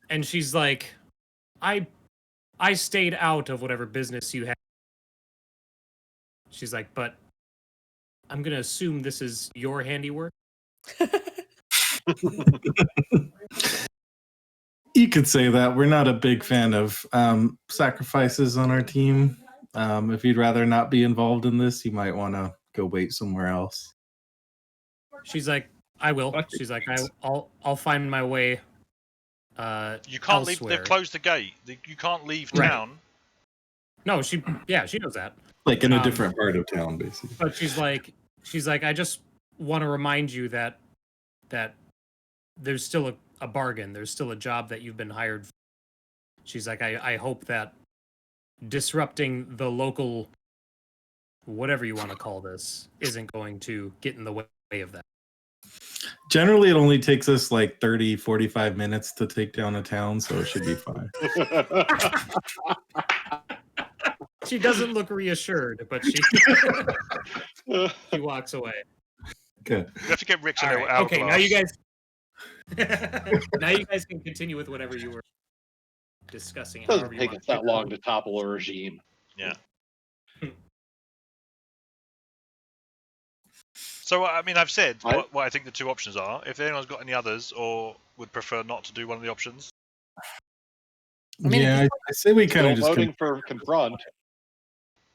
And she's like, I stayed out of whatever business you had. She's like, but I'm gonna assume this is your handiwork. You could say that. We're not a big fan of sacrifices on our team. If you'd rather not be involved in this, you might want to go wait somewhere else. She's like, I will. She's like, I'll find my way You can't leave. elsewhere. They've closed the gate. You can't leave Right. town. No, she knows that. Like in a different part of town, basically. But she's like, I just want to remind you that there's still a bargain. There's still a job that you've been hired for. She's like, I hope that disrupting the local, whatever you want to call this, isn't going to get in the way of that. Generally, it only takes us like 30, 45 minutes to take down a town, so it should be fine. She doesn't look reassured, but she walks away. Good. We have to get Rixana All right. out. Okay, now you guys can continue with whatever you were discussing. It doesn't however you take want us that long to topple a regime. Yeah. So I mean, I've said what I think the two options are. If anyone's got any others, or would prefer not to do one of the options. I mean, I say we kind Still of just. voting for confront.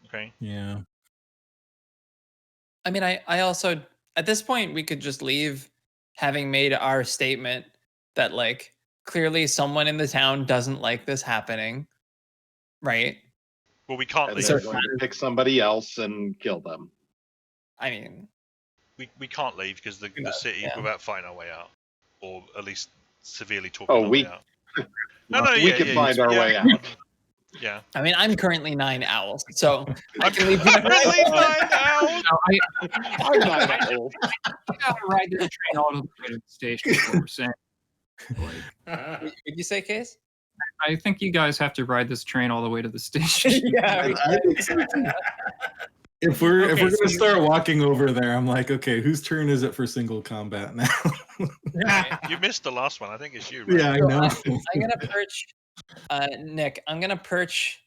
Okay. Yeah. I mean, I also, at this point, we could just leave having made our statement that, like, clearly someone in the town doesn't like this happening, right? Well, we can't And leave. they're going to pick somebody else and kill them. I mean, We can't leave because the city, yeah. we're about fighting our way out, or at least severely talking Oh, our we- way out. No, we can find our way out. Yeah. I mean, I'm currently 9 owls, so I I'm can leave. currently 9 owls. No, I'm not old. I gotta ride the train all the way to the station. is what we're saying. Like, Did you say, Case? I think you guys have to ride this train all the way to the station. Yeah. I think so. If we're Okay, gonna so start walking over there, I'm like, okay, whose turn is it for single combat now? You missed the last one. I think it's you. Right? Yeah, I So, know. I'm gonna perch, Nick. I'm gonna perch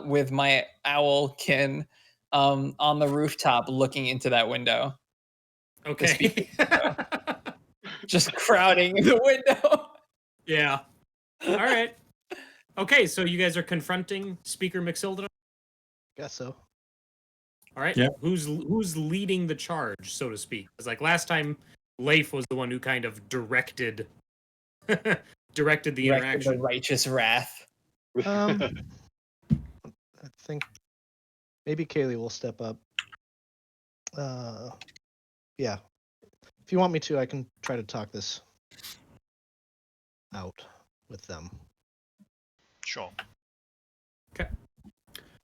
with my owl kin on the rooftop, looking into that window, Okay. just crowding the window. Yeah. All right. Okay, so you guys are confronting Speaker McSildon. Guess so. All right. Yeah. Who's leading the charge, so to speak? Because like last time, Leif was the one who kind of directed the interaction. The righteous wrath. I think maybe Cayleigh will step up. Yeah. If you want me to, I can try to talk this out with them. Sure.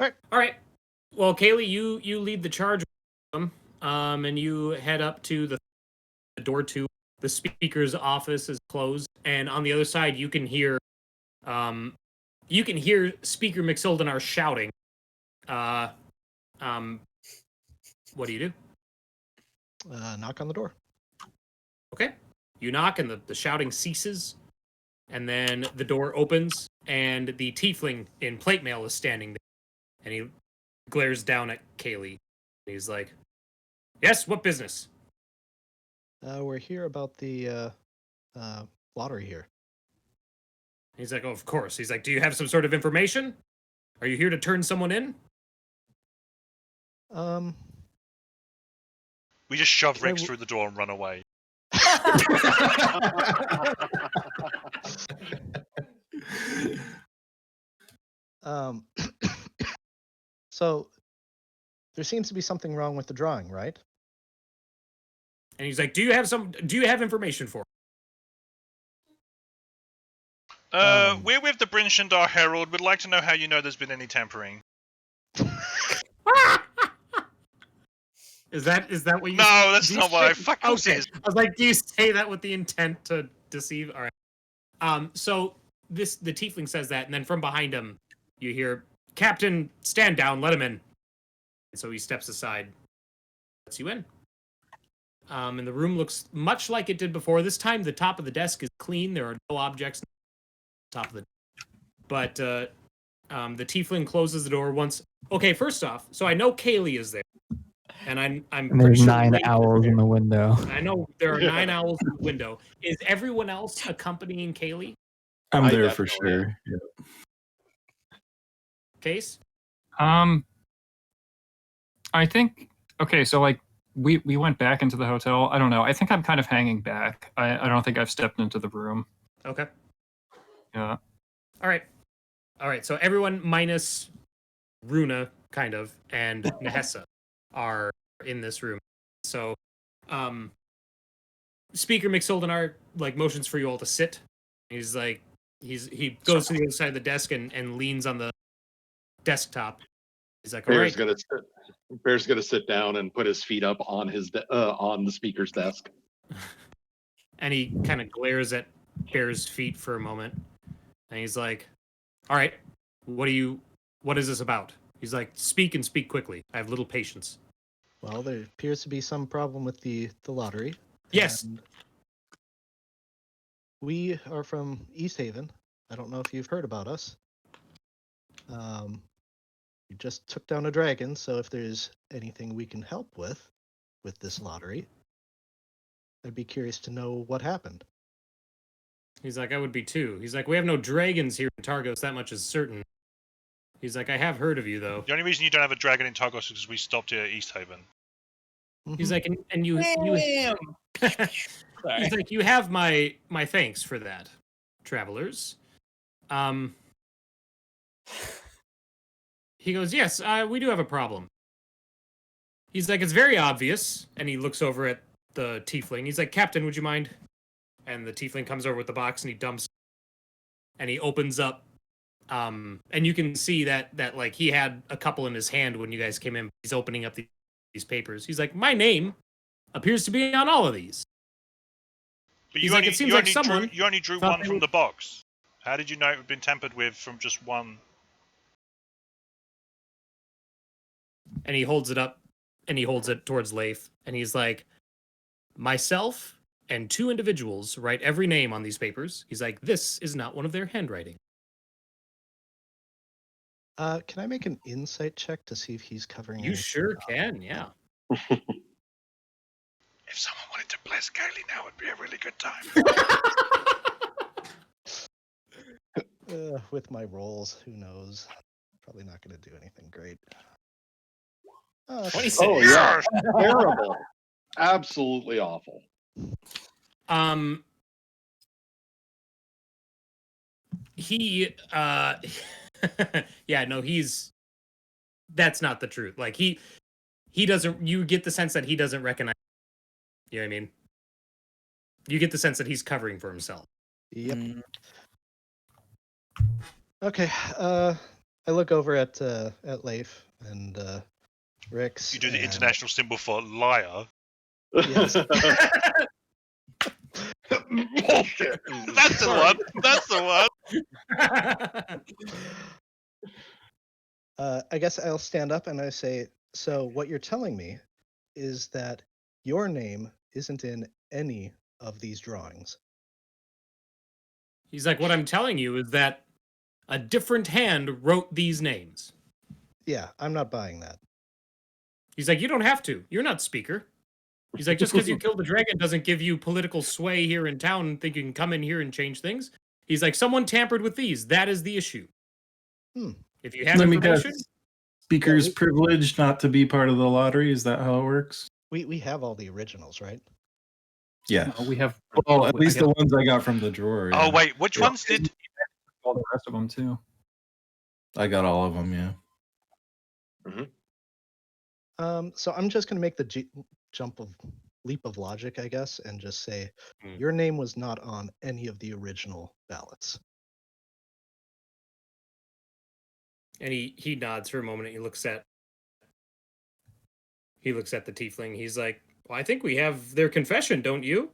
All right. Well, Cayleigh, you lead the charge with them, and you head up to the door to the speaker's office is closed, and on the other side you can hear Speaker McSildenar shouting. What do you do? Knock on the door. Okay. You knock and the shouting ceases, and then the door opens and the tiefling in plate mail is standing there, and he glares down at Cayleigh. He's like, "Yes, what business?" We're here about the lottery here. He's like, "Oh, of course." He's like, "Do you have some sort of information? Are you here to turn someone in?" We just shove I Rix w- through the door and run away. So there seems to be something wrong with the drawing, right? And he's like, Do you have information for me?" We're with the Brinshandar Herald. We'd like to know how you know there's been any tampering. Is that what you No, that's do you not what I say- fucking Okay. says. I was like, do you say that with the intent to deceive? All right. So the tiefling says that, and then from behind him, you hear, "Captain, stand down, let him in." And so he steps aside, lets you in. And the room looks much like it did before. This time, the top of the desk is clean. There are no objects on the top of the desk. But the tiefling closes the door once. Okay, first off, so I know Cayleigh is there. And I'm And pretty there's sure 9 Leif is owls there. in the window. I know there are Yeah. 9 owls in the window. Is everyone else accompanying Cayleigh? I'm I there for definitely am. sure. Yeah. Case? I think okay, so like we went back into the hotel. I don't know. I think I'm kind of hanging back. I don't think I've stepped into the room. Okay. Yeah. All right. So everyone minus Runa, kind of, and Nahesa are in this room. So, Speaker McSoldenar like motions for you all to sit. He's like, he goes to the other side of the desk and leans on the desktop. He's like, all right. Bear's gonna sit down and put his feet up on on the speaker's desk. And he kind of glares at Bear's feet for a moment. And he's like, all right, what is this about? He's like, speak and speak quickly. I have little patience. Well, there appears to be some problem with the lottery. Yes. And we are from Easthaven. I don't know if you've heard about us. We just took down a dragon, so if there's anything we can help with this lottery, I'd be curious to know what happened. He's like, I would be too. He's like, we have no dragons here in Targos, that much is certain. He's like, I have heard of you, though. The only reason you don't have a dragon in Targos is because we stopped it at Easthaven. He's like, and you Damn. Sorry. he's like, you have my thanks for that, travelers. He goes, yes, we do have a problem. He's like, it's very obvious, and he looks over at the tiefling. He's like, Captain, would you mind? And the tiefling comes over with the box, and he dumps, and he opens up, and you can see that like he had a couple in his hand when you guys came in. He's opening up these papers. He's like, my name appears to be on all of these. But He's like, it seems like someone you only drew thought one they from were- the box. How did you know it had been tampered with from just one? And he holds it up, and he holds it towards Leif, and he's like, myself and 2 individuals write every name on these papers. He's like, this is not one of their handwriting. Can I make an insight check to see if he's covering? You anything sure up? can, yeah. If someone wanted to bless Cayleigh now, would be a really good time. With my rolls, who knows? Probably not going to do anything great. 26. Oh yeah, terrible, absolutely awful. He yeah, no, that's not the truth. Like he doesn't, you get the sense that he doesn't recognize, you know what I mean? You get the sense that he's covering for himself. Yep. Mm. Okay. I look over at Leif and Rix. You do the and- international symbol for liar. Yes. Bullshit. That's the one. That's the one. I guess I'll stand up and I say, so what you're telling me is that your name isn't in any of these drawings. He's like, what I'm telling you is that a different hand wrote these names. Yeah, I'm not buying that. He's like, you don't have to. You're not speaker. He's like, just because you killed the dragon doesn't give you political sway here in town and think you can come in here and change things. He's like, someone tampered with these. That is the issue. If you have Let me guess. information, Speaker's Yeah, privilege not to be part of the lottery. Is that how it works? We have all the originals, right? Yeah. We have Well, at I least guess the ones I got from the drawer. Oh yeah. wait, which Yeah. ones did? all the rest of them too. I got all of them. Yeah. So I'm just gonna make the leap of logic, I guess, and just say Hmm. your name was not on any of the original ballots. and he nods for a moment and he looks at the tiefling. He's like, well, I think we have their confession, don't you?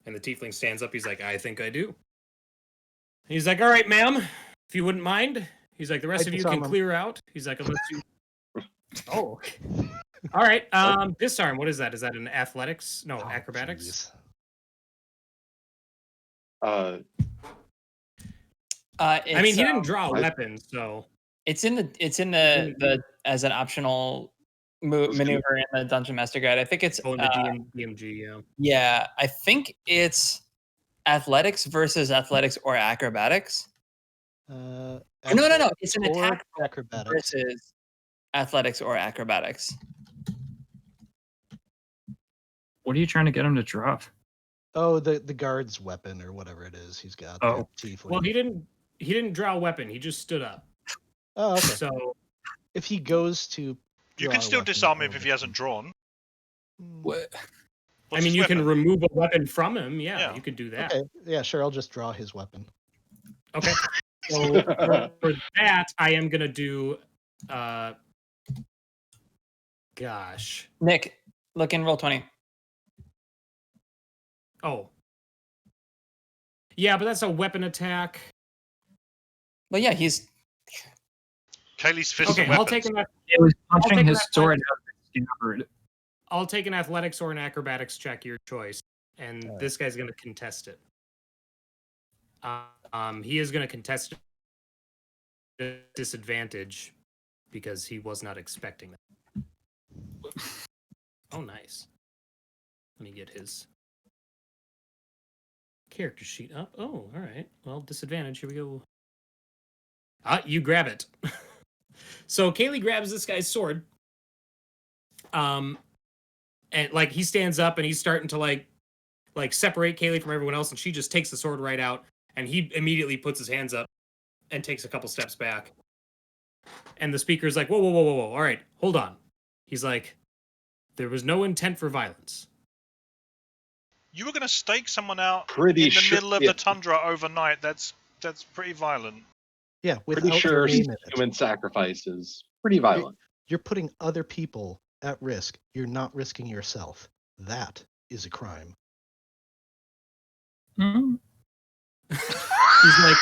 And the tiefling stands up. He's like, I think I do. He's like, all right, ma'am, if you wouldn't mind. He's like, the rest I of you disarm can him. clear out. He's like, unless you. Oh. Okay. All right. Disarm. What is that? Is that an athletics? No, Oh, acrobatics. Uh, I mean, It's, he didn't draw a I- weapon, so It's in the as an optional maneuver in the Dungeon Master Guide. I think it's oh, in the DMG. Yeah. yeah. I think it's athletics versus athletics or acrobatics. No. No. It's an Or attack acrobatics. versus athletics or acrobatics. What are you trying to get him to drop? Oh, the guard's weapon or whatever it is he's got. Oh. the tiefling. Well, he didn't draw a weapon. He just stood up. Oh, okay. So If he goes to, You draw can a still weapon, disarm I him will if he hasn't drawn. What? I What's mean, his you can weapon? remove a weapon from him. Yeah, Yeah. you could do that. Okay, yeah, sure. I'll just draw his weapon. Okay. So for that, I am gonna do. Gosh. Nick, look in roll 20. Oh. Yeah, but that's a weapon attack. Well, yeah, he's Cayley's fists Okay, are I'll weapons. take an. It was punching take his that sword out of the scabbard. I'll take an athletics or an acrobatics check, your choice, and All right. this guy's gonna contest it. He is gonna contest it at disadvantage because he was not expecting that. Oh, nice. Let me get his character sheet up. Oh, all right. Well, disadvantage. Here we go. You grab it. So Cayleigh grabs this guy's sword. And like he stands up and he's starting to like separate Cayleigh from everyone else, and she just takes the sword right out, and he immediately puts his hands up and takes a couple steps back. And the speaker's like, whoa, whoa, whoa, whoa, whoa. All right, hold on. He's like, there was no intent for violence. You were going to stake someone out Pretty in the sure- middle of yeah. the tundra overnight. That's pretty violent. Yeah, without Pretty your sure name in it. human sacrifices. Pretty violent. You're putting other people at risk. You're not risking yourself. That is a crime. Hmm? He's like,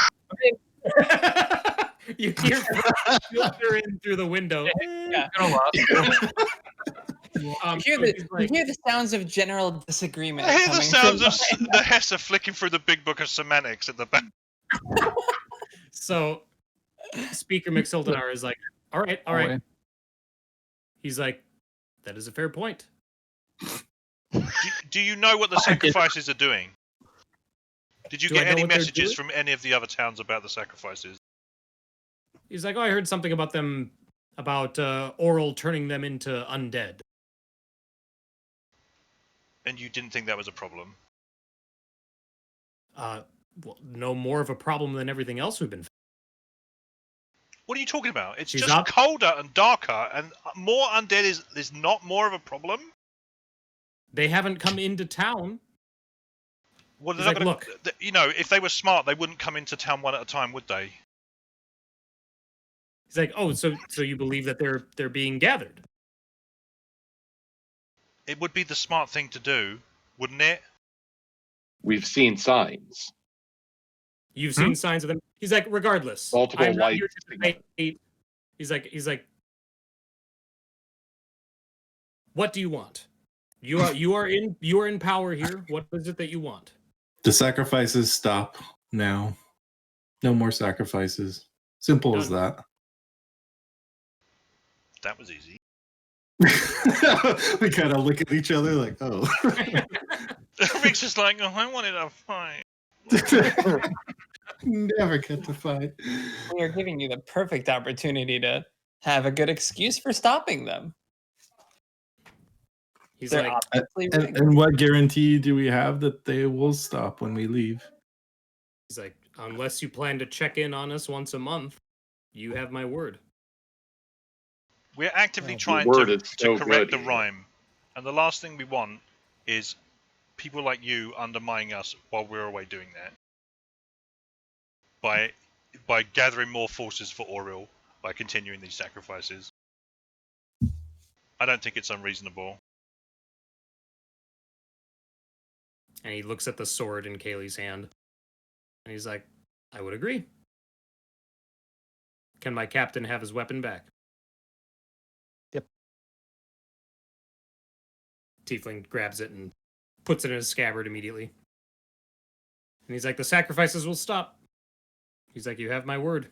you hear filter in through the window. Yeah. Gonna last. You So hear, he's like, you hear the sounds of general disagreement. I hear the coming sounds from of Nahesa flicking through the big book of semantics at the back. so Speaker McSildenar is like, all right, all right. Away. He's like, that is a fair point. Do you know what the I did. sacrifices are doing? Did you Do I get know any what they're messages doing? from any of the other towns about the sacrifices? He's like, oh, I heard something about them, about Auril turning them into undead. And you didn't think that was a problem? Well, no more of a problem than everything else we've been. What are you talking about? It's She's just up. colder and darker, and more undead is not more of a problem? They haven't come into town. Well, He's they're not like, gonna, look. you know, if they were smart, they wouldn't come into town one at a time, would they? He's like, oh, so you believe that they're being gathered? It would be the smart thing to do, wouldn't it? We've seen signs. You've seen signs of them. He's like, regardless, Multiple I'm not here lights to together. debate. He's like, what do you want? You are in power here. What is it that you want? The sacrifices stop now. No more sacrifices. Simple as that. That was easy. We kind of look at each other like, oh. Rick's just like, oh, I wanted a fight. Never get to fight. We are giving you the perfect opportunity to have a good excuse for stopping them. He's They're like, obviously rigged. And what guarantee do we have that they will stop when we leave? unless you plan to check in on us once a month, you have my word. We're actively Well, trying your word to is so correct good, the Ian. rhyme. And the last thing we want is people like you undermining us while we're away doing that. By gathering more forces for Auril, by continuing these sacrifices. I don't think it's unreasonable. And he looks at the sword in Cayleigh's hand. And he's like, I would agree. Can my captain have his weapon back? Yep. Tiefling grabs it and puts it in his scabbard immediately. And he's like, the sacrifices will stop. He's like, you have my word.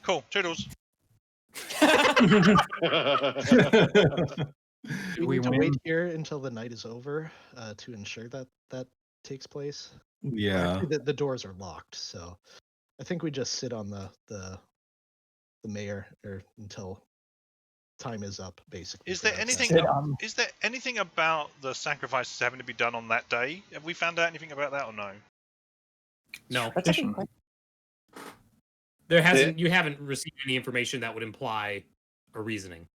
Cool. Toodles. We We need to win. wait here until the night is over to ensure that that takes place. Yeah. Actually, the doors are locked, so I think we just sit on the mayor or until time is up, basically. Is for there that anything? session. Is there anything about the sacrifices having to be done on that day? Have we found out anything about that or no? No, That's a good question. there hasn't. You haven't received any information that would imply a reasoning.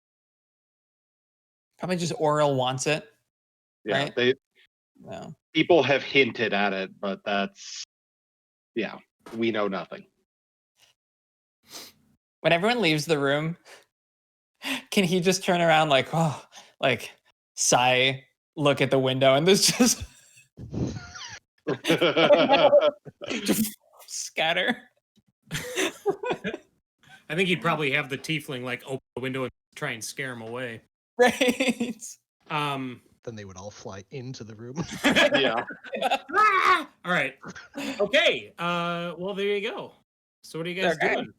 Probably just Auril wants it. Yeah, Right? No. people have hinted at it, but we know nothing. When everyone leaves the room, can he just turn around like, oh, like sigh, look at the window, and there's just scatter. I think he'd probably have the tiefling like open the window and try and scare him away. Right. Then they would all fly into the room. Yeah. Ah! All right. Okay. Well, there you go. So what are you guys Okay. doing?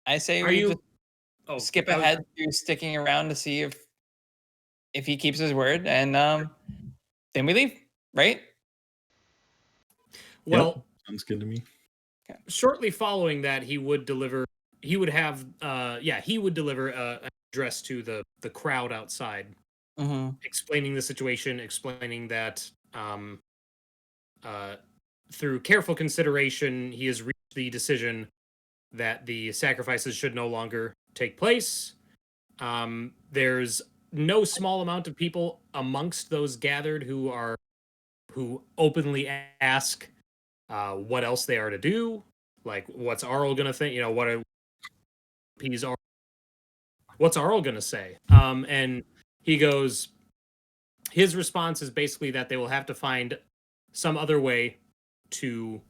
I say Are we you? just Oh, skip I was- ahead to sticking around to see if he keeps his word, and then we leave, right? Well, Sounds good to me. shortly following that, he would deliver. He would have. He would deliver an address to the crowd outside, Mm-hmm. explaining the situation, explaining that through careful consideration, he has reached the decision that the sacrifices should no longer take place. There's no small amount of people amongst those gathered who openly ask what else they are to do. Like, what's Auril gonna think? What's Auril gonna say? And he goes. His response is basically that they will have to find some other way to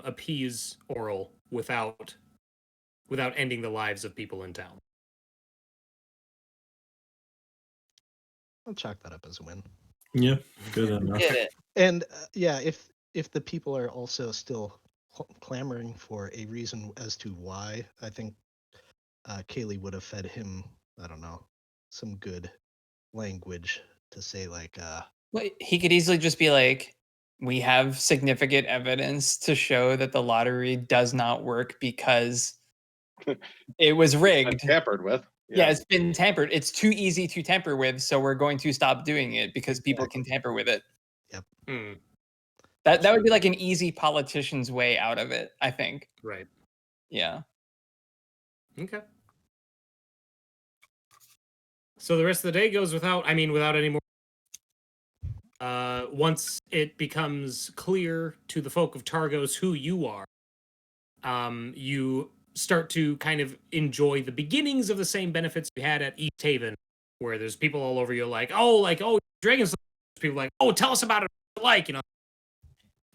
appease Auril without ending the lives of people in town. I'll chalk that up as a win. Yeah, good enough. Did it. And if the people are also still clamoring for a reason as to why, I think Cayleigh would have fed him, I don't know, some good language to say like, Well, he could easily just be like, we have significant evidence to show that the lottery does not work because it was rigged. Tampered with. Yeah, it's been tampered. It's too easy to tamper with, so we're going to stop doing it because people can tamper with it. Hmm. That would be like an easy politician's way out of it, I think. Right. Yeah. Okay. So the rest of the day goes without any more. Once it becomes clear to the folk of Targos who you are, you start to kind of enjoy the beginnings of the same benefits you had at Easthaven, where there's people all over you like, oh, Dragonslayers. People like, oh, tell us about it,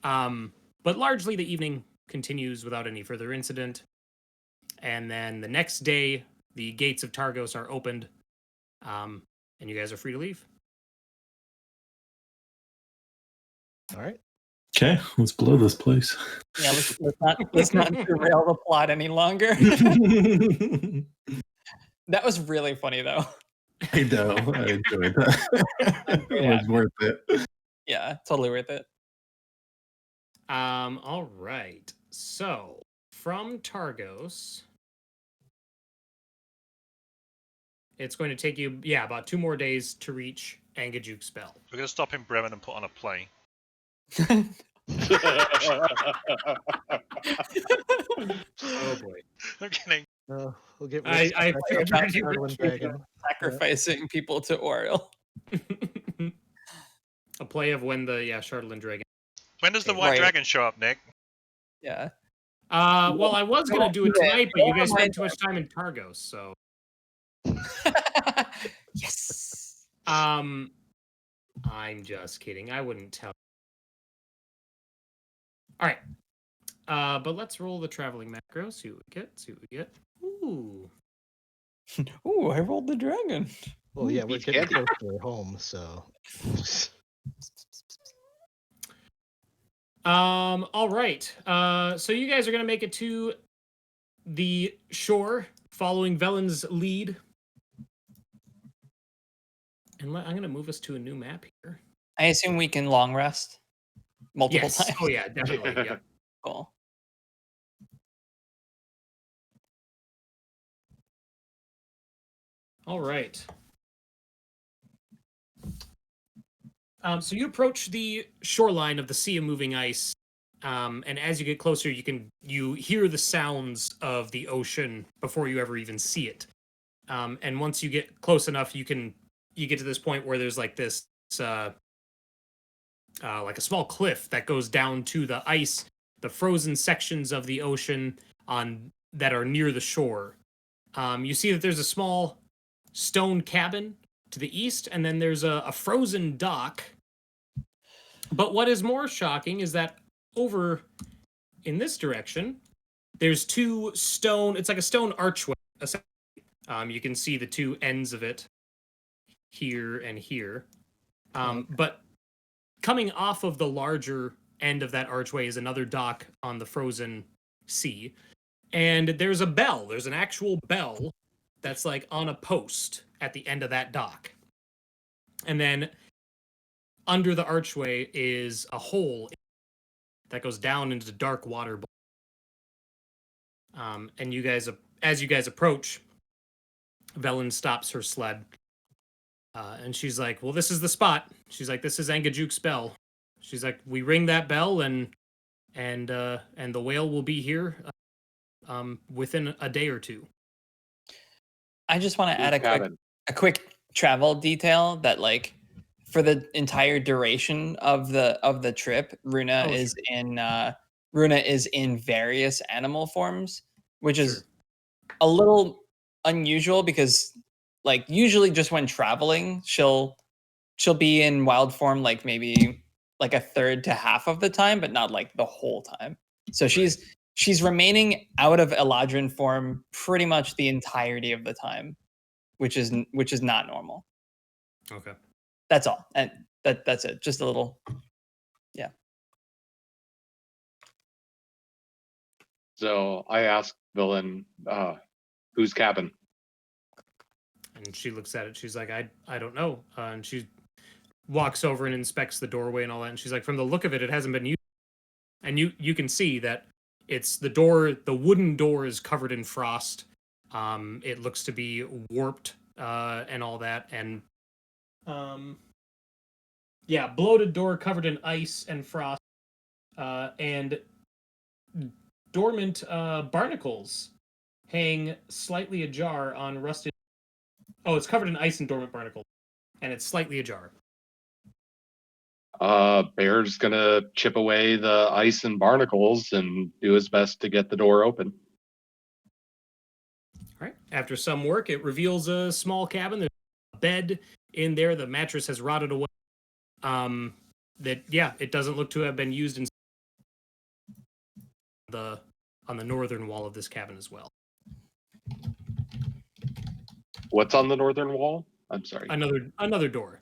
But largely the evening continues without any further incident. And then the next day, the gates of Targos are opened, and you guys are free to leave. all right. Okay, let's blow this place. Yeah, let's not derail the plot any longer. That was really funny though. I know, I enjoyed that. It was worth it. Yeah, totally worth it. All right. So from Targos, it's going to take you, about 2 more days to reach ANGAJUK'S spell. We're going to stop in Bremen and put on a play. Oh boy. I'm kidding. We'll get I rid figured of you were Shardland Dragon. Sacrificing people to Auril. A play of when the Shardland Dragon. When does the Okay, White right. Dragon show up, Nick? Yeah. Well, I was gonna do it tonight, but you guys spent too much time in Targos, so Yes. I'm just kidding. I wouldn't tell. All right. But let's roll the traveling macro. See what we get. Ooh. Ooh, I rolled the dragon. Well, yeah, we're Beach getting candy. closer home, so. All right. So you guys are gonna make it to the shore, following Vellyne's lead. And I'm gonna move us to a new map here. I assume we can long rest multiple Yes. times. Oh yeah, definitely. Yeah. Cool. All right. So you approach the shoreline of the Sea of Moving Ice, and as you get closer, you hear the sounds of the ocean before you ever even see it. And once you get close enough, you get to this point where there's like this like a small cliff that goes down to the ice, the frozen sections of the ocean that are near the shore. You see that there's a small stone cabin to the east, and then there's a frozen dock. But what is more shocking is that over in this direction, there's it's like a stone archway. You can see the two ends of it here and here. But coming off of the larger end of that archway is another dock on the frozen sea. And there's a bell. There's an actual bell that's like on a post at the end of that dock. And then under the archway is a hole that goes down into dark water. And as you guys approach, Vellyne stops her sled. And she's like, well, this is the spot. She's like, this is ANGAJUK'S bell. She's like, we ring that bell and the whale will be here within a day or two. I just want to add a quick travel detail that, like, for the entire duration of the trip, Rúna is in various animal forms, which is a little unusual because, like, usually just when traveling, she'll be in wild form, like maybe like a third to half of the time, but not like the whole time. So she's remaining out of Eladrin form pretty much the entirety of the time, which is not normal. Okay. That's all. And that's it. Just a little. Yeah. So I asked Vellyne, whose cabin? And she looks at it. She's like, I don't know. And she walks over and inspects the doorway and all that. And she's like, from the look of it, it hasn't been used. And you can see that it's the wooden door is covered in frost. It looks to be warped and all that. And bloated door covered in ice and frost. And dormant barnacles hang slightly ajar on rusted. Oh, it's covered in ice and dormant barnacles, and it's slightly ajar. Bear's gonna chip away the ice and barnacles and do his best to get the door open. All right. After some work, it reveals a small cabin. There's a bed in there. The mattress has rotted away. It doesn't look to have been used on the northern wall of this cabin as well. What's on the northern wall? I'm sorry. Another door.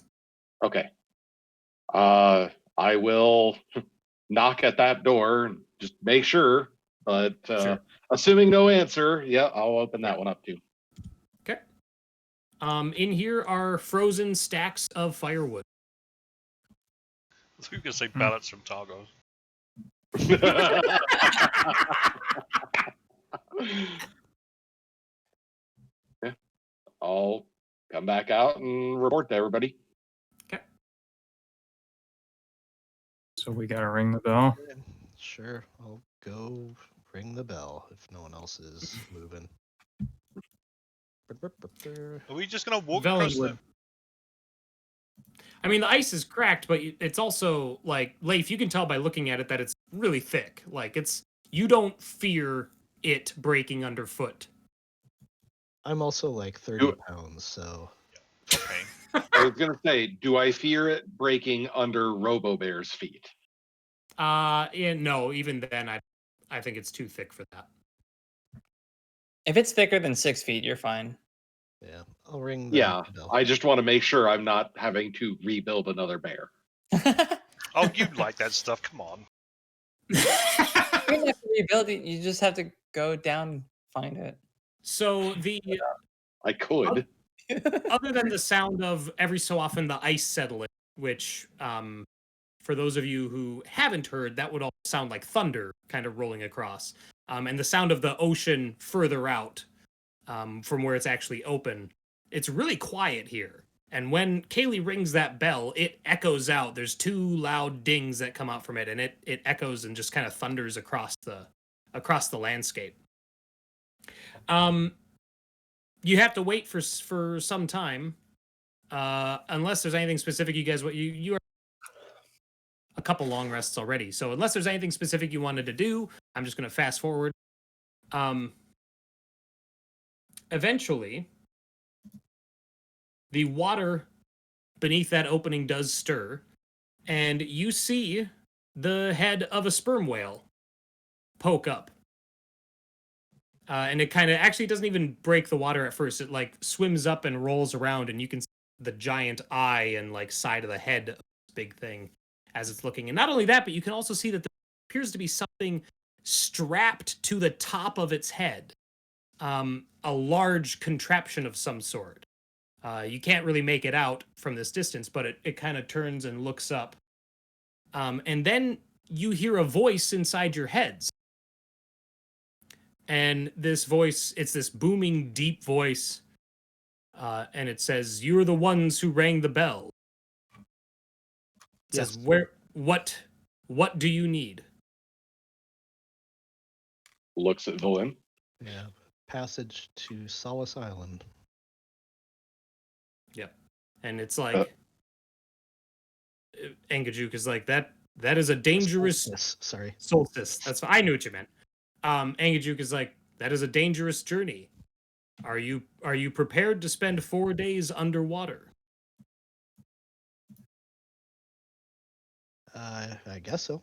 Okay. I will knock at that door and just make sure. But Sure. Assuming no answer, yeah, I'll open that one up too. Okay. In here are frozen stacks of firewood. I thought you were going to say ballots from Targos. Yeah. I'll come back out and report to everybody. Okay. So we gotta ring the bell. Sure, I'll go ring the bell if no one else is moving. Are we just going to walk Vellyne across would- the... I mean, the ice is cracked, but it's also like, Leif, you can tell by looking at it that it's really thick. Like, you don't fear it breaking underfoot. I'm also like 30 pounds, so. Okay. I was gonna say, do I fear it breaking under Robo-Bear's feet? No, even then, I think it's too thick for that. If it's thicker than 6 feet, you're fine. Yeah, I'll ring the bell. I just want to make sure I'm not having to rebuild another bear. Oh, you like that stuff. Come on. You don't have to rebuild it. You just have to go down and find it. So I could. other than the sound of every so often the ice settling, which for those of you who haven't heard, that would all sound like thunder kind of rolling across. And the sound of the ocean further out from where it's actually open. it's really quiet here. And when Cayleigh rings that bell, it echoes out. There's 2 loud dings that come out from it, and it echoes and just kind of thunders across the landscape. You have to wait for some time, unless there's anything specific you guys you are a couple long rests already. So unless there's anything specific you wanted to do, I'm just going to fast forward. Eventually, the water beneath that opening does stir, and you see the head of a sperm whale poke up. And it kind of actually doesn't even break the water at first. It like swims up and rolls around, and you can see the giant eye and like side of the head of this big thing as it's looking. And not only that, but you can also see that there appears to be something strapped to the top of its head. A large contraption of some sort. You can't really make it out from this distance, but it kind of turns and looks up. And then you hear a voice inside your heads. And this voice, it's this booming, deep voice. And it says, "You're the ones who rang the bell." It says, what do you need? Looks at Vellyne. Yeah. Passage to Solace Island. Yep. And it's like, Angajuk is like, that is a dangerous... Solstice, sorry. Solstice. That's I knew what you meant. Angajuk is like, that is a dangerous journey. Are you prepared to spend 4 days underwater? I guess so.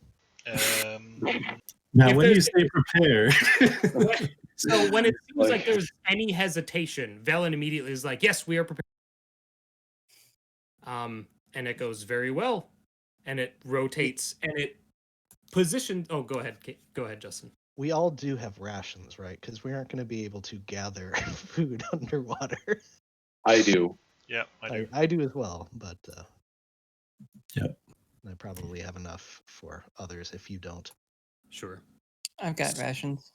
Now, If when you there's- say prepared, So when it seems like there's any hesitation, Vellyne immediately is like, "Yes, we are prepared." And it goes very well, and it rotates and it positions. Oh, go ahead, Justin. We all do have rations, right? Because we aren't going to be able to gather food underwater. I do. Yeah, I do. I do as well, but Yep. I probably have enough for others if you don't. Sure. I've got rations.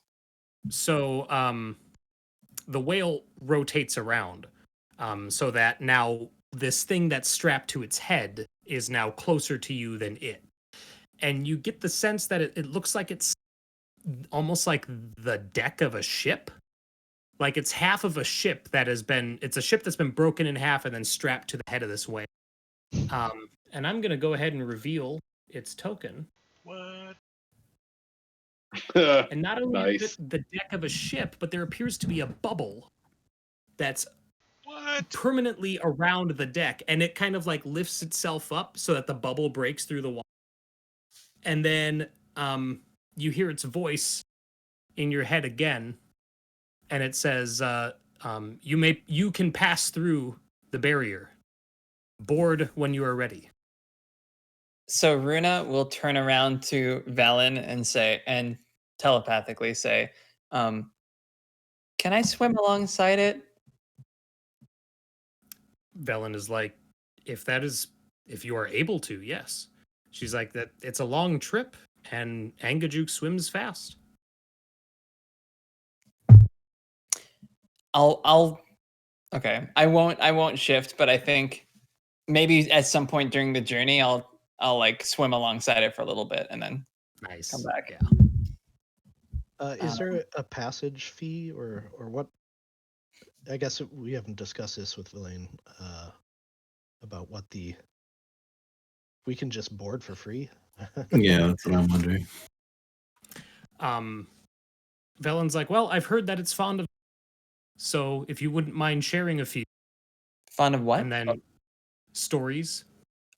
So the whale rotates around, so that now this thing that's strapped to its head is now closer to you than it. And you get the sense that it looks like it's almost like the deck of a ship. Like it's half of a ship it's a ship that's been broken in half and then strapped to the head of this whale. And I'm going to go ahead and reveal its token. What? And not only Nice. is it the deck of a ship, but there appears to be a bubble that's What? permanently around the deck, and it kind of like lifts itself up so that the bubble breaks through the water. And then you hear its voice in your head again, and it says, you can pass through the barrier. Board when you are ready. So Runa will turn around to Vellyne and telepathically say, "Can I swim alongside it?" Vellyne is like, if you are able to, yes. She's like, that it's a long trip, and ANGAJUK'S swims fast. Okay. I won't shift, but I think maybe at some point during the journey I'll like swim alongside it for a little bit and then Nice. come back. Yeah. Is there a passage fee or what? I guess we haven't discussed this with Vellyne about what we can just board for free. yeah, that's what I'm wondering. Vellyne's like, well, I've heard that it's fond of, so if you wouldn't mind sharing a few. Fond of what? And then stories.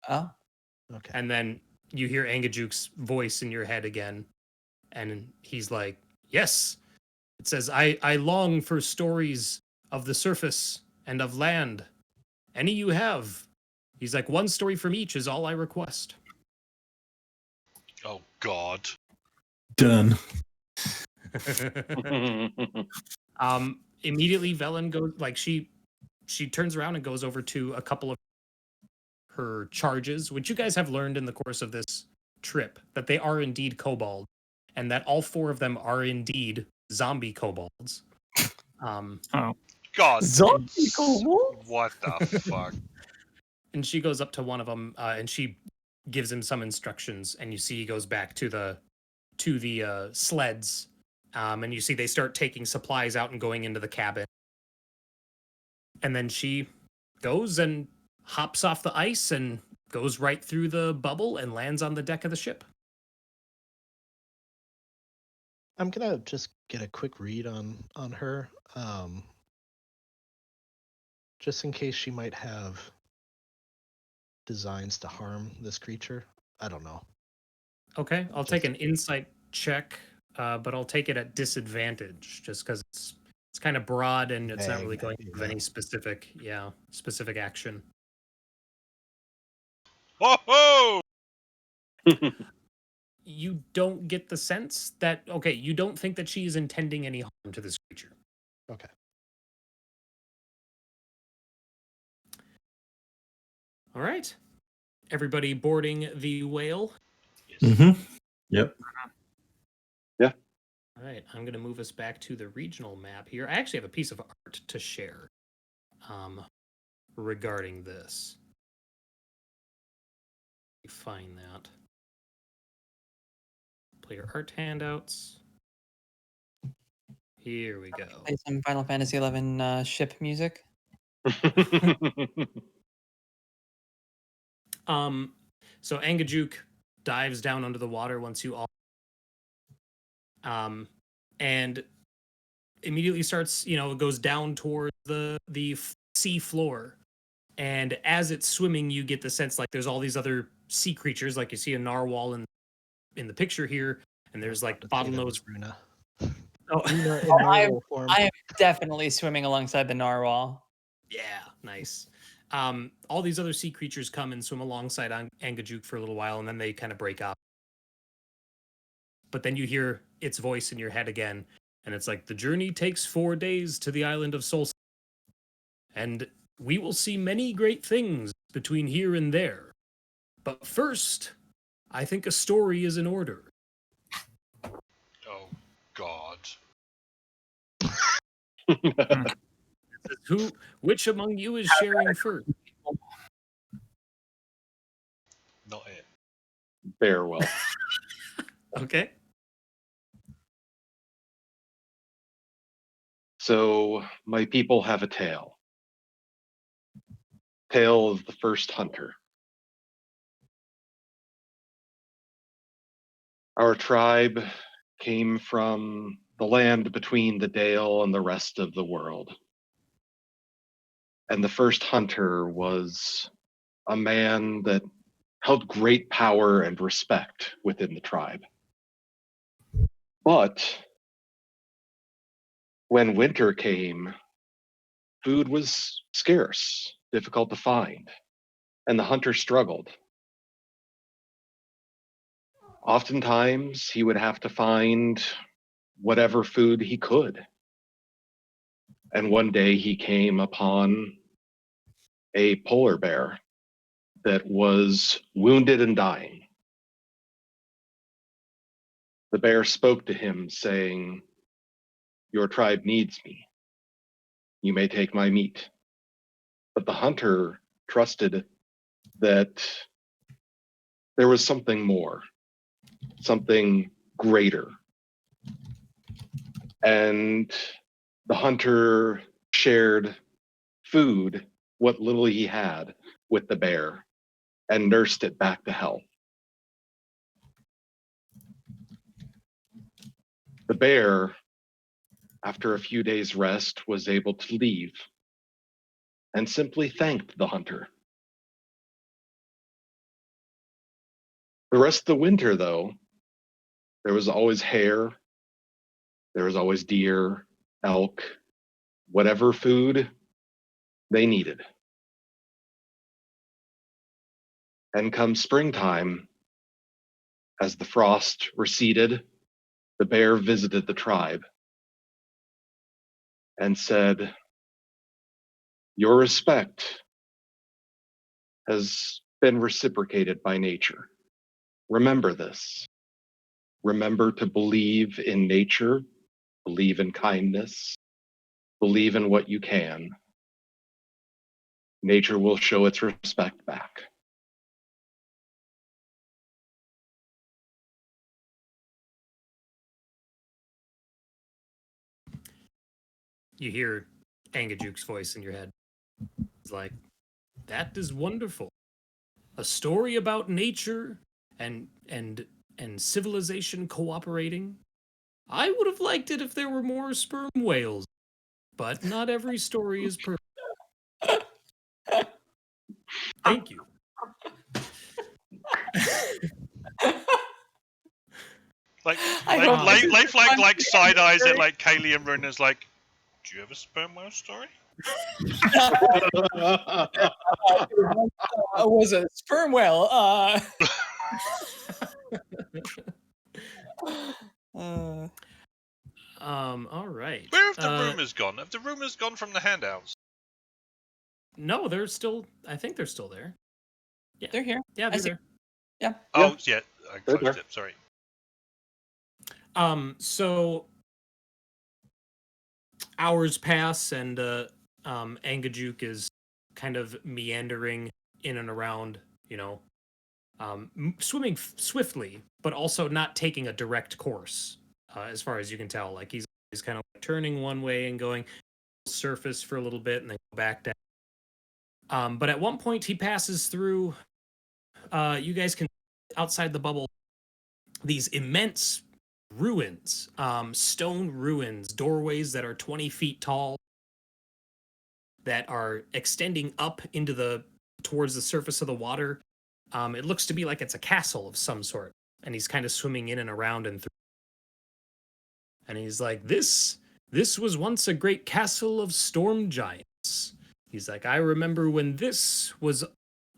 Oh. Okay. And then you hear ANGAJUK'S voice in your head again. And he's like, yes. It says, I long for stories of the surface and of land. Any you have. He's like, one story from each is all I request. Oh God. Done. Immediately Vellyne goes, like she turns around and goes over to a couple of her charges, which you guys have learned in the course of this trip, that they are indeed kobold, and that all 4 of them are indeed zombie kobolds. Oh. God. Zombie cool. What the fuck? And she goes up to one of them, and she gives him some instructions. And you see he goes back to the sleds, and you see they start taking supplies out and going into the cabin. And then she goes and hops off the ice and goes right through the bubble and lands on the deck of the ship. I'm gonna just get a quick read on her, just in case she might have designs to harm this creature. I don't know. Okay, I'll take an insight check, but I'll take it at disadvantage just because it's kind of broad and it's not really going to give any specific action. Whoa! You don't get the sense that you don't think that she is intending any harm to this creature. Okay. All right. Everybody boarding the whale. Mm-hmm. Yep. Yeah. All right. I'm going to move us back to the regional map here. I actually have a piece of art to share regarding this. Find that. Player art handouts. Here we go. Play some Final Fantasy XI ship music. So ANGAJUK dives down under the water once you all and immediately starts, it goes down toward the sea floor. And as it's swimming, you get the sense like there's all these other sea creatures, like you see a narwhal in the picture here, and there's like bottlenose Runa. Oh, I am definitely swimming alongside the narwhal. Yeah, nice. All these other sea creatures come and swim alongside ANGAJUK for a little while, and then they kind of break up. But then you hear its voice in your head again, and it's like, the journey takes 4 days to the Island of Solstice, and we will see many great things between here and there. But first, I think a story is in order. Oh, God. Which among you is sharing first? Not it. Bear well. Okay. So, my people have a tale. Tale of the first hunter. Our tribe came from the land between the Dale and the rest of the world. And the first hunter was a man that held great power and respect within the tribe. But when winter came, food was scarce, difficult to find, and the hunter struggled. Oftentimes, he would have to find whatever food he could. And one day he came upon a polar bear that was wounded and dying. The bear spoke to him, saying, "Your tribe needs me. You may take my meat." But the hunter trusted that there was something more, something greater. And the hunter shared food, what little he had, with the bear and nursed it back to health. The bear, after a few days' rest, was able to leave and simply thanked the hunter. The rest of the winter, though, there was always hare, there was always deer, elk, whatever food they needed. And come springtime, as the frost receded, the bear visited the tribe and said, "Your respect has been reciprocated by nature. Remember this. Remember to believe in nature, believe in kindness, Believe in what you can. Nature will show its respect back. You hear ANGAJUK'S voice in your head. It's like, that is wonderful. A story about nature and civilization cooperating. I would have liked it if there were more sperm whales, but not every story is perfect. Thank you. Leif side eyes at like Cayleigh and Rúna's like, do you have a sperm whale story? Was a sperm whale. All right. Where have the rumors gone? Have the rumors gone from the handouts? No, they're still. I think they're still there. Yeah, they're here. Yeah, they're there. Yeah. Oh, yeah. I closed it. Sorry. So hours pass, and ANGAJUK is kind of meandering in and around, swimming swiftly, but also not taking a direct course, as far as you can tell. Like he's kind of like turning one way and going surface for a little bit and then go back down. But at one point he passes through, you guys can outside the bubble, these immense ruins, stone ruins, doorways that are 20 feet tall, that are extending up into towards the surface of the water. It looks to be like it's a castle of some sort, and he's kind of swimming in and around and through. And he's like, this was once a great castle of storm giants. He's like, I remember when this was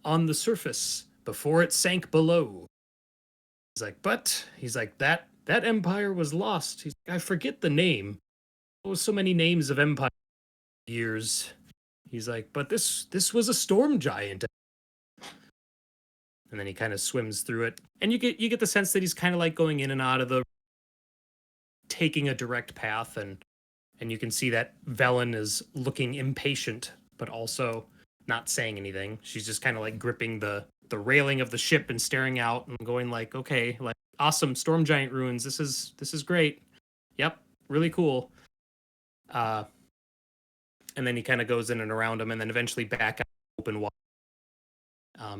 on the surface before it sank below. He's like, but he's like, that empire was lost. He's like, I forget the name. There was so many names of empire years. He's like, but this was a storm giant. And then he kind of swims through it, and you get the sense that he's kind of like going in and out of taking a direct path, and you can see that Vellyne is looking impatient, but also not saying anything. She's just kind of like gripping the railing of the ship and staring out and going like, okay, like, awesome, storm giant ruins. This is great. Yep, really cool. And then he kind of goes in and around him, and then eventually back out open water.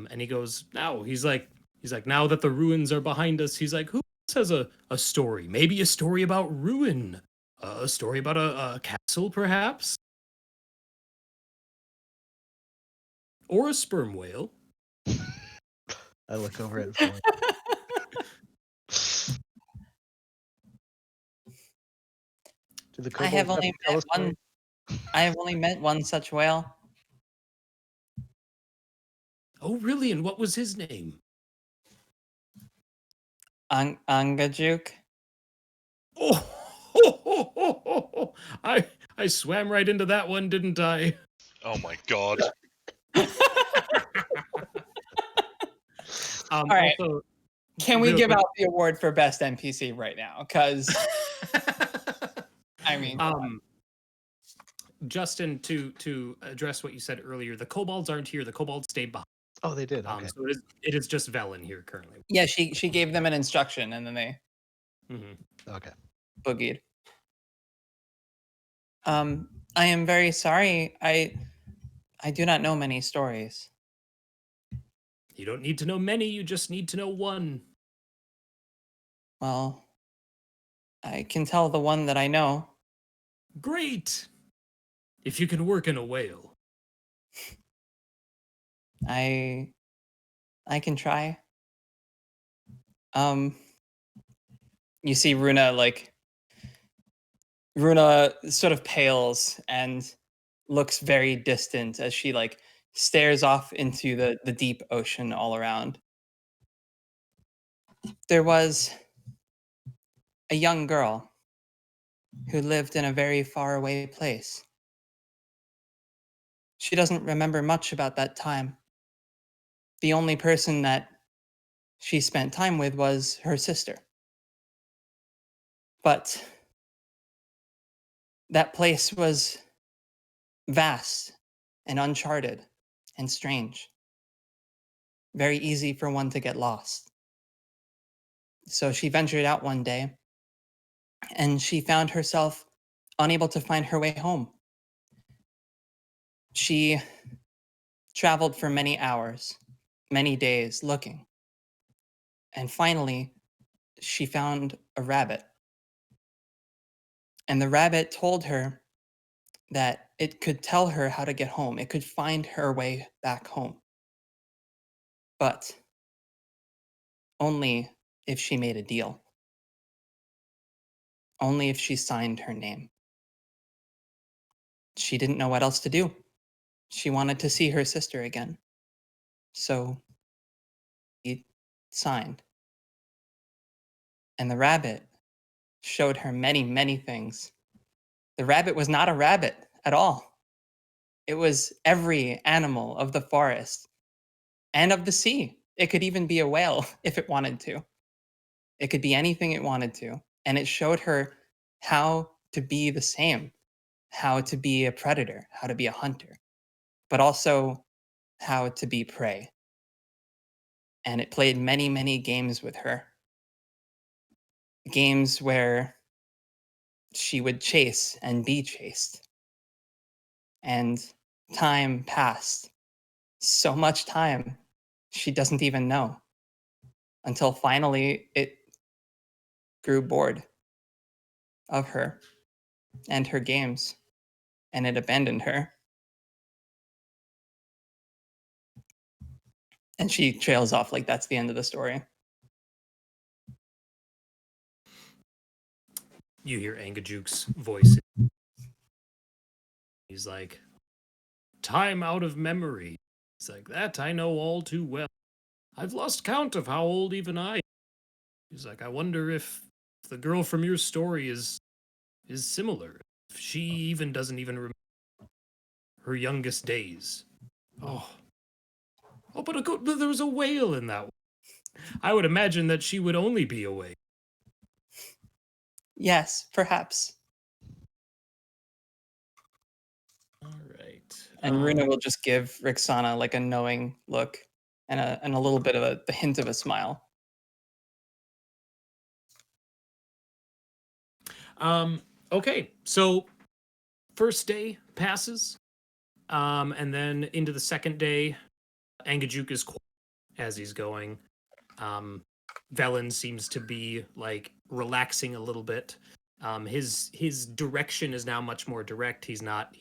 And he goes, now he's like, now that the ruins are behind us, he's like, who else has a story? Maybe a story about ruin, a story about a castle, perhaps, or a sperm whale. I look over at Vellyne. I have only met one such whale. Oh, really? And what was his name? ANGAJUK. Oh, I swam right into that one, didn't I? Oh my god. All right. Also, can we give out the award for best NPC right now? Because I mean, Justin, to address what you said earlier, the kobolds aren't here. The kobolds stayed behind. Oh, they did. Okay. So it is just Vellyne here currently. yeah, she gave them an instruction, and then they Okay. boogied. I am very sorry. I do not know many stories. You don't need to know many. You just need to know one. Well, I can tell the one that I know. Great. If you can work in a whale. I can try. You see Rúna sort of pales and looks very distant as she like stares off into the deep ocean all around. There was a young girl who lived in a very far away place. She doesn't remember much about that time. The only person that she spent time with was her sister. But that place was vast and uncharted and strange. Very easy for one to get lost. So she ventured out one day and she found herself unable to find her way home. She traveled for many hours, many days looking. And finally, she found a rabbit. And the rabbit told her that it could tell her how to get home. It could find her way back home. But only if she made a deal. Only if she signed her name. She didn't know what else to do. She wanted to see her sister again. So he signed. And the rabbit showed her many, many things. The rabbit was not a rabbit at all. It was every animal of the forest and of the sea. It could even be a whale if it wanted to. It could be anything it wanted to. And it showed her how to be the same, how to be a predator, how to be a hunter, but also how to be prey. And it played many, many games with her. Games where she would chase and be chased. And time passed. So much time, she doesn't even know. Until finally it grew bored of her and her games, and it abandoned her. And she trails off like that's the end of the story. You hear ANGAJUK'S voice. He's like, time out of memory. He's like, that I know all too well. I've lost count of how old even I am. He's like, I wonder if the girl from your story is similar. If she even doesn't even remember her youngest days. Oh, but there was a whale in that one. I would imagine that she would only be a whale. Yes, perhaps. All right. And Rúna will just give Rixana like a knowing look and a little bit of the hint of a smile. Okay, so first day passes, and then into the second day, ANGAJUK is quiet as he's going. Vellyne seems to be like relaxing a little bit. His direction is now much more direct. He's not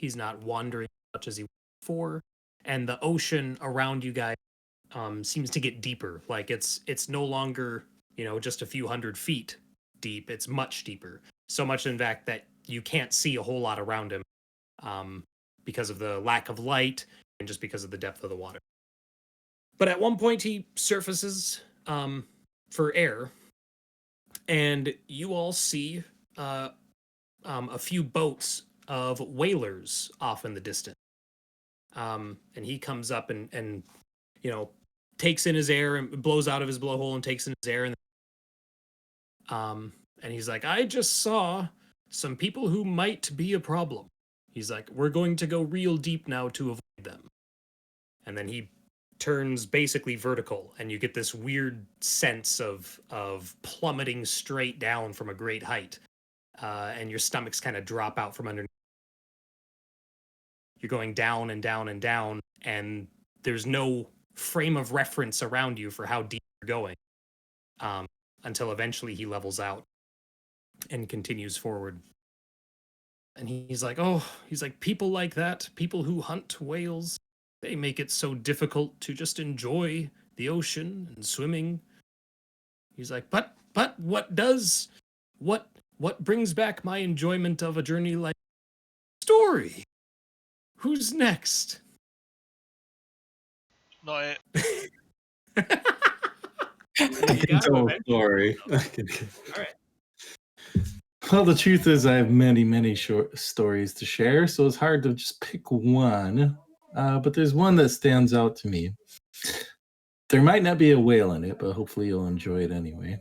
wandering as much as he was before, and the ocean around you guys seems to get deeper. Like it's no longer just a few hundred feet deep. It's much deeper. So much, in fact, that you can't see a whole lot around him because of the lack of light and just because of the depth of the water. But at one point, he surfaces for air, and you all see a few boats of whalers off in the distance. And he comes up and takes in his air and blows out of his blowhole and takes in his air. And he's like, I just saw some people who might be a problem. He's like, we're going to go real deep now to avoid them. And then he turns basically vertical, and you get this weird sense of plummeting straight down from a great height. And your stomachs kind of drop out from underneath. You're going down and down and down, and there's no frame of reference around you for how deep you're going. Until eventually he levels out and continues forward. And he's like, people like that, people who hunt whales, they make it so difficult to just enjoy the ocean and swimming. He's like, but what brings back my enjoyment of a journey like story? Who's next? Not it. I can tell a story. All right. Well, the truth is, I have many short stories to share, so it's hard to just pick one. But there's one that stands out to me. There might not be a whale in it, but hopefully you'll enjoy it anyway.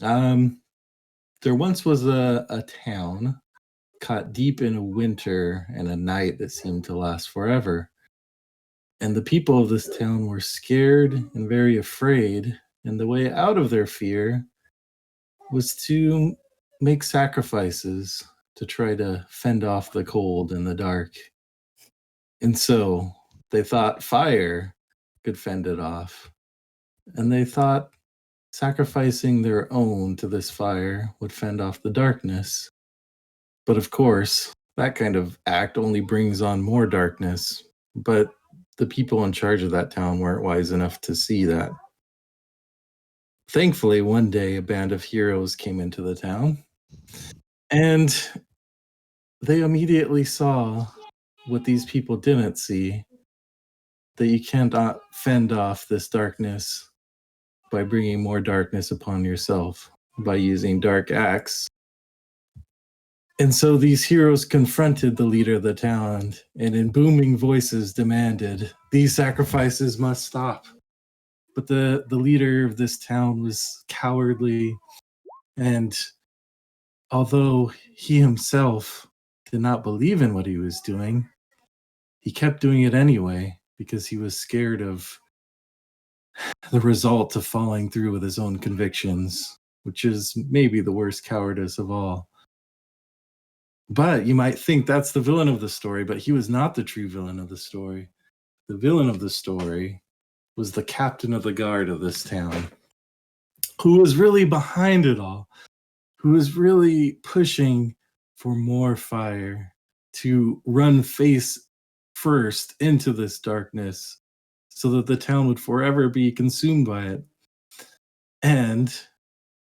There once was a town caught deep in a winter and a night that seemed to last forever. And the people of this town were scared and very afraid, and the way out of their fear was to make sacrifices to try to fend off the cold and the dark. And so they thought fire could fend it off. And they thought sacrificing their own to this fire would fend off the darkness. But of course, that kind of act only brings on more darkness. But the people in charge of that town weren't wise enough to see that. Thankfully, one day a band of heroes came into the town, and they immediately saw what these people didn't see, that you cannot fend off this darkness by bringing more darkness upon yourself, by using dark acts. And so these heroes confronted the leader of the town and in booming voices demanded, "These sacrifices must stop." But the leader of this town was cowardly, and although he himself did not believe in what he was doing, he kept doing it anyway because he was scared of the result of following through with his own convictions, which is maybe the worst cowardice of all. But you might think that's the villain of the story, but he was not the true villain of the story. The villain of the story was the captain of the guard of this town, who was really behind it all, who was really pushing for more fire, to run face first into this darkness so that the town would forever be consumed by it. And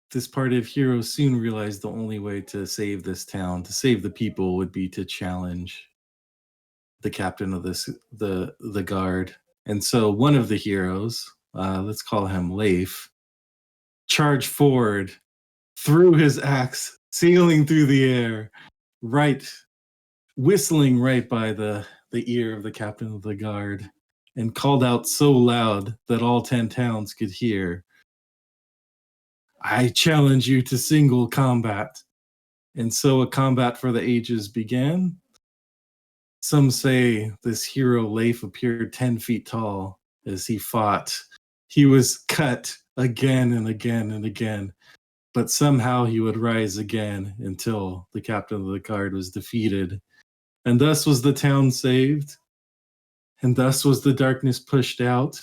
this party of heroes soon realized the only way to save this town, to save the people, would be to challenge the captain of the guard. And so one of the heroes, let's call him Leif, charged forward, threw his axe, sailing through the air, whistling right by the ear of the captain of the guard, and called out so loud that all 10 towns could hear, "I challenge you to single combat." And so a combat for the ages began. Some say this hero Leif appeared 10 feet tall as he fought. He was cut again and again and again, but somehow he would rise again until the captain of the guard was defeated. And thus was the town saved, and thus was the darkness pushed out.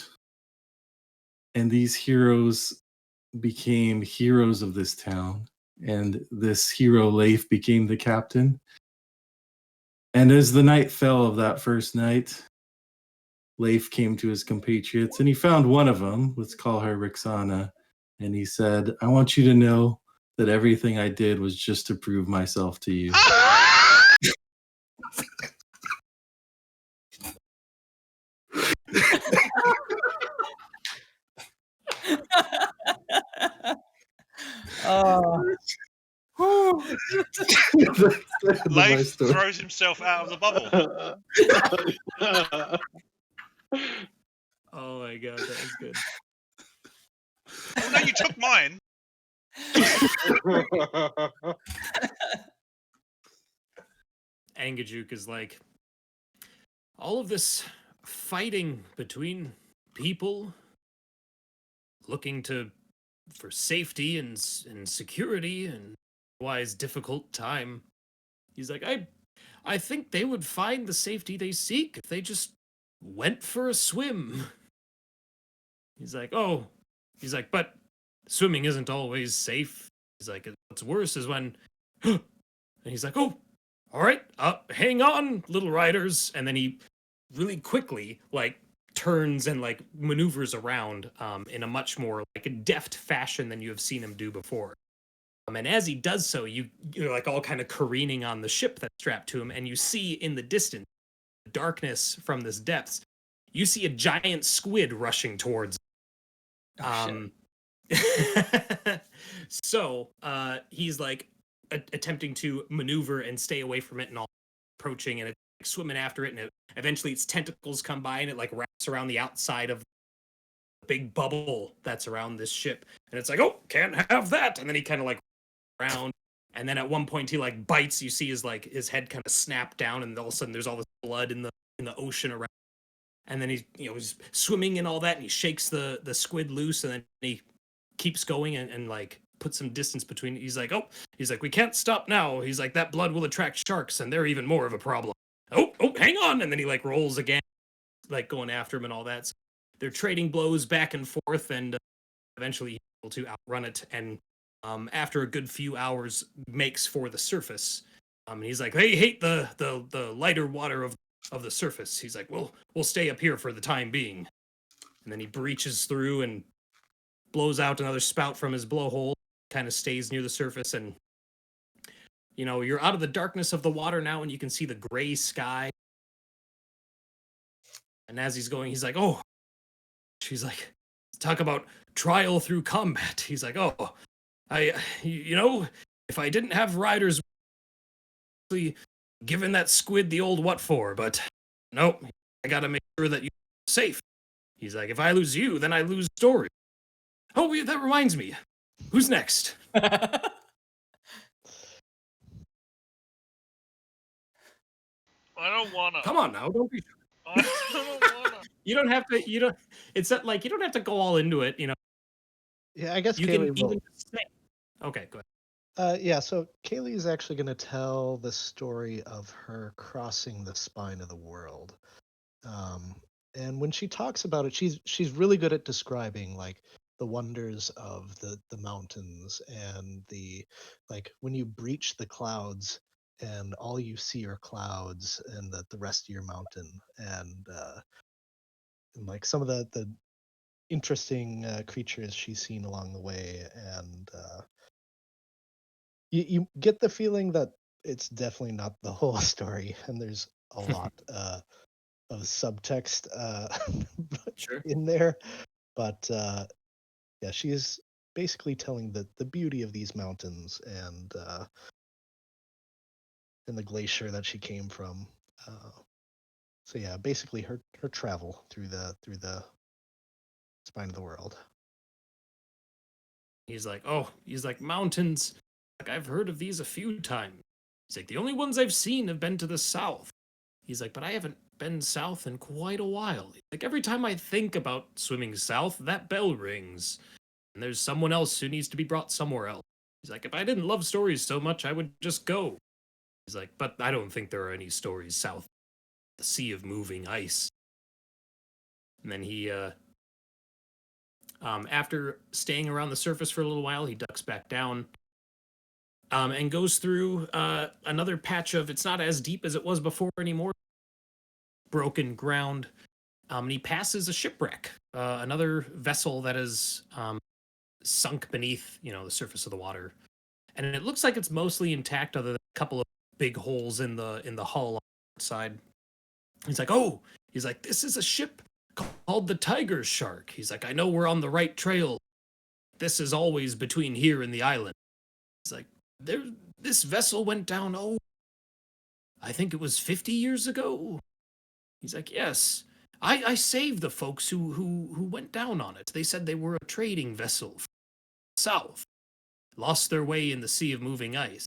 And these heroes became heroes of this town, and this hero Leif became the captain. And as the night fell of that first night, Leif came to his compatriots, and he found one of them, let's call her Rixana, and he said, "I want you to know that everything I did was just to prove myself to you." Oh. Leif throws himself out of the bubble. Oh my god, that was good. Oh no, you took mine. ANGAJUK is like, all of this fighting between people looking for safety and security and otherwise difficult time. He's like, I think they would find the safety they seek if they just went for a swim. He's like, but swimming isn't always safe. He's like, what's worse is when, and he's like, oh, all right, hang on, little riders. And then he really quickly turns and maneuvers around in a much more deft fashion than you have seen him do before. And as he does so, you're all kind of careening on the ship that's strapped to him, and you see in the distance, darkness from this depths, you see a giant squid rushing towards him. So he's attempting to maneuver and stay away from it, and all approaching, and it's swimming after it, and eventually its tentacles come by, and it wraps around the outside of the big bubble that's around this ship, and it's like, oh, can't have that. And then he kind of around, And then at one point he like bites. You see his head kind of snap down, and all of a sudden there's all this blood in the ocean around. And then he's swimming and all that, and he shakes the squid loose, and then he keeps going and like puts some distance between. He's like, we can't stop now. He's like, that blood will attract sharks, and they're even more of a problem. Oh, hang on. And then he like rolls again, like going after him and all that. So they're trading blows back and forth, and eventually he's able to outrun it. And after a good few hours, makes for the surface. And he's like, they hate the lighter water of the surface. He's like, we'll stay up here for the time being. And then he breaches through and blows out another spout from his blowhole, kind of stays near the surface, and you're out of the darkness of the water now, and you can see the gray sky. And as he's going, he's like, she's like, talk about trial through combat. He's like, if I didn't have riders, given that squid the old what for, but nope, I gotta make sure that you're safe. He's like, if I lose you, then I lose story. Oh, that reminds me. Who's next? I don't wanna. Come on now, don't be. I don't wanna. You don't have to. It's not like you don't have to go all into it. Yeah, I guess You Cayleigh can will. even say. Okay, go ahead. Yeah, so Cayleigh is actually going to tell the story of her crossing the spine of the world. And when she talks about it, she's really good at describing like the wonders of the mountains and the like when you breach the clouds and all you see are clouds and the rest of your mountain and like some of the interesting creatures she's seen along the way and you get the feeling that it's definitely not the whole story and there's a lot of subtext Sure. in there, but yeah, she is basically telling the beauty of these mountains and the glacier that she came from. So yeah, basically her travel through the spine of the world. He's like mountains. Like I've heard of these a few times. He's like, the only ones I've seen have been to the south. He's like, but I haven't been south in quite a while. Like every time I think about swimming south, that bell rings. And there's someone else who needs to be brought somewhere else. He's like, if I didn't love stories so much, I would just go. He's like, but I don't think there are any stories south of the sea of moving ice. And then he, after staying around the surface for a little while, he ducks back down and goes through another patch of, it's not as deep as it was before anymore, broken ground. And he passes a shipwreck, another vessel that is sunk beneath, the surface of the water. And it looks like it's mostly intact other than a couple of big holes in the hull outside. He's like, this is a ship called the Tiger Shark. He's like, I know we're on the right trail. This is always between here and the island. He's like, this vessel went down, I think it was 50 years ago. He's like, yes. I saved the folks who went down on it. They said they were a trading vessel from the south. Lost their way in the sea of moving ice.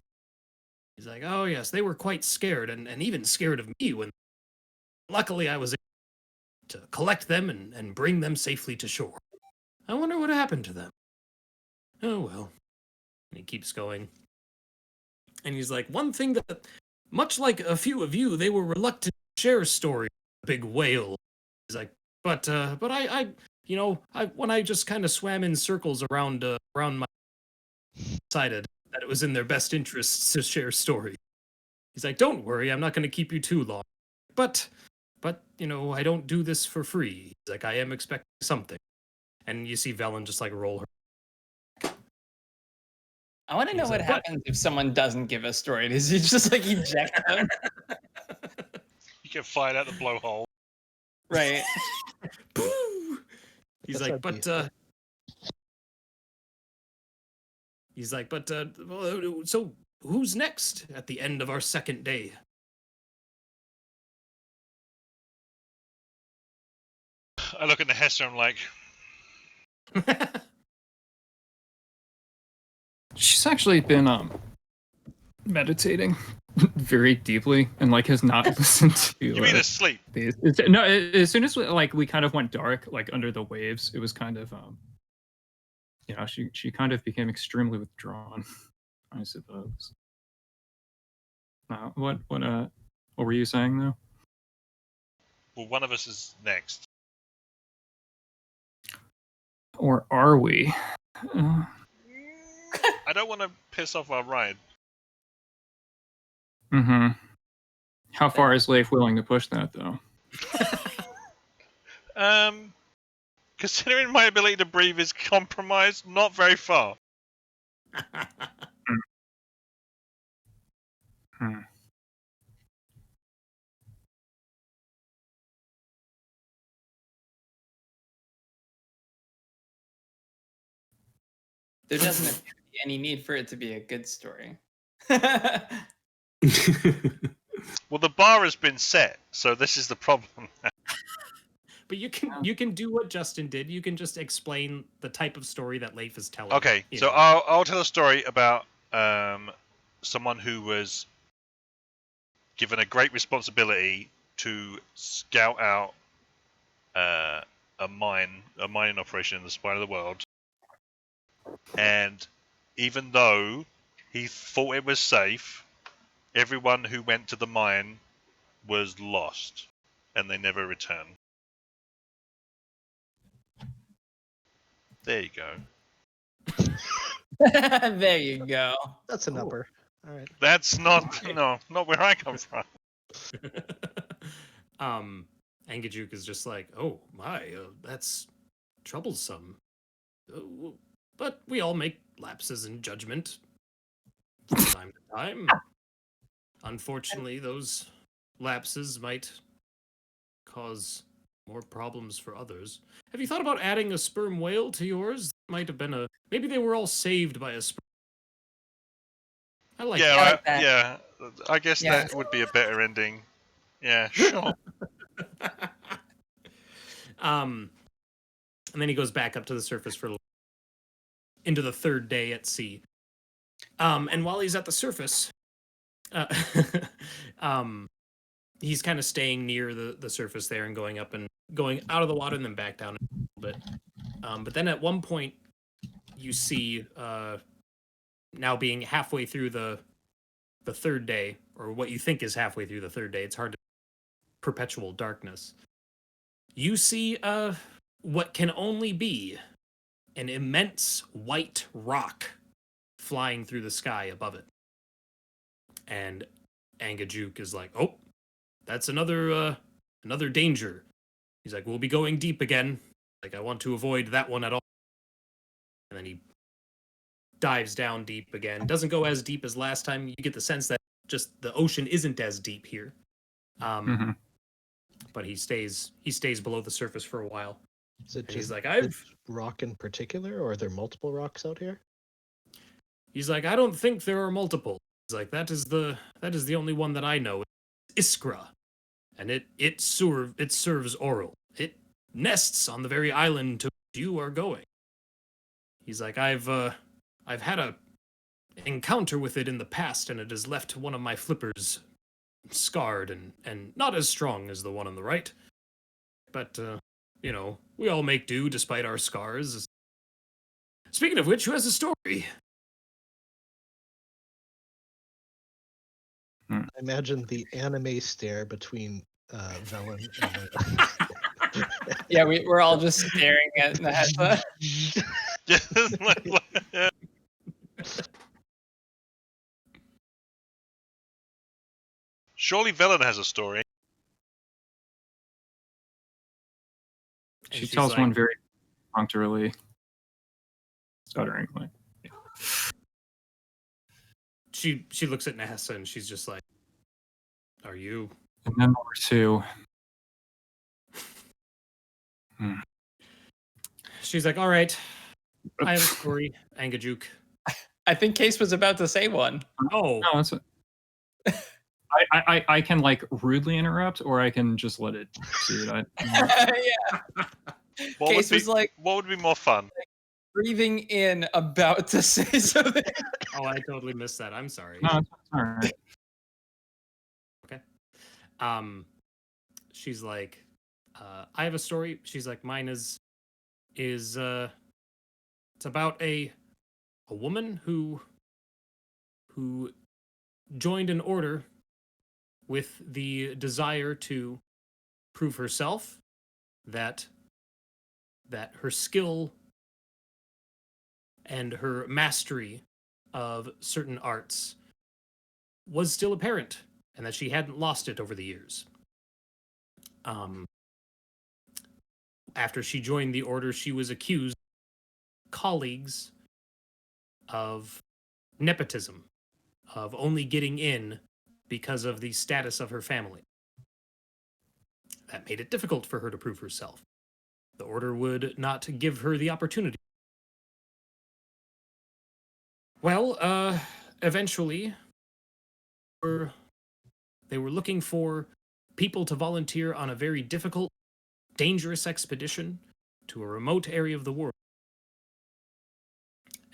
He's like, oh yes, they were quite scared and even scared of me when luckily I was able to collect them and bring them safely to shore. I wonder what happened to them. Oh well. And he keeps going. And he's like, one thing that, much like a few of you, they were reluctant to share a story of a big whale. He's like, but I when I just kind of swam in circles around my, decided that it was in their best interests to share story. He's like, don't worry, I'm not going to keep you too long. But I don't do this for free. He's like, I am expecting something. And you see Vellyne just like roll her. I want to know He's what like, happens if someone doesn't give a story. Does he just like eject them? You get fired out the blowhole. Right. He's That's like, our well, so who's next at the end of our second day? I look at Nahesa and I'm like, She's actually been meditating very deeply and like has not listened to. You mean asleep? No, as soon as we kind of went dark, like under the waves, it was kind of she kind of became extremely withdrawn, I suppose. What were you saying though? Well, one of us is next. Or are we? I don't want to piss off our ride. Mm-hmm. How far is Leif willing to push that, though? Considering my ability to breathe is compromised, not very far. There doesn't appear to be any need for it to be a good story. Well, the bar has been set, so this is the problem. But you can do what Justin did. You can just explain the type of story that Leif is telling. Okay, so know. I'll tell a story about someone who was given a great responsibility to scout out a mining operation in the spine of the world, and even though he thought it was safe, everyone who went to the mine was lost, and they never returned. There you go. There you go. That's an upper. All right. That's not not where I come from. ANGAJUK is just like, oh my, that's troublesome. But we all make lapses in judgment from time to time. Unfortunately, those lapses might cause more problems for others. Have you thought about adding a sperm whale to yours? Might have been maybe they were all saved by a sperm. I like Yeah, I like that. yeah. I guess Yeah. that would be a better ending. Yeah, sure. And then he goes back up to the surface for into the third day at sea. And while he's at the surface, he's kind of staying near the surface there and going up and going out of the water and then back down a little bit. But then at one point, you see now being halfway through the third day, or what you think is halfway through the third day. It's hard to perpetual darkness. You see what can only be an immense white rock flying through the sky above it. And ANGAJUK is like, oh, that's another danger. He's like, we'll be going deep again. Like, I want to avoid that one at all. And then he dives down deep again. Doesn't go as deep as last time. You get the sense that just the ocean isn't as deep here. But he stays below the surface for a while. Is it And just he's like, this rock in particular, or are there multiple rocks out here? He's like, I don't think there are multiple. He's like, that is the only one that I know. It's Iskra. And it serves Auril. It nests on the very island to which you are going. He's like, I've had a encounter with it in the past, and it has left one of my flippers scarred and not as strong as the one on the right. But we all make do despite our scars. Speaking of which, who has a story? I imagine the anime stare between Vellyne and Yeah, we're all just staring at Nahesa. Surely Vellyne has a story. She tells one very punctually, stutteringly. She looks at Nahesa and she's just like, are you? And then number two. She's like, all right, I have a story, ANGAJUK. I think Case was about to say one. Oh, No, that's I can like rudely interrupt, or I can just let it proceed. Yeah. What Case would was like, what would be more fun? breathing in, about to say something. Oh, I totally missed that. I'm sorry. No, it's all right. She's like, I have a story. She's like, mine is it's about a woman who joined an order with the desire to prove herself that her skill and her mastery of certain arts was still apparent and that she hadn't lost it over the years. After she joined the order, she was accused by colleagues of nepotism, of only getting in because of the status of her family. That made it difficult for her to prove herself. The order would not give her the opportunity. Well, eventually, they were looking for people to volunteer on a very difficult, dangerous expedition to a remote area of the world.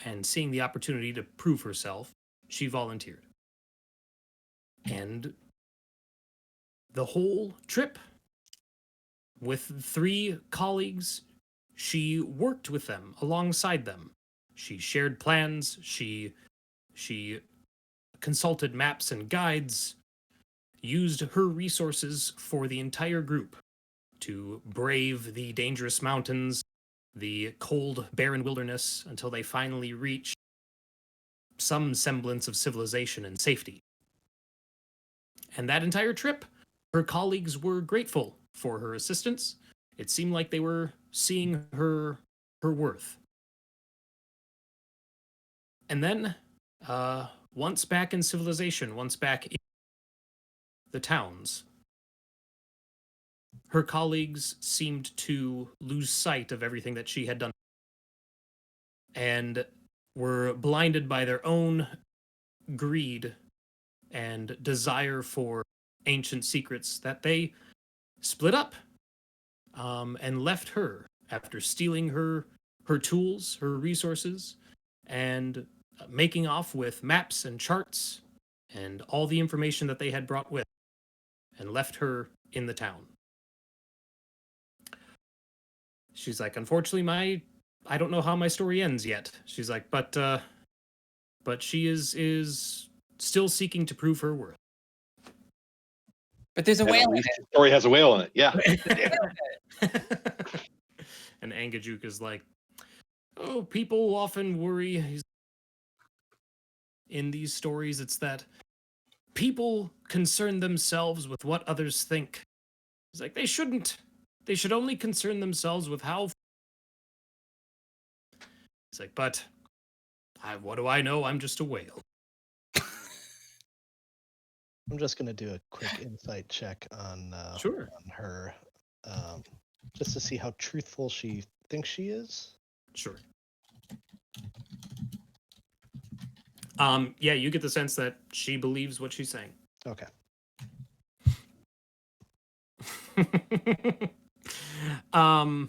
And seeing the opportunity to prove herself, she volunteered. And the whole trip, with 3 colleagues, she worked with them, alongside them. She shared plans, she consulted maps and guides, used her resources for the entire group to brave the dangerous mountains, the cold, barren wilderness, until they finally reached some semblance of civilization and safety. And that entire trip, her colleagues were grateful for her assistance. It seemed like they were seeing her worth. And then, once back in civilization, once back in the towns, her colleagues seemed to lose sight of everything that she had done and were blinded by their own greed and desire for ancient secrets, that they split up and left her after stealing her tools, her resources, and making off with maps and charts and all the information that they had brought with, and left her in the town. She's like, unfortunately, I don't know how my story ends yet. She's like, but she is still seeking to prove her worth. But there's a And whale at in least it. the story has a whale in it. Yeah. And ANGAJUK is like, oh, people often worry. In these stories, it's that people concern themselves with what others think. It's like, they shouldn't. They should only concern themselves with how. It's like, but what do I know? I'm just a whale. I'm just gonna do a quick insight check on Sure. on her, just to see how truthful she thinks she is. Sure. Yeah, you get the sense that she believes what she's saying. Okay. All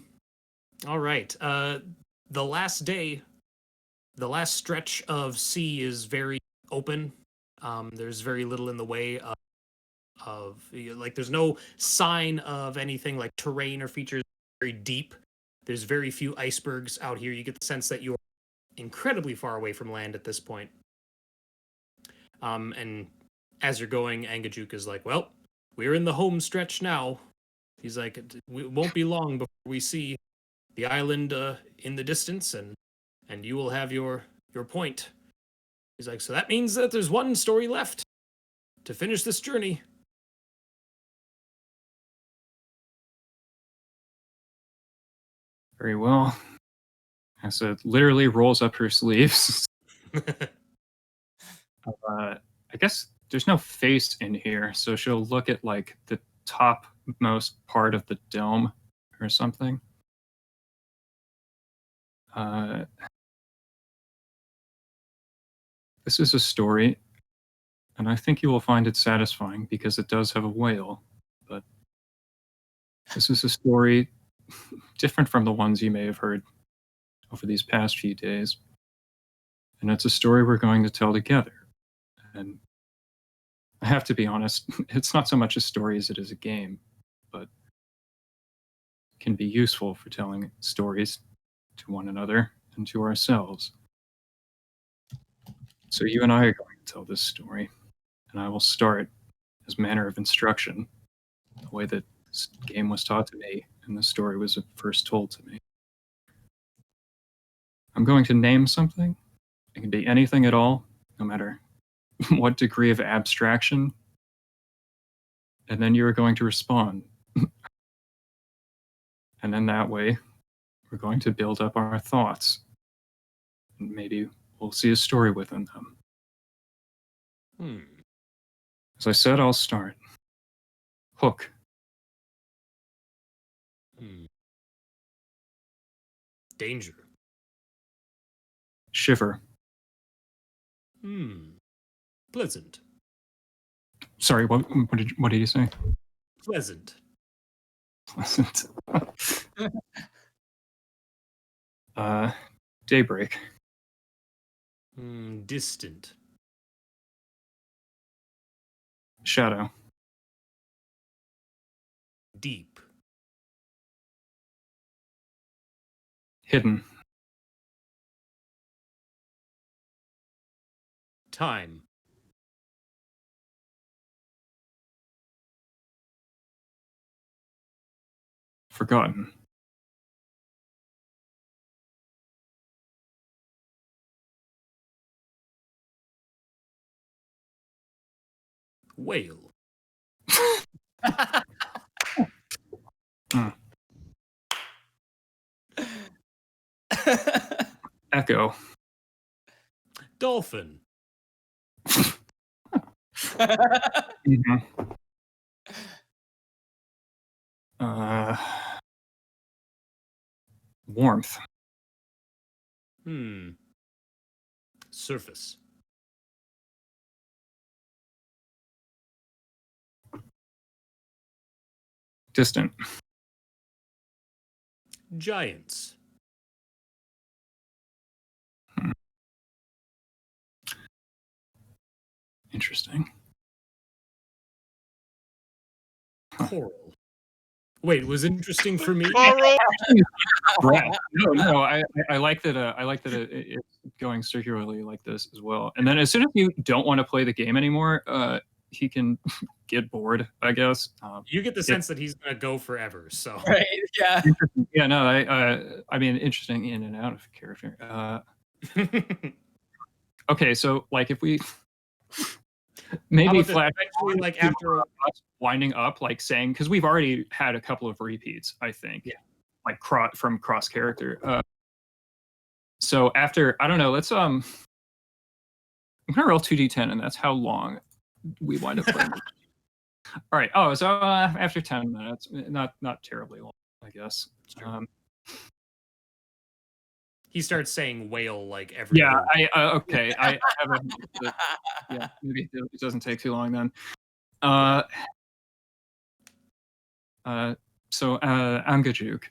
right. The last day, the last stretch of sea is very open. There's very little in the way of like, there's no sign of anything like terrain or features. Very deep. There's very few icebergs out here. You get the sense that you're incredibly far away from land at this point. And as you're going, ANGAJUK is like, well, we're in the home stretch now. He's like, it won't be long before we see the island in the distance, and you will have your point. He's like, so that means that there's one story left to finish this journey. Very well. Nahesa literally rolls up her sleeves. I guess there's no face in here, so she'll look at like the topmost part of the dome or something. This is a story, and I think you will find it satisfying because it does have a whale, but this is a story different from the ones you may have heard. over these past few days. And it's a story we're going to tell together. And I have to be honest, it's not so much a story as it is a game, but can be useful for telling stories to one another and to ourselves. So you and I are going to tell this story, and I will start as manner of instruction, the way that this game was taught to me and the story was first told to me. I'm going to name something. It can be anything at all, no matter what degree of abstraction. And then you're going to respond. And then that way, we're going to build up our thoughts. And maybe we'll see a story within them. As I said, I'll start. Hook. Danger. Shiver. Pleasant. Sorry, what did you say? Pleasant. Pleasant. Daybreak. Distant. Shadow. Deep. Hidden. Time. Forgotten. Whale. Echo. Dolphin. Warmth. Surface. Distant. Giants. Interesting. Coral. Wait, was it interesting for me? Coral! No. I like that. I like that it's going circularly like this as well. And then as soon as you don't want to play the game anymore, he can get bored, I guess. You get the sense that he's gonna go forever. So Right? Yeah. Yeah. No. I mean, interesting in and out of character. Okay. So, like, if we maybe flash like after us winding up, like saying, because we've already had a couple of repeats, I think. Yeah. Like from cross character. So after, I don't know, let's I'm gonna roll 2d10, and that's how long we wind up playing. All right. Oh, so after 10 minutes, not terribly long, I guess. He starts saying whale like every. Yeah. other Okay. I haven't. Yeah. Maybe it doesn't take too long then. So Angajuk.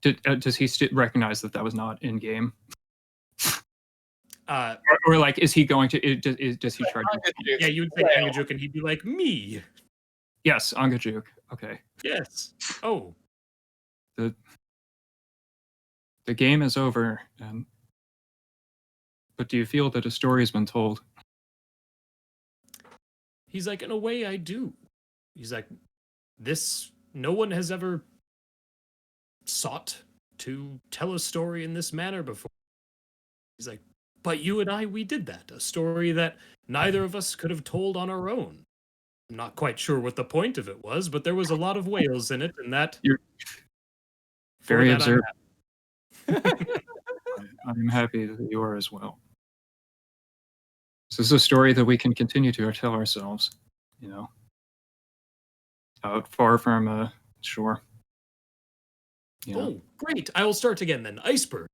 Does he recognize that was not in game? Or like, is he going to? Does he try to? Yeah, you would say Angajuk, and he'd be like, me. Yes, Angajuk. Okay. Yes. Oh. The game is over, but do you feel that a story has been told? He's like, in a way, I do. He's like, no one has ever sought to tell a story in this manner before. He's like, but you and I, we did that. A story that neither of us could have told on our own. I'm not quite sure what the point of it was, but there was a lot of whales in it, and that... You're very observant. I'm happy that you are as well. This is a story that we can continue to tell ourselves, out far from shore. Oh, great. I will start again then. Iceberg.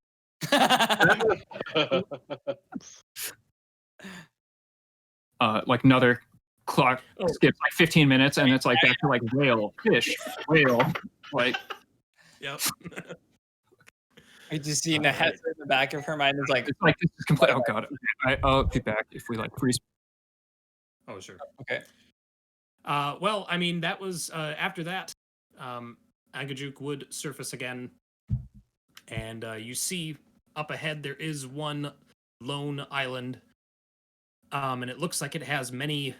Like another clock skips like 15 minutes, and it's like back to like whale, fish, whale, like. Yep. I just see All Nahesa right. in the back of her mind is like, It's like this is complete. Oh god. I'll be back if we like freeze. Oh, sure. okay. Well, I mean, that was after that. Angajuk would surface again, and you see up ahead there is one lone island, and it looks like it has many,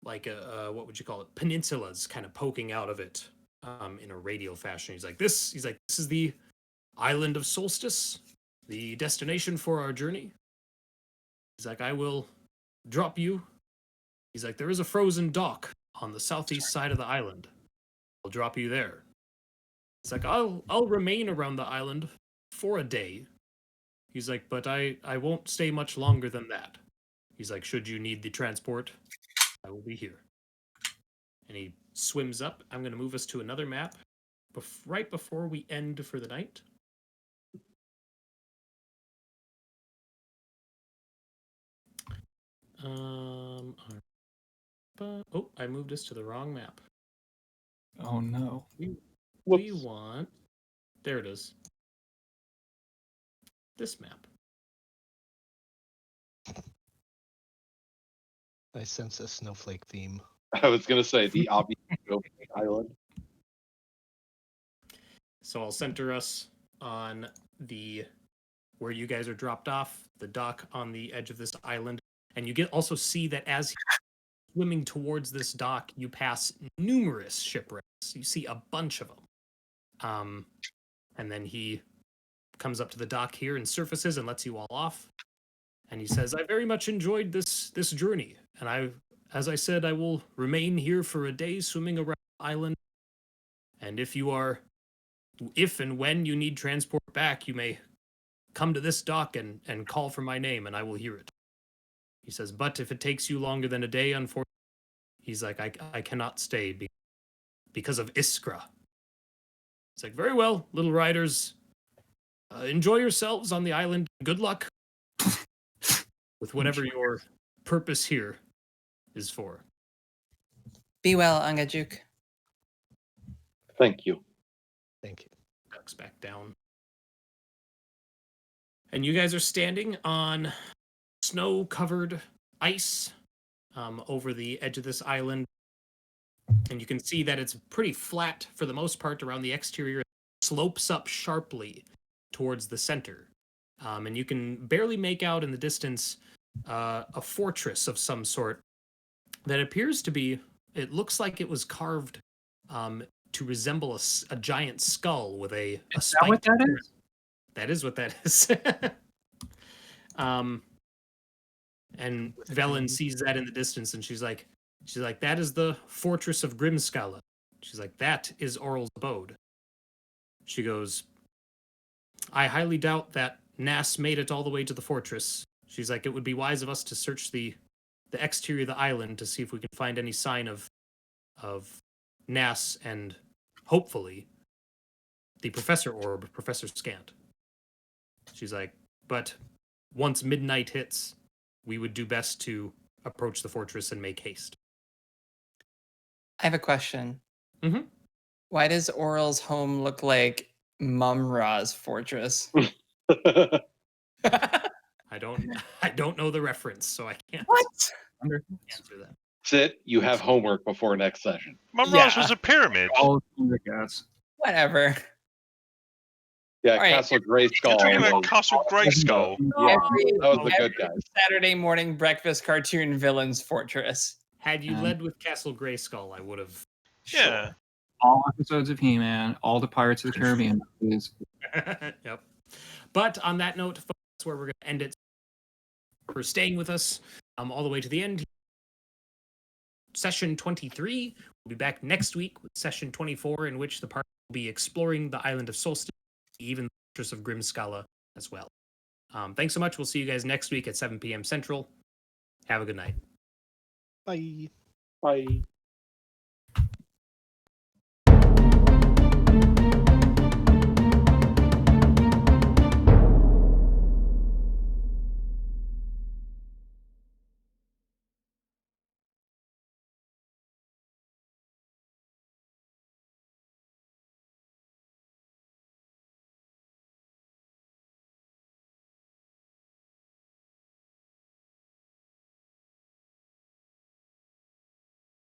like what would you call it, peninsulas, kind of poking out of it, in a radial fashion. He's like, this is the Island of Solstice, the destination for our journey. He's like, I will drop you. He's like, there is a frozen dock on the southeast side of the island. I'll drop you there. He's like, I'll remain around the island for a day. He's like, but I won't stay much longer than that. He's like, should you need the transport, I will be here. And he swims up. I'm going to move us to another map right before we end for the night. Oh, I moved us to the wrong map. Oh no. We Whoops. want... There it is. This map. I sense a snowflake theme. I was going to say the obvious island. So I'll center us on the where you guys are dropped off, the dock on the edge of this island. And you also see that as he's swimming towards this dock, you pass numerous shipwrecks. You see a bunch of them. And then he comes up to the dock here and surfaces and lets you all off. And he says, I very much enjoyed this journey. And as I said, I will remain here for a day swimming around the island. And if and when you need transport back, you may come to this dock and call for my name, and I will hear it. He says, but if it takes you longer than a day, unfortunately, he's like, I cannot stay because of Iskra. It's like, very well, little riders. Enjoy yourselves on the island. Good luck with whatever your purpose here is for. Be well, Angajuk. Thank you. Thank you. Ducks back down. And you guys are standing on snow-covered ice over the edge of this island. And you can see that it's pretty flat for the most part around the exterior. It slopes up sharply towards the center. And you can barely make out in the distance a fortress of some sort that appears to be, it looks like it was carved to resemble a giant skull with a Is that what spiked that horn. is? That is what that is. And Vellyne sees that in the distance, and she's like, that is the fortress of Grimskala. She's like, that is Auril's abode. She goes, I highly doubt that Nas made it all the way to the fortress. She's like, it would be wise of us to search the exterior of the island to see if we can find any sign of Nas and hopefully the Professor Orb, Professor Scant. She's like, but once midnight hits, we would do best to approach the fortress and make haste. I have a question. Mm-hmm. Why does Auril's home look like Mumra's fortress? I don't know the reference, so I can't answer that. Sit, you have homework before next session. Mumra's Yeah. was a pyramid. All the gas. Whatever. Yeah, All right. Castle Grayskull. You're talking about was- Castle Grayskull. Yeah, Every- that was the every good guys. Saturday morning breakfast cartoon villain's fortress. Had you Um, led with Castle Grayskull, I would have. Yeah. All episodes of He-Man, all the Pirates of the Caribbean movies. Yep. But on that note, folks, that's where we're going to end it. For staying with us all the way to the end. Session 23. We'll be back next week with session 24, in which the party will be exploring the Island of Solstice, even the Fortress of Grimskala as well. Thanks so much. We'll see you guys next week at 7 p.m. Central. Have a good night. Bye. Bye.